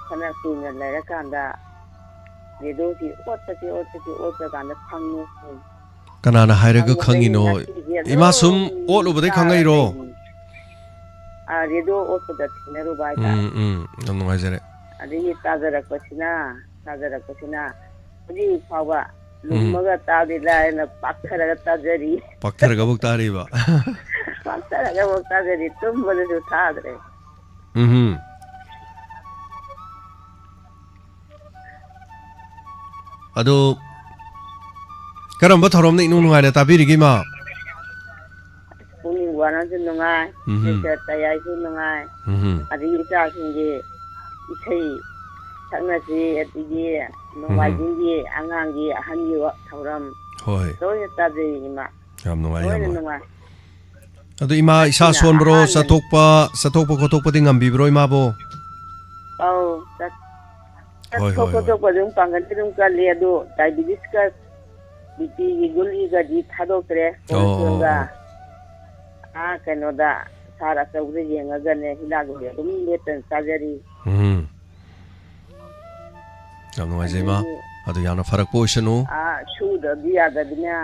ꯐꯅ ꯀꯨꯏꯅ ꯂꯩꯔꯀꯥꯟꯗ ꯔꯦꯗꯤꯑꯣꯁꯤ ꯑꯣꯠꯄ ꯀꯥꯟꯗ ꯐꯪꯉꯦ ꯀꯅꯥꯅ ꯍꯥꯏꯔꯒ ꯈꯪꯉꯤꯅꯣ ꯏꯃꯥ ꯁꯨꯝ ꯑꯣꯠꯂꯨꯕꯗꯩ ꯈꯪꯉꯛꯏꯔꯣ ꯔꯦꯗꯤꯑꯣ ꯑꯣꯠꯄꯗ ꯊꯦꯡꯅꯔꯨꯕ ꯍꯥꯏꯇꯥꯔꯦ ꯌꯥꯝ ꯅꯨꯡꯉꯥꯏꯖꯔꯦ ꯑꯗꯒꯤ ꯇꯥꯖꯔꯛꯄꯁꯤꯅ ꯍꯧꯖꯤꯛ ꯐꯥꯎꯕ ꯂꯨꯝꯃꯒ ꯇꯥꯕꯗꯤ ꯂꯥꯏꯔꯅ ꯄꯥꯛꯊꯔꯒ ꯇꯥꯖꯔꯤ ꯄꯥꯛꯊꯔꯒꯕꯨ ꯇꯥꯔꯤꯕ ꯄꯥꯛꯊꯔꯒꯕꯨ ꯇꯥꯖꯔꯤ ꯇꯨꯝꯕꯗꯁꯨ ꯊꯥꯗ꯭ꯔꯦ ꯑꯗꯣ ꯀꯔꯝꯕ ꯊꯧꯔꯝꯅ ꯏꯅꯨꯡ ꯅꯨꯡꯉꯥꯏꯅ ꯇꯥꯕꯤꯔꯤꯒꯦ ꯏꯃꯥ ꯄꯨꯛꯅꯤꯡ ꯋꯥꯅꯁꯨ ꯅꯨꯡꯉꯥꯏ ꯂꯩꯆꯠ ꯇꯌꯥꯏꯁꯨ ꯅꯨꯡꯉꯥꯏ ꯑꯗꯒꯤ ꯏꯆꯥꯁꯤꯡꯒꯤ ꯏꯁꯩ ꯁꯛꯅꯁꯤ ꯑꯗꯒꯤ ꯅꯣꯡꯃꯥꯏꯖꯤꯡꯒꯤ ꯑꯉꯥꯡꯒꯤ ꯑꯍꯟꯒꯤ ꯊꯧꯔꯝ ꯂꯣꯏꯅ ꯇꯥꯖꯩ ꯏꯃꯥ ꯌꯥꯝ ꯅꯨꯡꯉꯥꯏ ꯂꯣꯏꯅ ꯅꯨꯡꯉꯥꯏ ꯑꯗꯨ ꯏꯃꯥ ꯏꯁꯥ ꯁꯣꯟꯕ꯭ꯔꯣ ꯆꯠꯊꯣꯛꯄ ꯈꯣꯠꯇꯣꯛꯄꯗꯤ ꯉꯝꯕꯤꯕ꯭ꯔꯣ ꯏꯃꯥꯕꯣ ꯑꯧ ꯆꯠꯊꯣꯛ ꯑꯗꯨꯝ ꯄꯥꯡꯒꯜꯗꯤ ꯑꯗꯨꯝ ꯀꯜꯂꯤ ꯑꯗꯨ ꯗꯥꯏꯕꯤꯇꯤꯁꯀ ꯕꯤꯄꯤꯒꯤ ꯒꯨꯂꯤꯒꯗꯤ ꯊꯥꯗꯣꯛꯇ꯭ꯔꯦ ꯀꯣꯂꯦꯁꯇ꯭ꯔꯣꯜꯒ ꯀꯩꯅꯣꯗ ꯁꯥꯔ ꯑꯆꯧꯕꯗ ꯌꯦꯡꯉꯒꯅꯦ ꯍꯤꯗꯥꯛ ꯒꯨꯂꯤ ꯑꯗꯨꯝ ꯂꯦꯞꯇꯅ ꯆꯥꯖꯔꯤ ꯌꯥꯝ ꯅꯨꯡꯉꯥꯏꯖꯩ ꯏꯃꯥ ꯑꯗꯨ ꯌꯥꯝꯅ ꯐꯔꯛꯄ ꯑꯣꯏꯁꯅꯨ ꯁꯨꯗꯕꯗꯤ ꯌꯥꯗꯕꯅꯤꯅ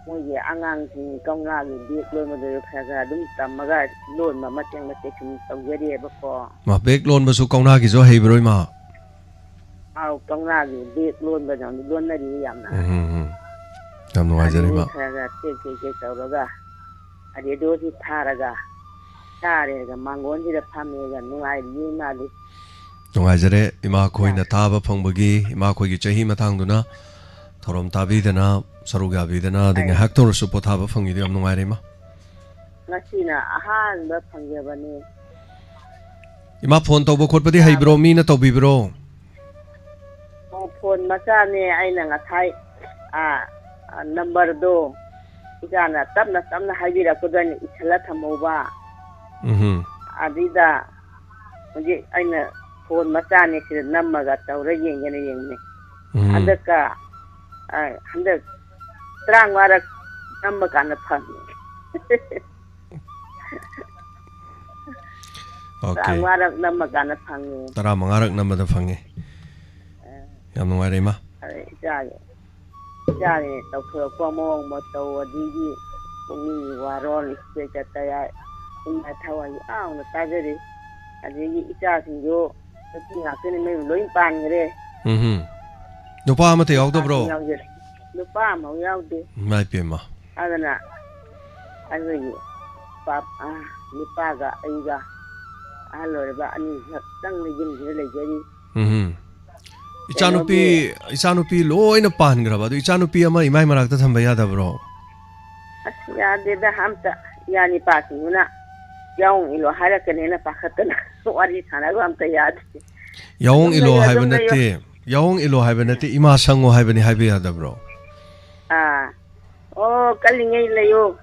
ꯃꯣꯏꯒꯤ ꯑꯉꯥꯡꯁꯤꯡ ꯀꯧꯅꯥꯒꯤ ꯕꯦꯒ ꯂꯣꯟꯕꯗꯨ ꯈꯔ ꯑꯗꯨꯝ ꯇꯝꯃꯒ ꯂꯣꯟꯕ ꯃꯇꯦꯛ ꯁꯨꯝ ꯇꯧꯖꯔꯤꯑꯕꯀꯣ ꯃꯥ ꯕꯦꯒ ꯂꯣꯟꯕꯁꯨ ꯀꯧꯅꯥꯒꯤꯁꯨ ꯍꯩꯕ꯭ꯔꯣ ꯏꯃꯥ ꯑꯥꯎ ꯀꯧꯅꯥꯒꯤ ꯕꯦꯒ ꯂꯣꯟꯕꯗ ꯂꯣꯟꯅꯔꯤ ꯌꯥꯝꯅ ꯌꯥꯝ ꯅꯨꯡꯉꯥꯏꯖꯔꯦ ꯏꯃꯥ ꯈꯔ ꯇꯦꯛ ꯇꯧꯔꯒ ꯔꯦꯗꯤꯑꯣꯁꯤ ꯊꯥꯔꯒ ꯇꯥꯔꯦꯒ ꯃꯥꯡꯒꯣꯟꯁꯤꯗ ꯐꯝꯃꯦꯒ ꯅꯨꯡꯉꯥꯏꯔꯤꯌꯦ ꯏꯃꯥꯗꯤ ꯅꯨꯡꯉꯥꯏꯖꯔꯦ ꯏꯃꯥ ꯈꯣꯏꯅ ꯊꯥꯕ ꯐꯪꯕꯒꯤ ꯏꯃꯥ ꯈꯣꯏꯒꯤ ꯆꯍꯤ ꯃꯇꯥꯡꯗꯨꯅ ꯊꯧꯔꯝ ꯇꯥꯕꯤꯗꯅ ꯁꯔꯨꯛ ꯌꯥꯕꯤꯗꯅ ꯑꯗꯩ ꯉꯥꯏꯍꯥꯛ ꯇꯧꯔꯁꯨ ꯄꯣꯊꯥꯕ ꯐꯪꯉꯤꯗꯣ ꯌꯥꯝ ꯅꯨꯡꯉꯥꯏꯔꯦ ꯏꯃꯥ ꯉꯁꯤꯅ ꯑꯍꯥꯟꯕ ꯐꯪꯖꯕꯅꯤ इमा फोन तब खोटपदी हईब्रो मीना तौबीब्रो फोन मचाने आइना ngथाई नंबर दो इजाना तबना तबना हाइबिरकदन इछला थमौबा अदिदा मुझे आइना फोन मचाने से नम्मगा तौरा येंगने येंगने अंदका हंदक त्रांग वारक नम्म काना fungi Okay. Tara mangarak nama dah fange. Yang nungai rema. Jadi, tau kau komong motor digi, umi warol istiqat saya, ini tahu aja, nak tahu deh. Jadi ijaz itu, tapi ngapain ni loin pan gere. Lupa amat ya, auto bro. Lupa mau ya udah. Mai pema. Ada nak, ada ni, pap lupa ga, aiga. Halo, ba ani tang ni jin jin lagi jadi. Ichanupi loy na pan graba. Tu ichanupi ama imai marak ta thamba yada bro. Ya deda hamta yani pasi una. Yaung ilo hara kene na pakhatna. Wari thana go hamta yad. Yaung ilo haibanate. Yaung ilo haibanate ima sango haibani haibe yada bro. Oh kalingai layo.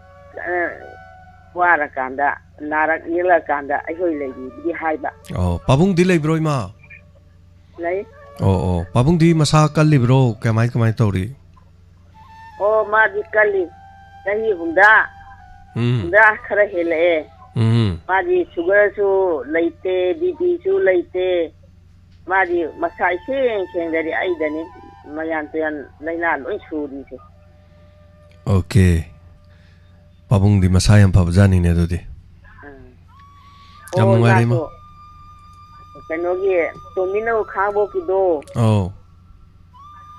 Wara kanda. Narak nila kanda ayoi lagi di haiba. Oh, pabung di lay bro ima. Lay? Oh, pabung di masakal li bro. Kamay tori. Oh, ma di kali. Dahi hunda. Hunda khara hele. Ma di sugar su laite, BP su laite. Ma di masai seng dari aida ni. Mayan tuyan laina loin suri se. Okay. Pabung di masayang pabjani ne do di. Jam nungai ma. Kenogi tomino khabo kido. Oh.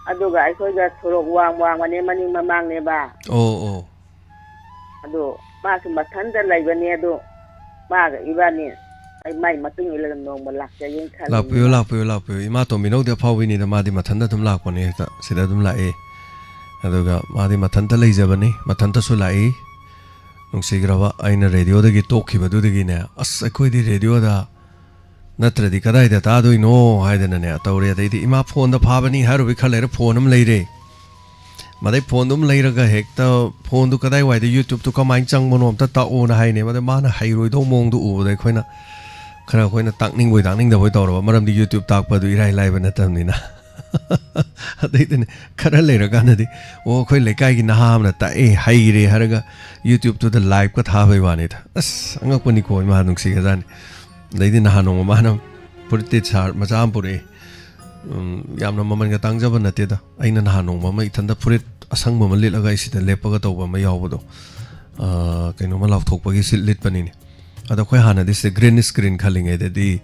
Aduga ai khoi ga thorok wang mane mani mamang ne ba. Oh. Adu ma su mathanda laibani adu ma ga ibani ai mai matung ila nong balak ja yin khan. Lapuyo. Ima tomino de phawi ni da ma di mathanda dum lak pone ta sida dum la e. Aduga ma di mathanda leijabani mathanda su la e. Nungsigrava aina radio da gi tokhiba du gi ne as akoi di radio da natradi kadai da ta doi no haidena ne tawre dai di ima phone da phabani haru bi khalere phone um leire madai phone dum leiraga hekta phone du kadai wai da youtube tu kamai chang monom ta ta on hai ne madai mana hairoi do mong du u dai khoina khara khoina takning da boi tawra maram di youtube tak pa du irai lai ba na tam ni na adai den khara leiraga na di o khoi lekai gi na ham na ta e haire haraga YouTube to the live ka tha bai wani tha as angak pani ko ma nung si ga jan dai din ha no ma na purte char ma jam pure yam na maman ga tang jaba na te da aina na no ma mai thanda purit asang ma lit aga isi da lepa ga to ba ma yaw do kaino ma law thok pa gi sil lit pani ni ada khoi hana dis green screen khaling e di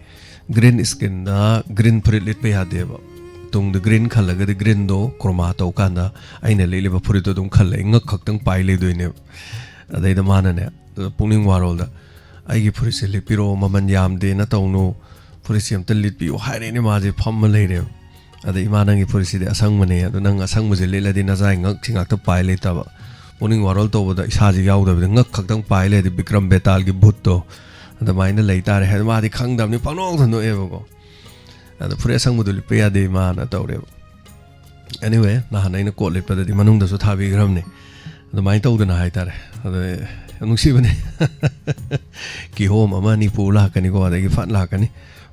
green screen da green purit lit pe ha de ba tung the green khalaga the green do chroma to kanda aina le le ba purit do dum khal ngak khak tang pai le do ne adai da mana ne puning warol da ai gi phuri se le piro maman yam de na tawnu phuri sim tel lit pi o haire ne ma je pham le re adai mana gi phuri se de asang mane adu nang asang mu je le la di na jai ngak thingak ta pai le ta ba puning warol to da isa ji yaw da ngak khak tang pai le di bikram betal gi bhut to da maina le ta re ha ma di khang dam ni panok thano e bo ada phuri asang mu dul pe ya de ma na taw re anyway na hanai na ko le pa di manung da su thabi gram ne the mind to na hai tare the nungsi bane ki home ama ni pula kani ko da gi fat la kani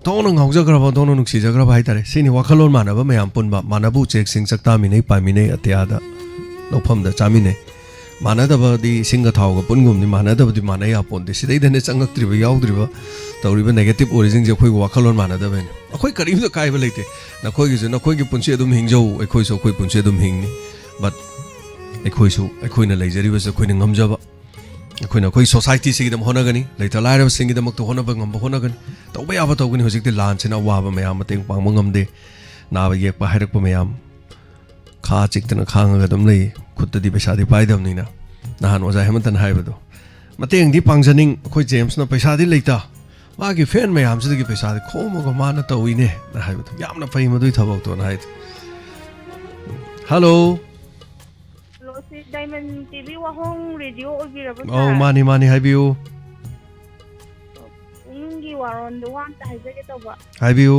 tono ngau jagra ba tono nungsi jagra ba hai tare sini wakhalon mana ba mayam pun ba manabu chek sing sakta mi nei pa mi nei atia da lopham da chami nei mana da ba di singa thau ga pungum ni mana da ba di mana ya pon de sidai da ne changak tri ba yaw tri ba tawri ba negative origin je khoi wakhalon mana da ben akhoi karim da kai ba leite na khoi gi na khoi gi punche dum hingjau akhoi so khoi punche dum hing ni but ꯑꯩꯈꯣꯏꯅ ꯂꯩꯖꯔꯤꯕꯁꯦ ꯑꯩꯈꯣꯏꯅ ꯉꯝꯖꯕ ꯑꯩꯈꯣꯏ ꯁꯣꯁꯥꯏꯇꯤꯁꯤꯒꯤꯗꯃꯛ ꯍꯣꯠꯅꯒꯅꯤ ꯂꯩꯇ ꯂꯥꯏꯔꯕꯁꯤꯡꯒꯤꯗꯃꯛꯇ ꯍꯣꯠꯅꯕ ꯉꯝꯕ ꯍꯣꯠꯅꯒꯅꯤ ꯇꯧꯕ ꯌꯥꯕ ꯇꯧꯒꯅꯤ ꯍꯧꯖꯤꯛꯇꯤ ꯂꯥꯟꯁꯤꯅ ꯑꯋꯥꯕ ꯃꯌꯥꯝ ꯃꯇꯦꯡ ꯄꯥꯡꯕ ꯉꯝꯗꯦ ꯅꯥꯕ ꯌꯦꯛꯄ ꯍꯥꯏꯔꯛꯄ ꯃꯌꯥꯝ ꯈꯥ ꯆꯤꯛꯇꯅ ꯈꯥꯡꯉꯒ ꯑꯗꯨꯝ ꯂꯩ ꯈꯨꯠꯇꯗꯤ ꯄꯩꯁꯥꯗꯤ ꯄꯥꯏꯗꯕꯅꯤꯅ ꯅꯍꯥꯟ ꯑꯣꯖꯥ ꯍꯦꯃꯟꯇꯅ ꯍꯥꯏꯕꯗꯣ ꯃꯇꯦꯡꯗꯤ ꯄꯥꯡꯖꯅꯤꯡ ꯑꯩꯈꯣꯏ ꯖꯦꯝꯁꯅ ꯄꯩꯁꯥꯗꯤ ꯂꯩꯇ ꯃꯥꯒꯤ ꯐꯦꯟ ꯃꯌꯥꯝꯁꯤꯗꯒꯤ ꯄꯩꯁꯥꯗꯤ ꯈꯣꯝꯃꯒ ꯃꯥꯅ ꯇꯧꯏꯅꯦ ꯅ ꯍꯥꯏꯕꯗꯣ ꯌꯥꯝꯅ ꯐꯩ ꯃꯗꯨꯒꯤ ꯊꯕꯛꯇꯣꯅ ꯍꯥꯏꯗꯣ ꯍꯜꯂꯣ ꯁꯤ ꯗꯥꯏꯃꯟ ꯇꯤꯚꯤ ꯋꯥꯍꯣꯡ ꯔꯦꯗꯤꯑꯣ ꯑꯣꯏꯕꯤꯔꯕ ꯑꯧ ꯃꯥꯅꯤ ꯍꯥꯏꯕꯤꯌꯨ ꯄꯨꯡꯒꯤ ꯋꯥꯔꯣꯟꯗꯣ ꯋꯥ ꯑꯝꯇ ꯍꯥꯏꯖꯒꯦ ꯇꯧꯕ ꯍꯥꯏꯕꯤꯌꯨ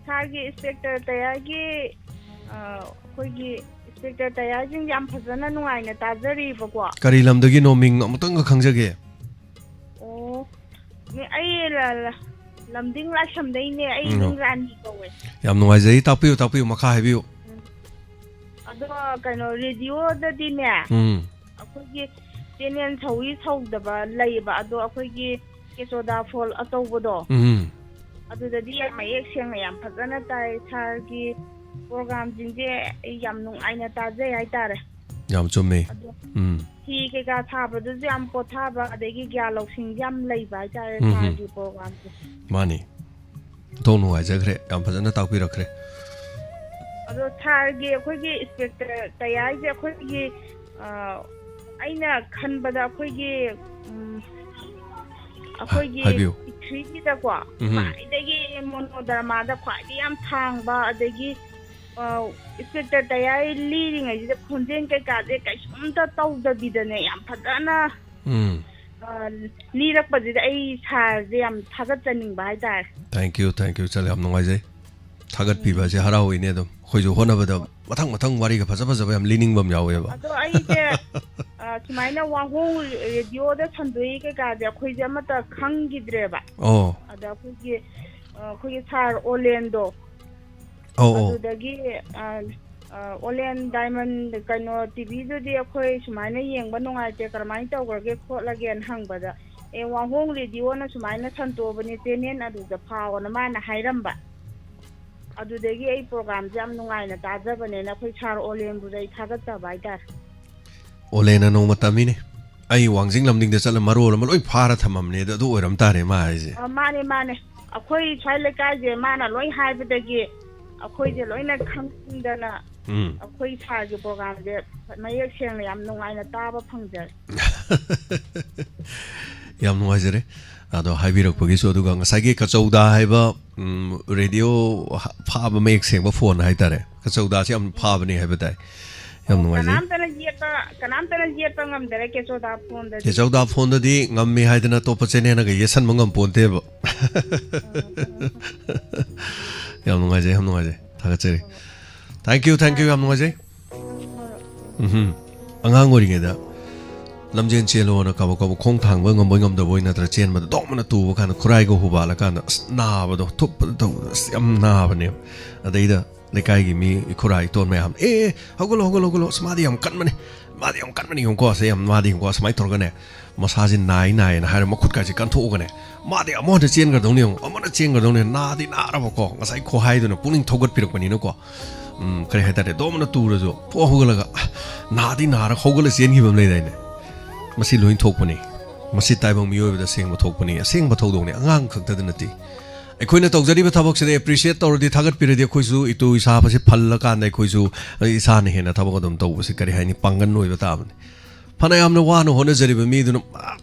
ꯁꯥꯔꯒꯤ ꯏꯟꯁꯄꯦꯛꯇꯔ ꯇꯌꯥꯔꯒꯤ ꯑꯩꯈꯣꯏꯒꯤ ꯏꯟꯁꯄꯦꯛꯇꯔ ꯇꯌꯥꯔꯁꯤꯡ ꯌꯥꯝ ꯐꯖꯅ ꯅꯨꯡꯉꯥꯏꯅ ꯇꯥꯖꯔꯤꯕꯀꯣ ꯀꯔꯤ ꯂꯝꯗꯒꯤꯅꯣ ꯃꯤꯡ ꯑꯃꯨꯛꯇꯪꯒ ꯈꯪꯖꯒꯦ ꯑꯣ ꯑꯩ ꯂꯝꯗꯤꯡ ꯂꯥꯏꯁꯝꯗꯩꯅꯦ ꯑꯩ ꯃꯤꯡ ꯔꯥꯅꯤ ꯀꯧꯋꯦ ꯌꯥꯝ ꯅꯨꯡꯉꯥꯏꯖꯩ ꯇꯥꯛꯄꯤꯌꯨ ꯃꯈꯥ ꯍꯥꯏꯕꯤꯌꯨ ꯑꯗꯣ ꯀꯩꯅꯣ ꯔꯦꯗꯤꯑꯣꯗꯗꯤꯅꯦ ꯑꯩꯈꯣꯏꯒꯤ ꯆꯦꯅꯦꯜ ꯁꯧꯗꯕ ꯂꯩꯌꯦꯕ ꯑꯗꯣ ꯑꯩꯈꯣꯏꯒꯤ ꯀꯦꯁꯣꯗꯥ ꯐꯣꯜ ꯑꯆꯧꯕꯗꯣ ꯑꯗꯨꯗꯗꯤ ꯌꯥꯝ ꯃꯌꯦꯛ ꯁꯦꯡꯅ ꯌꯥꯝ ꯐꯖꯅ ꯇꯥꯏ ꯁꯥꯔꯒꯤ ꯄ꯭ꯔꯣꯒ꯭ꯔꯥꯝꯁꯤꯡꯁꯦ ꯑꯩ ꯌꯥꯝ ꯅꯨꯡꯉꯥꯏꯅ ꯇꯥꯖꯩ ꯍꯥꯏꯇꯥꯔꯦ ꯌꯥꯝ ꯆꯨꯝꯃꯦ ꯐꯤ ꯀꯩꯀꯥ ꯊꯥꯕꯗꯁꯨ ꯌꯥꯝ ꯄꯣꯊꯥꯕ ꯑꯗꯒꯤ ꯒ꯭ꯌꯥꯟ ꯂꯧꯁꯤꯡꯁꯦ ꯌꯥꯝ ꯂꯩꯕ ꯍꯥꯏꯇꯥꯔꯦ ꯁꯥꯔꯒꯤ ꯄ꯭ꯔꯣꯒ꯭ꯔꯥꯝꯁꯦ ꯃꯥꯅꯤ ꯊꯣꯡ ꯅꯨꯡꯉꯥꯏꯖꯈ꯭ꯔꯦ ꯌꯥꯝ ꯐꯖꯅ ꯇꯥꯛꯄꯤꯔꯛꯈ꯭ꯔꯦ ꯑꯗꯣ ꯁꯥꯔꯒꯤ ꯑꯩꯈꯣꯏꯒꯤ ꯏꯟꯁꯄꯦꯛꯇꯔ ꯇꯌꯥꯔꯁꯦ ꯑꯩꯈꯣꯏꯒꯤ ꯑꯩꯅ ꯈꯟꯕꯗ ꯑꯩꯈꯣꯏꯒꯤ ꯄ꯭ꯔꯤꯊꯤꯕꯤꯗꯀꯣ ꯈ꯭ꯋꯥꯏꯗꯒꯤ ꯃꯣꯅꯣꯗꯔꯃꯥꯗ ꯈ꯭ꯋꯥꯏꯗꯒꯤ ꯌꯥꯝ ꯊꯥꯡꯕ ꯑꯗꯒꯤ ꯏꯟꯁꯄꯦꯛꯇꯔ ꯇꯌꯥꯔ ꯂꯤꯔꯤꯉꯩꯁꯤꯗ ꯈꯣꯟꯖꯦꯜ ꯀꯩꯀꯥꯁꯦ ꯀꯩꯁꯨꯝꯇ ꯇꯧꯗꯕꯤꯗꯅꯦ ꯌꯥꯝ ꯐꯖꯅ ꯂꯤꯔꯛꯄꯁꯤꯗ ꯑꯩ ꯁꯥꯔꯁꯦ ꯌꯥꯝ ꯊꯥꯒꯠꯆꯅꯤꯡꯕ ꯍꯥꯏꯇꯥꯔꯦ ꯊꯦꯡꯛ ꯌꯨ ꯆꯠ ꯌꯥꯝ ꯅꯨꯡꯉꯥꯏꯖꯩ ꯊꯥꯒꯠꯄꯤꯕꯁꯦ ꯍꯔꯥꯎꯏꯅꯦ ꯑꯗꯨꯝ ꯑꯩꯈꯣꯏꯁꯨ ꯍꯣꯠꯅꯕꯗ ꯃꯊꯪ ꯋꯥꯔꯤꯒ ꯐꯖꯕ ꯌꯥꯝ ꯂꯤꯅꯤꯡꯕ ꯑꯃ ꯌꯥꯎꯋꯦꯕ ꯑꯗꯣ ꯑꯩꯁꯦ ꯁꯨꯃꯥꯏꯅ ꯋꯥꯍꯣꯡ ꯔꯦꯗꯤꯑꯣꯗ ꯁꯟꯗꯣꯛꯏ ꯀꯩꯀꯥꯁꯦ ꯑꯩꯈꯣꯏꯁꯦ ꯑꯃꯠꯇ ꯈꯪꯈꯤꯗ꯭ꯔꯦꯕ ꯑꯗ ꯑꯩꯈꯣꯏꯒꯤ ꯁꯥꯔ ꯑꯣꯂꯦꯟꯗꯣ ꯑꯗꯨꯗꯒꯤ ꯑꯣꯂꯦꯟ ꯗꯥꯏꯃꯟ ꯀꯩꯅꯣ ꯇꯤꯚꯤꯗꯨꯗꯤ ꯑꯩꯈꯣই ꯁꯨꯃꯥꯏꯅ ꯌꯦꯡꯕ ꯅꯨꯡꯉꯥꯏꯇꯦ ꯀꯔꯝꯍꯥꯏꯅ ꯇꯧꯈ꯭ꯔꯒꯦ ꯈꯣꯠꯂꯒꯦꯅ ꯍꯪꯕꯗ ꯋꯥꯍꯣꯡ ꯔꯦꯗꯤꯑꯣꯅ ꯁꯨꯃꯥꯏꯅ ꯁꯟꯇꯣꯛꯑꯕꯅꯤ ꯆꯦꯅꯦꯜ ꯑꯗꯨꯗ ꯐꯥꯎꯑꯣꯅ ꯃꯥꯅ ꯍꯥꯏꯔꯝꯕ ꯑꯗꯨꯗꯒꯤ ꯑꯩ ꯄ꯭ꯔꯣꯒ꯭ꯔꯥꯝꯁꯦ ꯌꯥꯝ ꯅꯨꯡꯉꯥꯏꯅ ꯇꯥꯖꯕꯅꯦꯅ ꯑꯩꯈꯣꯏ ꯁꯥꯔ ꯑꯣꯂꯦꯟꯕꯨꯗ ꯑꯩ ꯊꯥꯒꯠꯆꯕ ꯍꯥꯏꯇꯥꯔꯦ ꯑꯣꯂꯦꯟꯅ ꯅꯣꯡꯃ ꯇꯝꯃꯤꯅꯦ ꯑꯩ ꯋꯥꯡꯖꯤꯡ ꯂꯝꯗꯤꯡꯗ ꯆꯠꯂ ꯃꯔꯣꯜ ꯑꯃ ꯂꯣꯏ ꯐꯥꯔ ꯊꯝꯃꯝꯅꯦ ꯑꯗꯨ ꯑꯣꯏꯔꯝ ꯇꯥꯔꯦ ꯃꯥ ꯍꯥꯏꯁꯦ ꯃꯥꯅꯦ ꯑꯩꯈꯣই ꯁ꯭ꯋꯥꯏ ꯂꯩꯀꯥꯏꯁꯦ ꯃꯥꯅ ꯂꯣꯏ ꯍꯥꯏꯕꯗꯒꯤ ꯑꯩꯈꯣꯏꯁꯦ ꯂꯣꯏꯅ ꯈꯪꯗꯅ ꯑꯩꯈꯣꯏ ꯁꯥꯔꯒꯤ ꯄ꯭ꯔꯣꯒ꯭ꯔꯥꯝꯁꯦ ꯃꯌꯦꯛ ꯁꯦꯡꯅ ꯌꯥꯝ ꯅꯨꯡꯉꯥꯏꯅ ꯇꯥꯕ ꯐꯪꯖꯔꯦ ꯌꯥꯝ ꯅꯨꯡꯉꯥꯏꯖꯔꯦ ꯑꯗꯣ ꯍꯥꯏꯕꯤꯔꯛꯄꯒꯤꯁꯨ ꯑꯗꯨꯒ ꯉꯁꯥꯏꯒꯤ ꯀꯆꯧꯗꯥ ꯍꯥꯏꯕ ꯔꯦꯗꯤꯑꯣ ꯐꯥꯕ ꯃꯌꯦꯛ ꯁꯦꯡꯕ ꯐꯣꯟ ꯍꯥꯏꯇꯥꯔꯦ ꯀꯆꯧꯗꯥꯁꯤ ꯌꯥꯝ ꯐꯥꯕꯅꯤ ꯍꯥꯏꯕ ꯇꯥꯏ ꯌꯥꯝ ꯅꯨꯡꯉꯥꯏꯖꯩ ꯀꯅꯥꯝꯇꯅ ꯌꯦꯠꯄ ꯉꯝꯗꯔꯦ ꯀꯦꯆꯧꯗꯥ ꯐꯣꯟꯗꯗꯤ ꯉꯝꯃꯤ ꯍꯥꯏꯗꯅ ꯑꯇꯣꯞꯄ ꯆꯦꯅꯦꯜꯅꯒ ꯌꯦꯠꯁꯟꯕ ꯉꯝꯄꯣꯟꯇꯦꯕ ꯌꯥꯝ ꯅꯨꯡꯉꯥꯏꯖꯩ ꯊꯥꯒꯠꯆꯔꯤ ꯊꯦꯡꯛ ꯌꯨ ꯌꯥꯝ ꯅꯨꯡꯉꯥꯏꯖꯩ ꯑꯉꯥꯡ ꯑꯣꯏꯔꯤꯉꯩꯗ ꯂꯝꯖꯦꯟ ꯆꯦꯜꯂꯣꯅ ꯀꯕꯛ ꯈꯣꯡ ꯊꯥꯡꯕ ꯉꯝꯕꯣꯏ ꯉꯝꯗꯕꯣꯏ ꯅꯠꯇ꯭ꯔ ꯆꯦꯟꯕꯗ ꯗꯣꯛꯃꯅ ꯇꯨꯕ ꯀꯥꯟꯗ ꯈꯨꯔꯥꯏꯒ ꯍꯨꯕꯥꯜꯂꯀꯥꯟꯗ ꯅꯥꯕꯗꯣ ꯊꯨꯞꯄꯗ ꯇꯧꯕꯗ ꯌꯥꯝ ꯅꯥꯕꯅꯦꯕ ꯑꯗꯩꯗ ꯂꯩꯀꯥꯏꯒꯤ ꯃꯤ ꯏꯈꯨꯔꯥ ꯏꯇꯣꯟ ꯃꯌꯥꯝ ꯍꯧꯒꯠꯂꯣ ꯃꯥꯗꯤ ꯌꯥꯝ ꯀꯟꯕꯅꯤ ꯌꯦꯡꯉꯨꯀꯣ ꯃꯥꯗꯤ ꯌꯦꯡꯉꯨꯀꯣ ꯁꯨꯃꯥꯏꯅ ꯇꯧꯔꯒꯅꯦ ꯃꯁꯥꯁꯦ ꯅꯥꯏꯅ ꯍꯥꯏꯔ ꯃꯈꯨꯠꯀꯥꯁꯦ ꯀꯟꯊꯣꯛꯑꯒꯅꯦ ꯃꯥꯗꯤ ꯑꯃꯨꯛ ꯆꯦꯟꯒ꯭ꯔꯗꯧꯅꯤ ꯌꯦꯡꯉꯨ ꯑꯃꯅ ꯆꯦꯟꯒ꯭ꯔꯗꯧꯅꯤ ꯅꯥꯗꯤ ꯅꯥꯔꯕꯀꯣ ꯉꯁꯥꯏ ꯈꯨꯍꯥꯏꯗꯨꯅ ꯄꯨꯛꯅꯤꯡ ꯊꯧꯒꯠꯄꯤꯔꯛꯄꯅꯤꯅꯀꯣ ꯀꯔꯤ ꯍꯥꯏꯇꯥꯔꯦ ꯗꯣꯝꯅ ꯇꯨꯔꯁꯨ ꯄꯣꯛ ꯍꯧꯒꯠꯂꯒ ꯅꯥꯗꯤ ꯅꯥꯔ ꯍꯧꯒꯠꯂ ꯆꯦꯟꯈꯤꯕ ꯑꯃ ꯂꯩꯗꯥꯏꯅꯦ ꯃꯁꯤ ꯂꯣꯏ ꯊꯣꯛꯄꯅꯤ ꯃꯁꯤ ꯇꯥꯏꯕꯪ ꯃꯤꯑꯣꯏꯕꯗ ꯑꯁꯦꯡꯕ ꯊꯣꯛꯄꯅꯤ ꯑꯁꯦꯡꯕ ꯊꯧꯗꯣꯛꯅꯤ ꯑꯉꯥꯡ ꯈꯛꯇꯗ ꯅꯠꯇꯦ ꯑꯩꯈꯣꯏꯅ ꯇꯧꯖꯔꯤꯕ ꯊꯕꯛꯁꯤꯗ ꯑꯦꯄ꯭ꯔꯤꯁꯤꯌꯦꯠ ꯇꯧꯔꯗꯤ ꯊꯥꯒꯠꯄꯤꯔꯗꯤ ꯑꯩꯈꯣꯏꯁꯨ ꯏꯇꯨ ꯏꯁꯥꯕꯁꯤ ꯐꯜꯂꯀꯥꯟꯗ ꯑꯩꯈꯣꯏꯁꯨ ꯏꯁꯥꯅ ꯍꯦꯟꯅ ꯊꯕꯛ ꯑꯗꯨꯝ ꯇꯧꯕꯁꯤ ꯀꯔꯤ ꯍꯥꯏꯅꯤ ꯄꯥꯡꯒꯟ ꯑꯣꯏꯕ ꯇꯥꯕꯅꯤ ꯐꯅ ꯌꯥꯝꯅ ꯋꯥꯅ ꯍꯣꯠꯅꯖꯔꯤꯕ ꯃꯤꯗꯨꯅ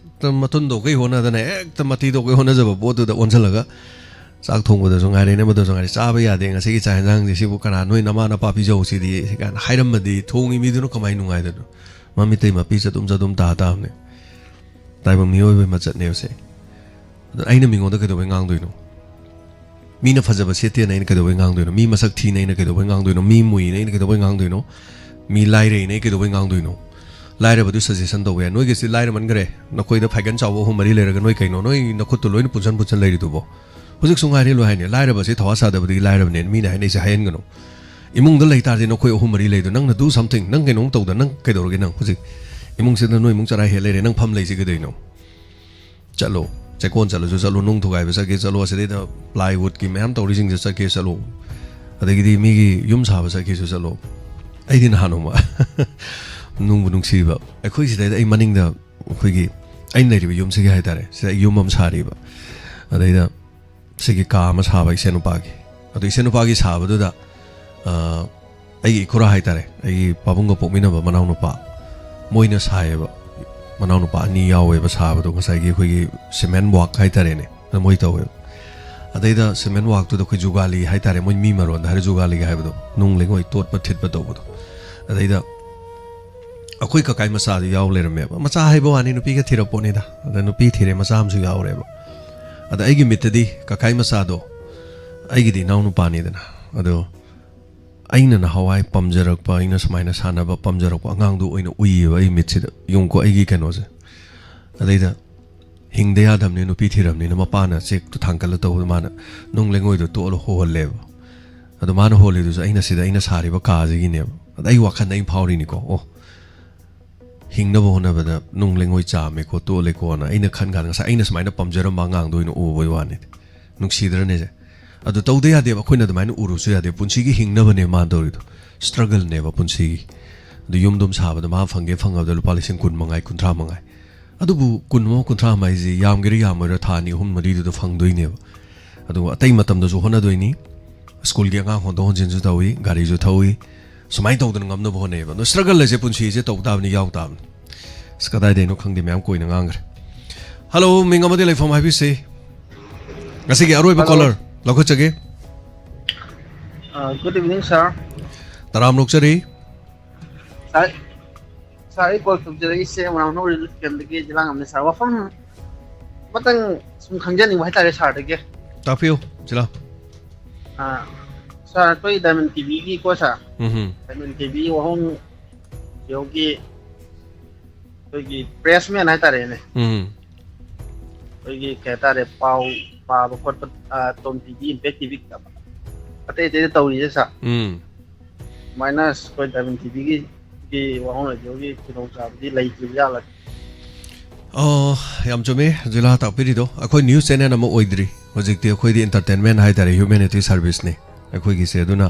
ꯃꯇꯨꯟꯗꯣ ꯀꯩ ꯍꯣꯠꯅꯗꯅ ꯍꯦꯛꯇ ꯃꯇꯤꯗꯣ ꯀꯩ ꯍꯣꯠꯅꯖꯕ ꯄꯣꯠꯇꯨꯗ ꯑꯣꯟꯁꯤꯜꯂꯒ ꯆꯥꯛ ꯊꯣꯡꯕꯗꯁꯨ ꯉꯥꯏꯔꯦ ꯅꯝꯕꯗꯁꯨ ꯉꯥꯏꯔꯦ ꯆꯥꯕ ꯌꯥꯗꯦ ꯉꯁꯤꯒꯤ ꯆꯥꯛ ꯌꯦꯟꯁꯥꯡꯁꯤ ꯁꯤꯕꯨ ꯀꯅꯥ ꯅꯣꯏ ꯅꯃꯥ ꯅꯄꯥ ꯄꯤꯖꯧꯁꯤꯗꯤ ꯀꯥꯏꯅ ꯍꯥꯏꯔꯝꯃꯗꯤ ꯊꯣꯡꯉꯤ ꯃꯤꯗꯨꯅ ꯀꯃꯥꯏꯅ ꯅꯨꯡꯉꯥꯏꯗꯣꯏꯅꯣ ꯃꯃꯤꯠꯇꯩ ꯃꯄꯤ ꯆꯗꯨꯝ ꯇꯥꯕꯅꯦ ꯇꯥꯏꯕꯪ ꯃꯤꯑꯣꯏꯕꯒꯤ ꯃꯆꯠꯅꯦꯕꯁꯦ ꯑꯗꯨ ꯑꯩꯅ ꯃꯤꯉꯣꯟꯗ ꯀꯩꯗꯧꯕꯩ ꯉꯥꯡꯗꯣꯏꯅꯣ ꯃꯤꯅ ꯐꯖꯕ ꯁꯦꯠꯇꯦꯅ ꯑꯩꯅ ꯀꯩꯗꯧꯕꯩ ꯉꯥꯡꯗꯣꯏꯅꯣ ꯃꯤ ꯃꯁꯛ ꯊꯤꯅ ꯑꯩꯅ ꯀꯩꯗꯧꯕꯩ ꯉꯥꯡꯗꯣꯏꯅꯣ ꯃꯤ ꯃꯨꯏꯅ ꯑꯩꯅ ꯀꯩꯗꯧꯕꯩ ꯉꯥꯡꯗꯣꯏꯅꯣ ꯃꯤ ꯂꯥꯏꯔꯩꯅ ꯑꯩ ꯀꯩꯗꯧꯕꯩ ꯉꯥꯡꯗꯣꯏꯅꯣ ꯂꯥꯏꯔꯕꯗꯨ ꯁꯖꯦꯁꯟ ꯇꯧꯕ ꯌꯥꯏ ꯅꯣꯏꯒꯤꯁꯤ ꯂꯥꯏꯔꯃꯟꯈ꯭ꯔꯦ ꯅꯈꯣꯏꯗ ꯐꯥꯏꯒꯟ ꯆꯥꯎꯕ 3-4 ꯂꯩꯔꯒ ꯅꯣꯏ ꯀꯩꯅꯣ ꯅꯣꯏ ꯅꯈꯨꯠꯇꯨ ꯂꯣꯏꯅ ꯄꯨꯟꯁꯟ ꯂꯩꯔꯤꯗꯨꯕꯣ ꯍꯧꯖꯤꯛꯁꯨ ꯉꯥꯏꯔꯦ ꯂꯣꯏ ꯍꯥꯏꯅꯤ ꯂꯥꯏꯔꯕꯁꯤ ꯊꯋꯥ ꯁꯥꯗꯕꯗꯒꯤ ꯂꯥꯏꯔꯕꯅꯦ ꯃꯤꯅ ꯍꯥꯏꯅꯩꯁꯦ ꯍꯥꯏꯍꯟꯒꯅꯨ ꯏꯃꯨꯡꯗ ꯂꯩꯇꯥꯔꯗꯤ ꯅꯈꯣꯏ 3-4 ꯂꯩꯗꯣ ꯅꯪꯅ ꯗꯨ ꯁꯝꯊꯤꯡ ꯅꯪ ꯀꯩꯅꯣꯝ ꯇꯧꯗ ꯅꯪ ꯀꯩꯗꯧꯔꯒꯦ ꯅꯪ ꯍꯧꯖꯤꯛ ꯏꯃꯨꯡꯁꯤꯗ ꯅꯣꯏ ꯏꯃꯨꯡ ꯆꯔꯥ ꯍꯦꯜ ꯂꯩꯔꯦ ꯅꯪ ꯐꯝ ꯂꯩꯁꯤ ꯀꯩꯗꯧꯅꯣ ꯆꯠꯂꯣ ꯆꯦꯛꯀꯣꯟ ꯆꯠꯂꯁꯨ ꯆꯠꯂꯣ ꯅꯨꯡ ꯊꯨꯒꯥꯏꯕ ꯆꯠꯀꯦ ꯆꯠꯂꯣ ꯑꯁꯤꯗꯩꯗ ꯄ꯭ꯂꯥꯏꯋꯨꯗꯀꯤ ꯃꯌꯥꯝ ꯇꯧꯔꯤꯁꯤꯡꯁꯦ ꯆꯠꯀꯦ ꯆꯠꯂꯣ ꯑꯗꯒꯤꯗꯤ ꯃꯤꯒꯤ ꯌꯨꯝ ꯁꯥꯕ ꯆꯠꯀꯦꯁꯨ ꯆꯠꯂꯣ ꯑꯩꯗꯤ ꯅꯍꯥꯟ ꯅꯣꯡꯃ ꯅꯨꯡꯕꯨ ꯅꯨꯡꯁꯤꯕ ꯑꯩꯈꯣꯏ ꯁꯤꯗꯩꯗ ꯑꯩ ꯃꯅꯤꯡꯗ ꯑꯩꯈꯣꯏꯒꯤ ꯑꯩꯅ ꯂꯩꯔꯤꯕ ꯌꯨꯝꯁꯤꯒꯤ ꯍꯥꯏꯇꯥꯔꯦ ꯁꯤꯗ ꯌꯨꯝ ꯑꯃ ꯁꯥꯔꯤꯕ ꯑꯗꯩꯗ ꯁꯤꯒꯤ ꯀꯥ ꯑꯃ ꯁꯥꯕ ꯏꯆꯦꯅꯨꯄꯥꯒꯤ ꯑꯗꯨ ꯏꯆꯦꯅꯨꯄꯥꯒꯤ ꯁꯥꯕꯗꯨꯗ ꯑꯩꯒꯤ ꯏꯈꯨꯔꯥ ꯍꯥꯏꯇꯥꯔꯦ ꯑꯩꯒꯤ ꯄꯥꯕꯨꯡꯒ ꯄꯣꯛꯃꯤꯟꯅꯕ ꯃꯅꯥꯎꯅꯨꯄꯥ ꯃꯣꯏꯅ ꯁꯥꯏꯌꯦꯕ ꯃꯅꯥꯎꯅꯨꯄꯥ ꯑꯅꯤ ꯌꯥꯎꯋꯦꯕ ꯁꯥꯕꯗꯣ ꯉꯁꯥꯏꯒꯤ ꯑꯩꯈꯣꯏꯒꯤ ꯁꯤꯃꯦꯟ ꯋꯥꯛ ꯍꯥꯏꯇꯥꯔꯦꯅꯦ ꯃꯣꯏ ꯇꯧꯋꯦꯕ ꯑꯗꯩꯗ ꯁꯤꯃꯦꯟ ꯋꯥꯛꯇꯨꯗ ꯑꯩꯈꯣꯏ ꯖꯨꯒꯥꯂꯤ ꯍꯥꯏꯇꯥꯔꯦ ꯃꯣꯏ ꯃꯤ ꯃꯔꯣꯟꯗ ꯍꯥꯏꯔꯦ ꯖꯨꯒꯥꯂꯤꯒ ꯍꯥꯏꯕꯗꯣ ꯅꯨꯡ ꯂꯩꯉꯣꯏ ꯇꯣꯠꯄ ꯊꯤꯠꯄ ꯇꯧꯕꯗꯣ ꯑꯗꯩꯗ ꯑꯩꯈꯣꯏ ꯀꯀꯥꯏ ꯃꯆꯥꯗꯨ ꯌꯥꯎ ꯂꯩꯔꯝꯃꯦꯕ ꯃꯆꯥ ꯍꯥꯏꯕ ꯋꯥꯅꯤ ꯅꯨꯄꯤꯒ ꯊꯤꯔꯛꯄꯣꯠꯅꯤꯗ ꯑꯗ ꯅꯨꯄꯤ ꯊꯤꯔꯦ ꯃꯆꯥ ꯑꯃꯁꯨ ꯌꯥꯎꯔꯦꯕ ꯑꯗ ꯑꯩꯒꯤ ꯃꯤꯠꯇꯗꯤ ꯀꯀꯥꯏ ꯃꯆꯥꯗꯣ ꯑꯩꯒꯤꯗꯤ ꯏꯅꯥꯎ ꯅꯨꯄꯥꯅꯤꯗꯅ ꯑꯗꯣ ꯑꯩꯅ ꯅꯍꯥꯟꯋꯥꯏ ꯄꯥꯝꯖꯔꯛꯄ ꯑꯩꯅ ꯁꯨꯃꯥꯏꯅ ꯁꯥꯟꯅꯕ ꯄꯥꯝꯖꯔꯛꯄ ꯑꯉꯥꯡꯗꯣ ꯑꯣꯏꯅ ꯎꯏꯌꯦꯕ ꯑꯩ ꯃꯤꯠꯁꯤꯗ ꯌꯨꯝꯀꯣ ꯑꯩꯒꯤ ꯀꯩꯅꯣꯁꯦ ꯑꯗꯩꯗ ꯍꯤꯡꯗ ꯌꯥꯗꯕꯅꯤ ꯅꯨꯄꯤ ꯊꯤꯔꯕꯅꯤꯅ ꯃꯄꯥꯅ ꯆꯦꯛꯇꯣ ꯊꯥꯡꯀꯠꯂ ꯇꯧꯕꯗ ꯃꯥꯅ ꯅꯨꯡ ꯂꯩꯉꯣꯏꯗꯣ ꯇꯣꯛꯑꯒ ꯍꯣꯜꯂꯦꯕ ꯑꯗꯣ ꯃꯥꯅ ꯍꯣꯜꯂꯤꯗꯨꯁꯨ ꯑꯩꯅ ꯁꯤꯗ ꯑꯩꯅ ꯁꯥꯔꯤꯕ ꯀꯥꯁꯤꯒꯤꯅꯦꯕ ꯑꯗ ꯑꯩ ꯋꯥꯈꯜꯗ ꯑꯩ ꯐꯥꯎꯔꯤꯅꯤꯀꯣ ꯑꯣ ꯍꯤꯡꯅꯕ ꯍꯣꯠꯅꯕꯗ ꯅꯨꯡ ꯂꯩꯉꯣꯏ ꯆꯥꯝꯃꯦꯀꯣ ꯇꯣꯠꯂꯦꯀꯣꯅ ꯑꯩꯅ ꯈꯟ ꯀꯥꯟꯗ ꯉꯁꯥꯏ ꯑꯩꯅ ꯁꯨꯃꯥꯏꯅ ꯄꯥꯝꯖꯔꯝꯕ ꯑꯉꯥꯡꯗꯣ ꯑꯣꯏꯅ ꯎꯕꯩ ꯋꯥꯅꯤ ꯅꯨꯡꯁꯤꯗ꯭ꯔꯅꯦꯁꯦ ꯑꯗꯨ ꯇꯧꯗ ꯌꯥꯗꯦꯕ ꯑꯩꯈꯣꯏꯅ ꯑꯗꯨꯃꯥꯏꯅ ꯎꯔꯨꯁꯨ ꯌꯥꯗꯦ ꯄꯨꯟꯁꯤꯒꯤ ꯍꯤꯡꯅꯕꯅꯦ ꯃꯥꯅ ꯇꯧꯔꯤꯗꯣ ꯁ꯭ꯇ꯭ꯔꯒꯜꯅꯦꯕ ꯄꯨꯟꯁꯤꯒꯤ ꯑꯗꯨ ꯌꯨꯝꯗꯨꯝ ꯁꯥꯕꯗ ꯃꯥ ꯐꯪꯒꯦ ꯐꯪꯉꯕꯗ ꯂꯨꯄꯥ ꯂꯤꯁꯤꯡ 19 30 ꯑꯗꯨꯕꯨ 19 30 ꯍꯥꯏꯁꯤ ꯌꯥꯝꯒꯦꯔꯥ ꯌꯥꯝꯃꯣꯏꯔꯥ ꯊꯥ 2 3 4ꯗꯨꯗ ꯐꯪꯗꯣꯏꯅꯦꯕ ꯑꯗꯨꯒ ꯑꯇꯩ ꯃꯇꯝꯗꯁꯨ ꯍꯣꯠꯅꯗꯣꯏꯅꯤ ꯁ꯭ꯀꯨꯜꯒꯤ ꯑꯉꯥꯡ ꯍꯣꯟꯗꯣꯛ ꯍꯣꯟꯖꯤꯟꯁꯨ ꯇꯧꯏ ꯒꯥꯔꯤꯁꯨ ꯊꯧꯏ ꯁꯨꯃꯥꯏꯅ ꯇꯧꯗꯅ ꯉꯝꯅꯕ ꯍꯣꯠꯅꯩꯑꯕ ꯑꯗꯣ ꯁ꯭ꯇ꯭ꯔꯒꯜ ꯍꯥꯏꯁꯦ ꯄꯨꯟꯁꯤꯁꯦ ꯇꯧ ꯇꯥꯕꯅꯤ ꯌꯥꯎ ꯇꯥꯕꯅꯤ ꯑꯁ ꯀꯗꯥꯏꯗꯩꯅꯣ ꯈꯪꯗꯦ ꯃꯌꯥꯝ ꯀꯣꯏꯅ ꯉꯥꯡꯈ꯭ꯔꯦ ꯍꯜꯂꯣ ꯃꯤꯡ ꯑꯃꯗꯤ ꯂꯩꯐꯝ ꯍꯥꯏꯕꯤꯁꯤ ꯉꯁꯤꯒꯤ ꯑꯔꯣꯏꯕ ꯀꯣꯂꯔ ꯂꯧꯈꯠꯆꯒꯦ Good evening, sir. ꯇꯔꯥꯝ ꯅꯣꯛꯆꯔꯤ Sir, I call to the East Around no relief can be gauge along the Sarah from Matang some congening white are hard again. Tapio, Chila. Sir, play Diamond TV, Cosa. Diamond TV, home Yogi Pressman, I tell you. Yogi Catare Pau, Pau, Tom TV, Betty Victor. But they did it all, yes, sir. Minus quite Diamond TV. ꯌꯥꯝ ꯆꯨꯝꯃꯦ ꯖꯤꯂꯥ ꯇꯥꯛꯄꯤꯔꯤꯗꯣ ꯑꯩꯈꯣꯏ news channel ꯑꯃ ꯑꯣꯏꯗ꯭ꯔꯤ ꯍꯧꯖꯤꯛꯇꯤ ꯑꯩꯈꯣꯏꯗꯤ entertainment ꯍꯥꯏꯇꯥꯔꯦ humanity ꯁꯔꯚꯤꯁꯅꯤ ꯑꯩꯈꯣꯏꯒꯤꯁꯦ ꯑꯗꯨꯅ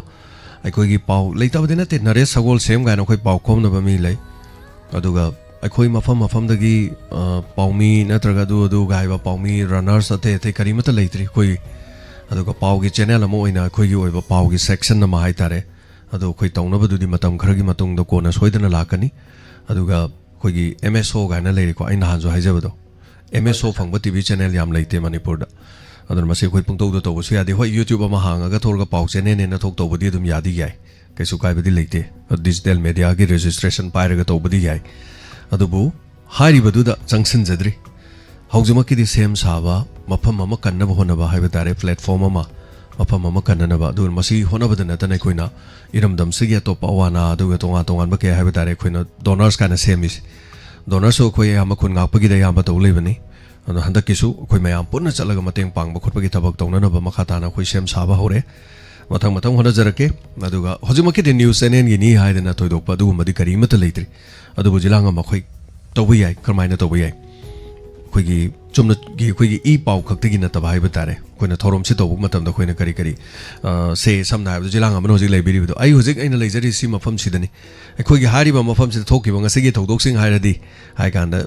ꯑꯩꯈꯣꯏꯒꯤ ꯄꯥꯎ ꯂꯩꯇꯕꯗꯤ ꯅꯠꯇꯦ ꯅꯔꯦꯁ ꯁꯒꯣꯜ ꯁꯦꯝ ꯀꯥꯏꯅ ꯑꯩꯈꯣꯏ ꯄꯥꯎ ꯈꯣꯝꯅꯕ ꯃꯤ ꯂꯩ ꯑꯗꯨꯒ ꯑꯩꯈꯣꯏ ꯃꯐꯝ ꯃꯐꯝꯗꯒꯤ ꯄꯥꯎꯃꯤ ꯅꯠꯇ꯭ꯔꯒ ꯑꯗꯨꯒ ꯍꯥꯏꯕ ꯄꯥꯎꯃꯤ ꯔꯟꯅꯔꯁ ꯑꯇꯩ ꯑꯇꯩ ꯀꯔꯤꯃꯠꯇ ꯂꯩꯇ꯭ꯔꯤ ꯑꯩꯈꯣꯏ ꯑꯗꯨꯒ ꯄꯥꯎꯒꯤ ꯆꯦꯅꯦꯜ ꯑꯃ ꯑꯣꯏꯅ ꯑꯩꯈꯣꯏꯒꯤ ꯑꯣꯏꯕ ꯄꯥꯎꯒꯤ ꯁꯦꯛꯁꯟ ꯑꯃ ꯍꯥꯏꯇꯥꯔꯦ ꯑꯗꯣ ꯑꯩꯈꯣꯏ ꯇꯧꯅꯕꯗꯨꯗꯤ ꯃꯇꯝ ꯈꯔꯒꯤ ꯃꯇꯨꯡꯗ ꯀꯣꯟꯅ ꯁꯣꯏꯗꯅ ꯂꯥꯛꯀꯅꯤ ꯑꯗꯨꯒ ꯑꯩꯈꯣꯏꯒꯤ MSO ꯒꯥꯏꯅ ꯂꯩꯔꯤꯀꯣ ꯑꯩ ꯅꯍꯥꯟꯁꯨ ꯍꯥꯏꯖꯕꯗꯣ MSO ꯐꯪꯕ ꯇꯤꯚꯤ ꯆꯦꯅꯦꯜ ꯌꯥꯝ ꯂꯩꯇꯦ ꯃꯅꯤꯄꯨꯔꯗ ꯑꯗꯨꯅ ꯃꯁꯤ ꯑꯩꯈꯣꯏ ꯄꯨꯡꯇꯧꯗ ꯇꯧꯕꯁꯨ ꯌꯥꯗꯦ ꯍꯣꯏ ꯌꯨꯇ꯭ꯌꯨꯕ ꯑꯃ ꯍꯥꯡꯉꯒ ꯊꯣꯛꯂꯒ ꯄꯥꯎ ꯆꯦꯅꯦꯜꯅꯦꯅ ꯇꯧꯕꯗꯤ ꯑꯗꯨꯝ ꯌꯥꯗꯤ ꯌꯥꯏ ꯀꯩꯁꯨ ꯀꯥꯏꯕꯗꯤ ꯂꯩꯇꯦ ꯗꯤꯖꯤꯇꯦꯜ ꯃꯦꯗꯤꯌꯥꯒꯤ ꯔꯦꯖꯤꯁꯇ꯭ꯔꯦꯁꯟ ꯄꯥꯏꯔꯒ ꯇꯧꯕꯗꯤ ꯌꯥꯏ ꯑꯗꯨꯕꯨ ꯍꯥꯏꯔꯤꯕꯗꯨꯗ ꯆꯪꯁꯤꯟꯖꯗ꯭ꯔꯤ ꯍꯧꯖꯤꯛꯃꯛꯀꯤꯗꯤ ꯁꯦꯝ ꯁꯥꯕ ꯃꯐꯝ ꯑꯃ ꯀꯟꯅꯕ ꯍꯣꯠꯅꯕ ꯍꯥꯏꯕ ꯇꯥꯔꯦ ꯄ꯭ꯂꯦꯠꯐꯣꯔꯝ ꯑꯃ ꯃꯐꯝ ꯑꯃ ꯀꯟꯅꯅꯕ ꯑꯗꯨꯒ ꯃꯁꯤ ꯍꯣꯠꯅꯕꯗ ꯅꯠꯇꯅ ꯑꯩꯈꯣꯏꯅ ꯏꯔꯝꯗꯝꯁꯤꯒꯤ ꯑꯇꯣꯞꯄ ꯑꯋꯥꯅꯥ ꯑꯗꯨꯒ ꯇꯣꯉꯥꯟ ꯇꯣꯉꯥꯟꯕ ꯀꯌꯥ ꯍꯥꯏꯕ ꯇꯥꯔꯦ ꯑꯩꯈꯣꯏꯅ ꯗꯣꯅꯔꯁ ꯀꯥꯏꯅ ꯁꯦꯝꯃꯤꯁꯤ ꯗꯣꯅꯔꯁꯨ ꯑꯩꯈꯣꯏ ꯑꯌꯥꯝꯕ ꯈꯨꯟ ꯉꯥꯛꯄꯒꯤꯗ ꯑꯌꯥꯝꯕ ꯇꯧ ꯂꯩꯕꯅꯤ ꯑꯗꯣ ꯍꯟꯗꯛꯀꯤꯁꯨ ꯑꯩꯈꯣꯏ ꯃꯌꯥꯝ ꯄꯨꯟꯅ ꯆꯠꯂꯒ ꯃꯇꯦꯡ ꯄꯥꯡꯕ ꯈꯣꯠꯄꯒꯤ ꯊꯕꯛ ꯇꯧꯅꯅꯕ ꯃꯈꯥ ꯇꯥꯅ ꯑꯩꯈꯣꯏ ꯁꯦꯝ ꯁꯥꯕ ꯍꯧꯔꯦ ꯃꯊꯪ ꯍꯣꯠꯅꯖꯔꯛꯀꯦ ꯑꯗꯨꯒ ꯍꯧꯖꯤꯛꯃꯛꯀꯤꯗꯤ ꯅ꯭ꯌꯨꯁ ꯆꯦꯅꯦꯜꯒꯤꯅꯤ ꯍꯥꯏꯗꯅ ꯊꯣꯏꯗꯣꯛꯄ ꯑꯗꯨꯒꯨꯝꯕꯗꯤ ꯀꯔꯤꯃꯠꯇ ꯂꯩꯇ꯭ꯔꯤ ꯑꯗꯨꯕꯨ ꯖꯤꯂꯥ ꯑꯃ ꯑꯩꯈꯣꯏ ꯇꯧꯕ ꯌꯥꯏ ꯀꯔꯝꯍꯥꯏꯅ ꯇꯧꯕ ꯌꯥꯏ ꯑꯩꯈꯣꯏꯒꯤ ꯆꯨꯝꯅꯒꯤ ꯑꯩꯈꯣꯏꯒꯤ ꯏ ꯄꯥꯎ ꯈꯛꯇꯒꯤ ꯅꯠꯇꯕ ꯍꯥꯏꯕ ꯇꯥꯔꯦ ꯑꯩꯈꯣꯏꯅ ꯊꯧꯔꯝꯁꯤ ꯇꯧꯕ ꯃꯇꯝꯗ ꯑꯩꯈꯣꯏꯅ ꯀꯔꯤ ꯁꯦ ꯁꯝꯅ ꯍꯥꯏꯔꯕꯗ ꯖꯤꯂꯥ ꯑꯃꯅ ꯍꯧꯖꯤꯛ ꯂꯩꯕꯤꯔꯤꯕꯗꯣ ꯑꯩ ꯍꯧꯖꯤꯛ ꯑꯩꯅ ꯂꯩꯖꯔꯤꯁꯤ ꯃꯐꯝꯁꯤꯗꯅꯤ ꯑꯩꯈꯣꯏꯒꯤ ꯍꯥꯏꯔꯤꯕ ꯃꯐꯝꯁꯤꯗ ꯊꯣꯛꯈꯤꯕ ꯉꯁꯤꯒꯤ ꯊꯧꯗꯣꯛꯁꯤꯡ ꯍꯥꯏꯔꯗꯤ ꯍꯥꯏ ꯀꯥꯟꯗ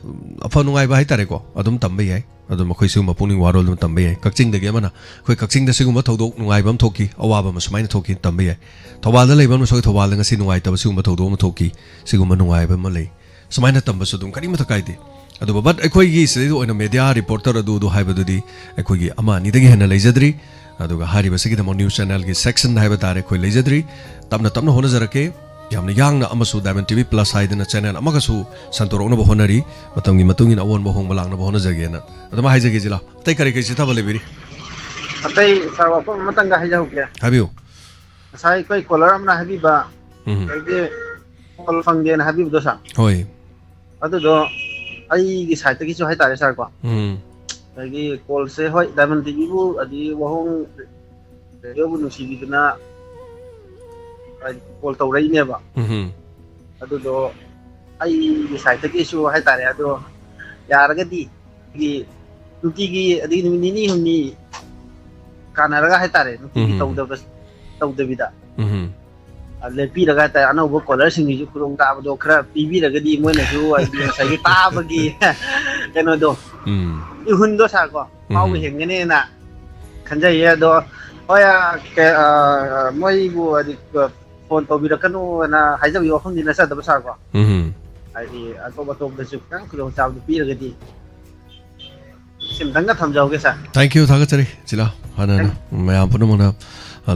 ꯑꯐ ꯅꯨꯡꯉꯥꯏꯕ ꯍꯥꯏꯇꯥꯔꯦꯀꯣ ꯑꯗꯨꯝ ꯇꯝꯕ ꯌꯥꯏ ꯑꯗꯨꯝ ꯑꯩꯈꯣꯏ ꯁꯤꯒꯨꯝꯕ ꯄꯨꯛꯅꯤꯡ ꯋꯥꯔꯣꯜ ꯑꯗꯨꯝ ꯇꯝꯕ ꯌꯥꯏ ꯀꯛꯆꯤꯡꯗꯒꯤ ꯑꯃꯅ ꯑꯩꯈꯣꯏ ꯀꯛꯆꯤꯡꯗ ꯁꯤꯒꯨꯝꯕ ꯊꯧꯗꯣꯛ ꯅꯨꯡꯉꯥꯏꯕ ꯑꯃ ꯊꯣꯛꯈꯤ ꯑꯋꯥꯕ ꯑꯃ ꯁꯨꯃꯥꯏꯅ ꯊꯣꯛꯈꯤ ꯇꯝꯕ ꯌꯥꯏ ꯊꯧꯕꯥꯜꯗ ꯂꯩꯕ ꯑꯃꯁꯨ ꯊꯧꯕꯥꯜꯗ ꯉꯁꯤ ꯅꯨꯡꯉꯥꯏꯇꯕ ꯁꯤꯒꯨꯝꯕ ꯊꯧꯗꯣꯛ ꯑꯃ ꯊꯣꯛꯈꯤ ꯁꯤꯒꯨꯝꯕ ꯅꯨꯡꯉꯥꯏꯕ ꯑꯃ ꯂꯩ ꯁꯨꯃꯥꯏꯅ ꯇꯝꯕꯁꯨ ꯑꯗꯨꯝ ꯀꯔꯤꯃꯠꯇ ꯀꯥꯏꯗꯦ ꯑꯗꯨꯕꯨ ꯕꯠ ꯑꯩꯈꯣꯏꯒꯤ ꯁꯤꯗꯩꯗ ꯑꯣꯏꯅ ꯃꯦꯗꯤꯌꯥ ꯔꯤꯄꯣꯔꯇꯔ ꯑꯗꯨ ꯍꯥꯏꯕꯗꯨꯗꯤ ꯑꯩꯈꯣꯏꯒꯤ ꯑꯃ ꯑꯅꯤꯗꯒꯤ ꯍꯦꯟꯅ ꯂꯩꯖꯗ꯭ꯔꯤ ꯑꯗꯨꯒ ꯍꯥꯏꯔꯤꯕꯁꯤꯒꯤꯗꯃꯛ ꯅ꯭ꯌꯨꯁ ꯆꯦꯅꯦꯜꯒꯤ ꯁꯦꯛꯁꯟ ꯍꯥꯏꯕ ꯇꯥꯔꯦ ꯑꯩꯈꯣꯏ ꯂꯩꯖꯗ꯭ꯔꯤ ꯇꯞꯅ ꯍꯣꯠꯅꯖꯔꯛꯀꯦ ꯌꯥꯝꯅ ꯌꯥꯡꯅ ꯑꯃꯁꯨ ꯗꯥꯏꯃꯟ TV + ꯍꯥꯏꯗꯅ ꯆꯦꯅꯦꯜ ꯑꯃꯒꯁꯨ ꯁꯟꯇꯣꯔꯛꯅꯕ ꯍꯣꯠꯅꯔꯤ ꯃꯇꯝꯒꯤ ꯃꯇꯨꯡ ꯏꯟꯅ ꯑꯑꯣꯟꯕ ꯍꯣꯡꯕ ꯂꯥꯛꯅꯕ ꯍꯣꯠꯅꯖꯒꯦꯅ ꯑꯗꯨꯃ ꯍꯥꯏꯖꯒꯦ ꯖꯤꯂꯥ ꯑꯇꯩ ꯀꯔꯤ ꯆꯤꯊꯕ ꯂꯩꯕꯤꯔꯤ ꯑꯇꯩ ꯁꯥꯔ ꯋꯥꯐꯝ ꯑꯃꯇꯪꯒ ꯍꯥꯏꯖꯍꯧꯒꯦ ꯍꯥꯏꯕꯤꯌꯨ ꯉꯁꯥꯏ ꯑꯩꯈꯣꯏ ꯀꯣꯂꯔ ꯑꯃꯅ ꯍꯥꯏꯕꯤꯕ ꯑꯩꯗꯤ ꯀꯣꯜ ꯐꯪꯗꯦꯅ ꯍꯥꯏꯕꯤꯕꯗꯣ ꯁꯥꯔ ꯍꯣꯏ ꯑꯗꯨꯗꯣ ꯑꯩꯒꯤ ꯁꯥꯏꯠꯇꯒꯤꯁꯨ ꯍꯥꯏꯇꯥꯔꯦ ꯁꯥꯔ ꯀꯣ ꯑꯗꯒꯤ ꯀꯣꯜꯁꯦ ꯍꯣꯏ ꯗꯥꯏꯃꯟ TVꯕꯨ ꯑꯗꯒꯤ ꯋꯥꯍꯣꯡ ꯔꯦꯗꯤꯑꯣꯕꯨ ꯅꯨꯡꯁꯤꯕꯤꯗꯨꯅ ꯀꯣꯜ ꯇꯧꯔꯛꯏꯅꯦꯕ ꯑꯗꯨꯗꯣ ꯑꯩꯒꯤ ꯁꯥꯏꯠꯇꯒꯤꯁꯨ ꯍꯥꯏꯇꯥꯔꯦ ꯑꯗꯣ ꯌꯥꯔꯒꯗꯤ ꯅꯨꯡꯇꯤꯒꯤ ꯑꯗꯒꯤ ꯅꯨꯃꯤꯠ ꯅꯤꯅꯤ ꯍꯨꯝꯅꯤ ꯀꯥꯟꯅꯔꯒ ꯍꯥꯏꯇꯥꯔꯦ ꯅꯨꯡꯇꯤꯒꯤ ꯇꯧꯗꯕꯤꯗ लेपीरगा ता अनौब कॉलर सिंगी खुरोंग ताबदो खरा पीबीरगदी मोइनासु सगी ताबगी केनोदो इहुंदो साको पाउ हेंगनेना खंजाये दो ओया के मोइबु अदि फोन तोबिरकनु ना हाइजबि वखंदिना सदब साको आदि अतोब दसु खंग खुरोंग ताबदो पीरगदी सिमदंगा थमजाओगे सा थैंक यू थागचरी जिला हाना मयाम पुनमना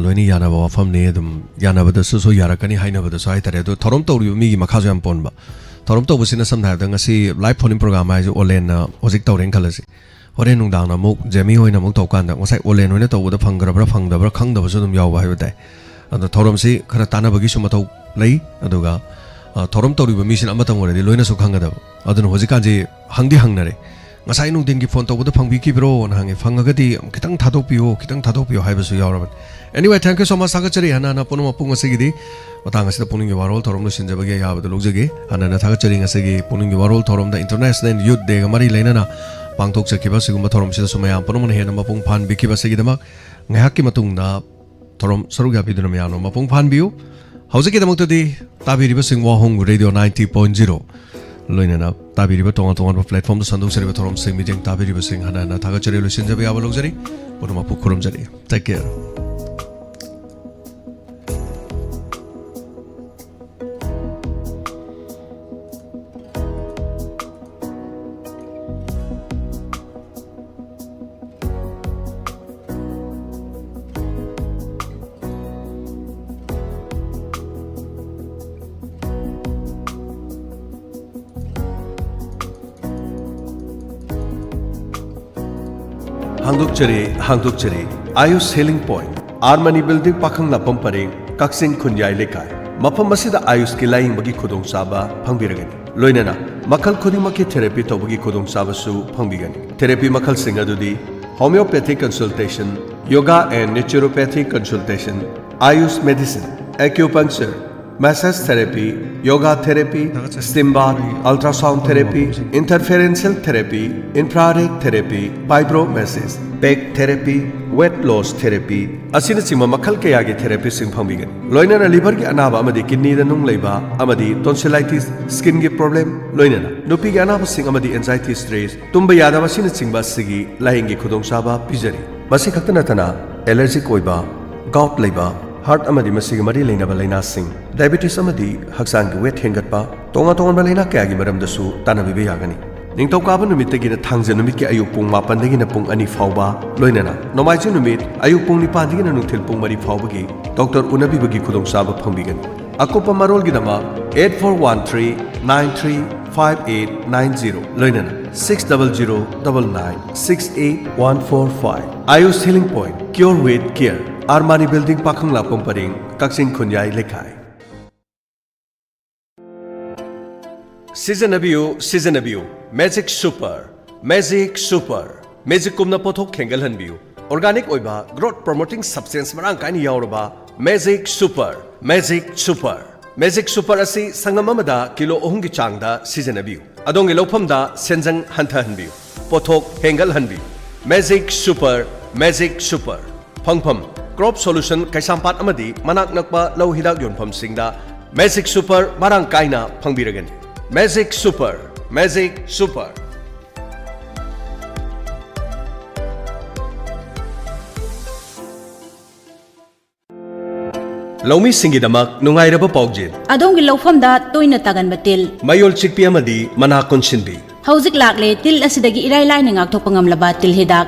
लोइनी याना वफम ने दम याना बदसु यारकनी हाइना बदसु हाइतरे दो थरम तौरि मी मखाजु याम पोनबा थरम तौबसिना समना दंगसी लाइव फोन प्रोग्राम आइजु ओलेन होजिक तौरेन खलसि होरे नुंदांना मुक जेमी होइना मुक तौकान ngosai ओलेन होइना तौबदा फंगरब्रा फंगदब्रा खंगदबसु दम याव हाइबा ताइ अदो थरमसि खरा तानाबगी सुमथौ लै अदुगा थरम तौरिबा मिसिन अमतंग ओरेदि लोइना सु खंगदब अदुन होजिकानजि हंगदि हंगनरे ngasai nung din gi phone tawda phangbi ki bro na hange phangagadi kitang thadopio haibasu yawraban anyway thank you so much sagachari hana na punuma pung asigi watang asida puning gi warol thorom no sinjabage yabadu logjage hana na thagachari ngasigi puning gi warol thorom da international youth day ga mari leina na pangthok chakiba sigumba thorom sida sumayam punuma hena mapung phan bikiba sigi damak ngahak ki matung na thorom saruga biduna mayano mapung phan biu haujiki damak tadi tabiriba singwa hong radio 90.0 लोइना ताबिरिबा तोंगा तोंगा platform संदुक सरिबा थोरम सिंग मिजेंग ताबिरिबा सिंग हना ना थागा चरे लुसिन जबे आबा लोगजरी पुनमा पुखुरम जरी take care Hangdukchari Ayush Healing Point Armani Building Pakhang Lapam Pareng Kaksing Khunyai Lekai Mapam Masida Ayush ki laing bagi khudong saba phangbiragani loinana makhal khudimaki therapy tobagi khudong saba su phangbigani therapy makhal sing adudi homeopathic consultation yoga and naturopathic consultation Ayush medicine acupuncture massage therapy yoga therapy steam bath ultrasound therapy interferential therapy infrared therapy vibromassage back therapy weight loss therapy asina sima makhal kaya gi therapy sing phangbigan loinana liver gi anaba amadi kidney da nung leiba amadi tonsillitis skin gi problem loinana nupi gi anaba sing amadi anxiety stress tumba yada basina singba sigi laing gi khudong saba pijari basi khaktana tana allergic oiba gout leiba heart amadi masigi mari leina ba leina sing diabetes amadi haksang gi weight hengatpa tonga tonga ba leina kaya gi maram da su tanabi be yagani ningtau ka ba numit tegi na thangja numit ki ayuk pung 8 degi na pung 2 fauba loinana nomaiji numit ayuk pung 9 degi na nungthil pung 3 fauba gi doctor unabi bagi khudong saba phangbigan akopa marol gi dama 8413935890 loinana 6009968145 Ayush Healing Point Cure with Care Armani Building Pakhang Lapam Pareng Kaksing Khunyai Lekai Season Abiu Magic Super Magic Kumna Pothok Kengal Hanbiu Organic Oiba Growth Promoting Substance Marang Kaini Yauraba Magic Super Asi Sangamamada Kilo Ohungi Changda Season Abiu Adongi Lopamda Senjang Hanta Hanbiu Pothok Kengal Hanbiu Magic Super Phangpham Crop Solution Kaisampat Amadi Manak Nakpa Lau Hidak Yonpham Singda Magic Super Marang Kaina Phangbiragani Magic Super Lomi Singi Damak Nungairaba Paujin Adongi Lofamda Toina Tagan Batil Mayol Chikpi Amadi Manakon Sinbi Hauzik Lakle Til Asidagi Irai Lining Ak Topangam Laba Til Hidak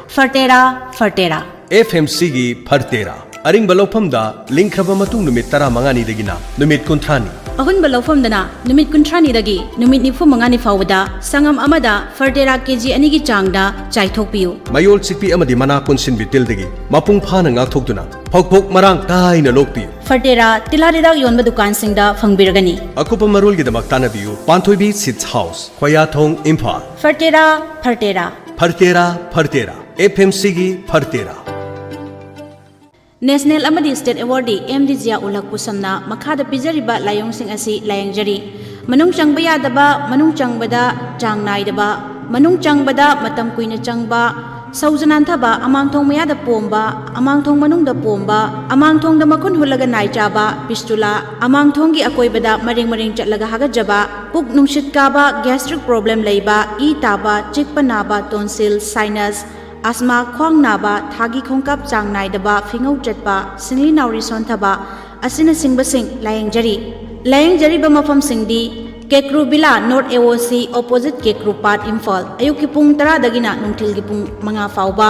Fartera FMC gi Fartera Aring Balofamda Linkraba Matung Numit Tara Mangani Degina Numit Kuntrani Ahun Balofamdana Numit Kuntrani Dagi Numit Nifu Mangani Fawada Sangam Amada Fartera KG Anigi Changda Chaitok Piu Mayol Chikpi Amadi Manakon Sinbi Til Degi Mapung Phana Ngaktokduna Phok Marang Kaina Lokpiu Fartera Tilaridak Yonba Dukan Singda Phangbiragani Akupa Marul gi Damak Tanabiu Panthoibi Sits House Khoyathong Imphal Fartera FMC gi Fartera National Amadi State Awardee MD Zia Ulak Pusamna Makhada Pijariba Layong Sing Asi Layangjari Manung Changba Yadaba Manung Changbada Chang Naidaba Manung Changbada Matam Kuina Changba सौजनान्थबा अमांगथोंग मयादा पोंबा अमांगथोंग मनुंगदा पोंबा अमांगथोंगदा मखुन हुल्लगा नाइचाबा पिस्टुला अमांगथोंगी अकोइबदा मरिंग मरिंग चटलगा हागजबा पुक नुंशित काबा गैस्ट्रिक प्रॉब्लम लेबा ई ताबा चिकपा नाबा tonsil sinus asma khwang naba thagi khongkap chang naidaba fingau chatpa singli nauri sontaba asina singbasing layang jari ba mafam singdi Kekru Bila North AOC opposite Kekru Part Imphal ayuki pung 10 dagina nungthil gi pung 9 fauba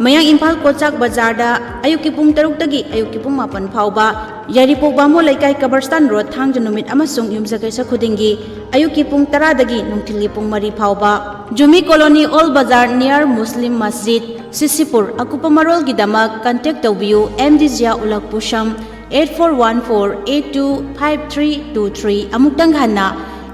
mayang Imphal Kochak Bazar da ayuki pung 6 dagi ayuki pung 9 fauba Yaripok Bamo Laikai Kabarstan Road Thangja numit amasung yumsakaisa khudingi ayuki pung 10 dagi nungthil gi pung 3 fauba Jumi Colony Old Bazar near Muslim Masjid Sisipur akupa marol gi damak contact tawbiu MD Zia Ulak Pusham 8414825323 amuktang hanna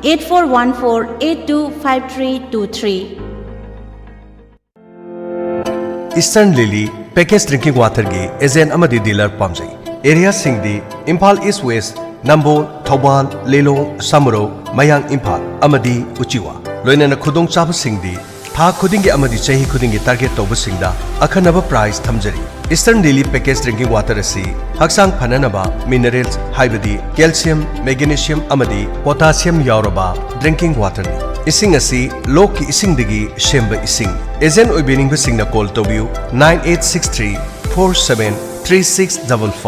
8414825323 Eastern Lily Packaged Drinking Water gi agent amadi dealer pamjai area singdi Imphal East West Nambol Thobal Lelong Samro Mayang Imphal amadi Uchiwa loinana khudong chaba singdi tha khudingi amadi chahi khudingi target toba singda akhanaba price thamjari Eastern Lily Packaged Drinking Water asi haksang phananaba minerals haibadi calcium magnesium amadi potassium yauraba drinking water ni ising asi lok ki ising digi shemba ising agent oibening basingna call tobiu 9863473655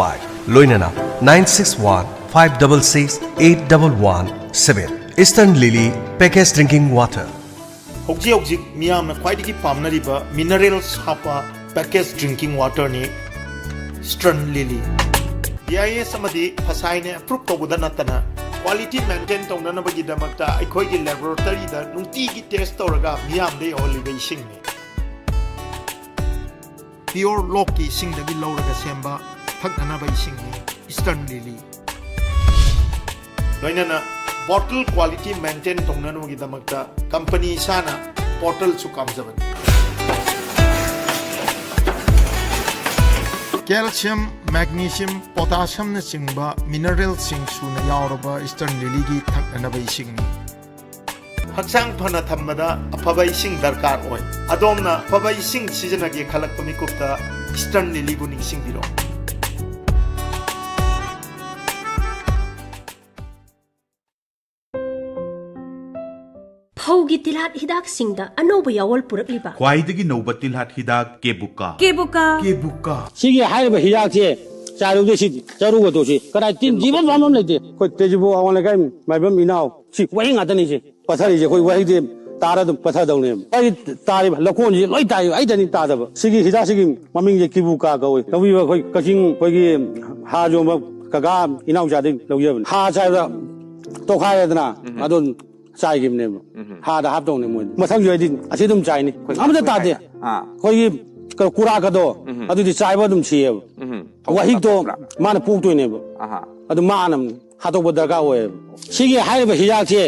loinana 9615668117 Eastern Lily Packaged Drinking Water Hokji miyamna khwaidigi pamnariba minerals hapa packaged drinking water ni Eastern Lily DIS amadi phasaine approve tawbuda natana quality maintain tawnanabagi damakta aikhoigi laboratory da nungtigi test tawraga miyamde holiday sing ni pure loki sing dagi lawraga semba thaknanaba sing ni Eastern Lily loinana bottle quality maintain tawnanabagi damakta company sana bottle su kamjaban Calcium, magnesium, potassium na singba mineral sing su na yauraba Eastern Lily gi thaknanaba ising ni haksang phana thammada aphaba ising darkar oi adomna aphaba ising sijanagi khalakpa mikupta Eastern Lily gu ningsing biro Haugi tilat hidak singda anoba yawal purak liba. Khwaidagi noba tilat hidak kebuka. Sigi haiba hidak che charu de si charu go to si karai tin jiban bamam le de ko tejibo awon le kai mai bam inao si wai nga tani si pathari je koi wai de tara dum patha dong ne ai tari lakon ji loi tai ai tani ta da sigi hidak sigi maming je kebuka go oi tawi ba koi kaching koi gi ha jo ma kaga inao ja de lo ye ha cha da to kha ya dana adon chai gim ne ha da hap dong ne mo masang yoi din asi dum chai ni amda ta de koi gi kura ka do adu di chai ba dum chi ye wa hik do mana puk to ne ba adu manam ha to ba da ga we sigi hai ba hi ya che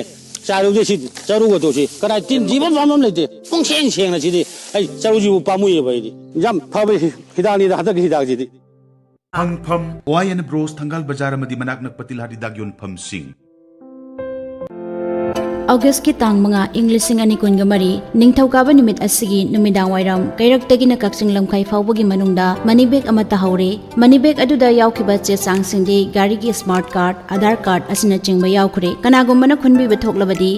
charu je si charu go to si karai tin jiban bamam le de pung cheng cheng na chi di ai charu ji bu pa mu ye ba di jam pha ba hidak ni da hadak hidak ji di Hangpham Oyan Bros Thangal Bazar amadi manak nakpatil haridag yon pham sing August ki tang mga English ani kun gamari ningthauka ba numit asigi numidang wairam kairak na kaksing lamkai fawbagi manungda money bag amata haure money bag aduda yaukiba che sang singdi gari ki smart card Aadhaar card asina chingba yaukure kanagumana khunbi bethoklabadi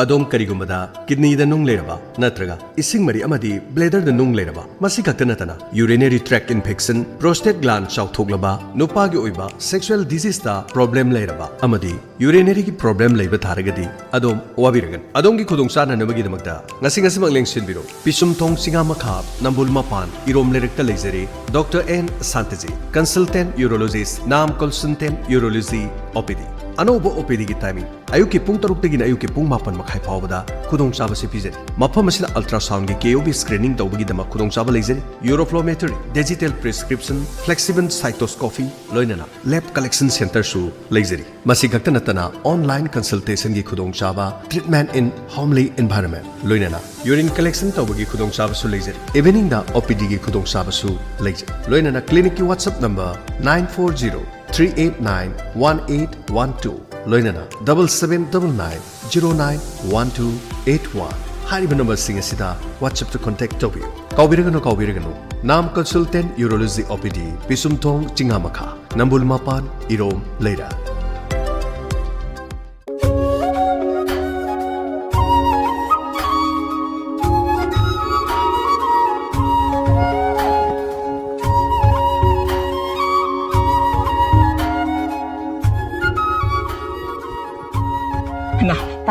Adom karigumada kidney da nung leraba natraga ising mari amadi bladder da nung leraba masi kaktanatana urinary tract infection prostate gland chawthoklaba nupa gi oiba sexual disease da problem leraba amadi urinary ki problem leiba tharagadi adom wabiragan adom gi khudong sana namagi damakta ngasi makleng sinbiro pisum thong singa makha nambul mapan irom lerekta leizeri Dr. N. Santaji consultant urologist nam consultant urology OPD Anobo OPD ki timing ayuki pung taruk tagina ayuki pung mapan makhai pawbada khudong chaba se pijeri mafam asina ultrasound gi KOB screening tawbagi dama khudong chaba leizeri Euroflowmetry digital prescription flexible cytoscopy loinana lab collection center su leizeri masi gakta natana online consultation gi khudong chaba treatment in homely environment loinana urine collection tawbagi khudong chaba su leizeri evening da OPD gi khudong chaba su leizeri loinana clinic ki WhatsApp number 940-389-1812 loinana 7799-091281 हारिबा नंबरसिंग असिदा WhatsApp to contact tobiyu काउबिरगनु नाम consultant urology OPD पिसुमथोंग चिंगामखा नंबुल मापान Irom लेरा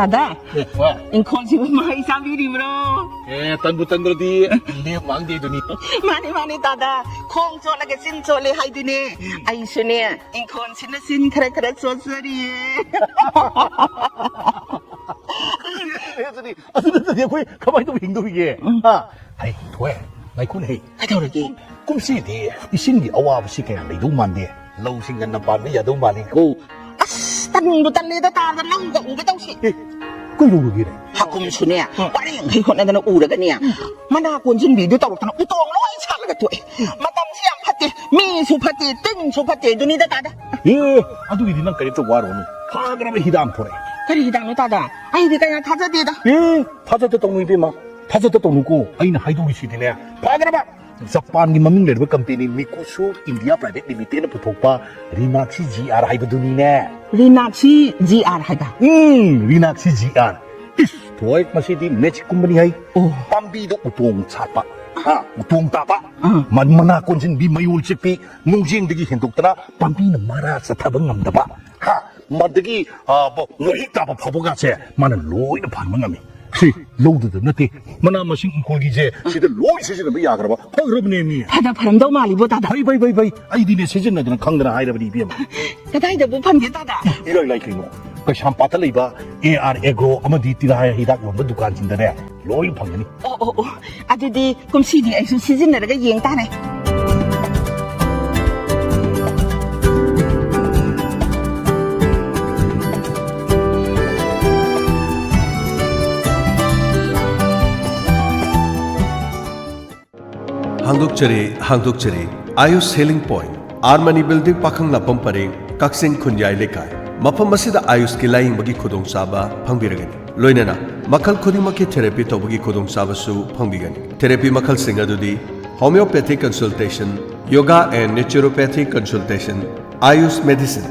Tada, ingkon si Mai sabi di bro. Tanbu di le mang di duni. Mani tada, kong so lagi sin so le hai di ne. Ai sune, ingkon sin kere so seri. Jadi aku kamai tu hindu ye. Ha, hai tuai, mai kun hei. Hai tahu lagi. Kum si di, isin di awal si kaya le du man di. Lau singan nampan ni ya du man ko. Tan le da ta da lang ga ga tau si. Kau lu gini. Hakum sunia, paling yang hikon ada nak udah kan ya. Mana kun jin video tahu tanah utong loy salah kat tu. Matam siam hati, mi supati, ting supati, dunia dah tak ada. Aduh ini nak kari tu warung. Hagar apa hidam pore. Kari hidam tu tak ada. Ayo dia kaya taja dia dah. Taja tu tong ni mah. Taja tu tong nuku. Ayo nak hidu isi dia. Hagar apa? Japan ni maming lerba company Mikusu India Private Limited na puthokpa Rinaxi GR hai baduni ne. Rinaxi GR hai ba? Rinaxi GR. Is toy masih di match company hai. Pambi do utong chapa. Ha, utong tapa. Mana konsin bi mayul chepi nungjing degi hentuk tana pambi na mara sa tabang ngamdaba. Ha, madagi bo ngoi tapa phaboga che mana loi na phan mangami. Si, lauda nate mana masing ingkol gije sida loi season ba yagraba pagrab ne mi tada pharam dau mali bo tada bai ai dine season na khangdana haira bani bi ma kadai da bu pham ge tada iloi lai kino ka shampata leiba AR Agro amadi tiraya hidak lomba dukan jindare loi phangani adudi kumsi di ai su season na ga yeng ta ne हांगदुकचरी Ayush healing point आर्मनी building पाखंग लापम परेंग कक्सिंग खुन्याय लेकाय मफम असिदा आयुष की लाइंग बगी खुदोंग साबा फंगबिरगनी लोइनना मखल खुदिमकी थेरेपी तोबगी खुदोंग साबसु फंगबिगनी थेरेपी मखल सिंग अदुदी homeopathic consultation yoga and naturopathic consultation Ayush medicine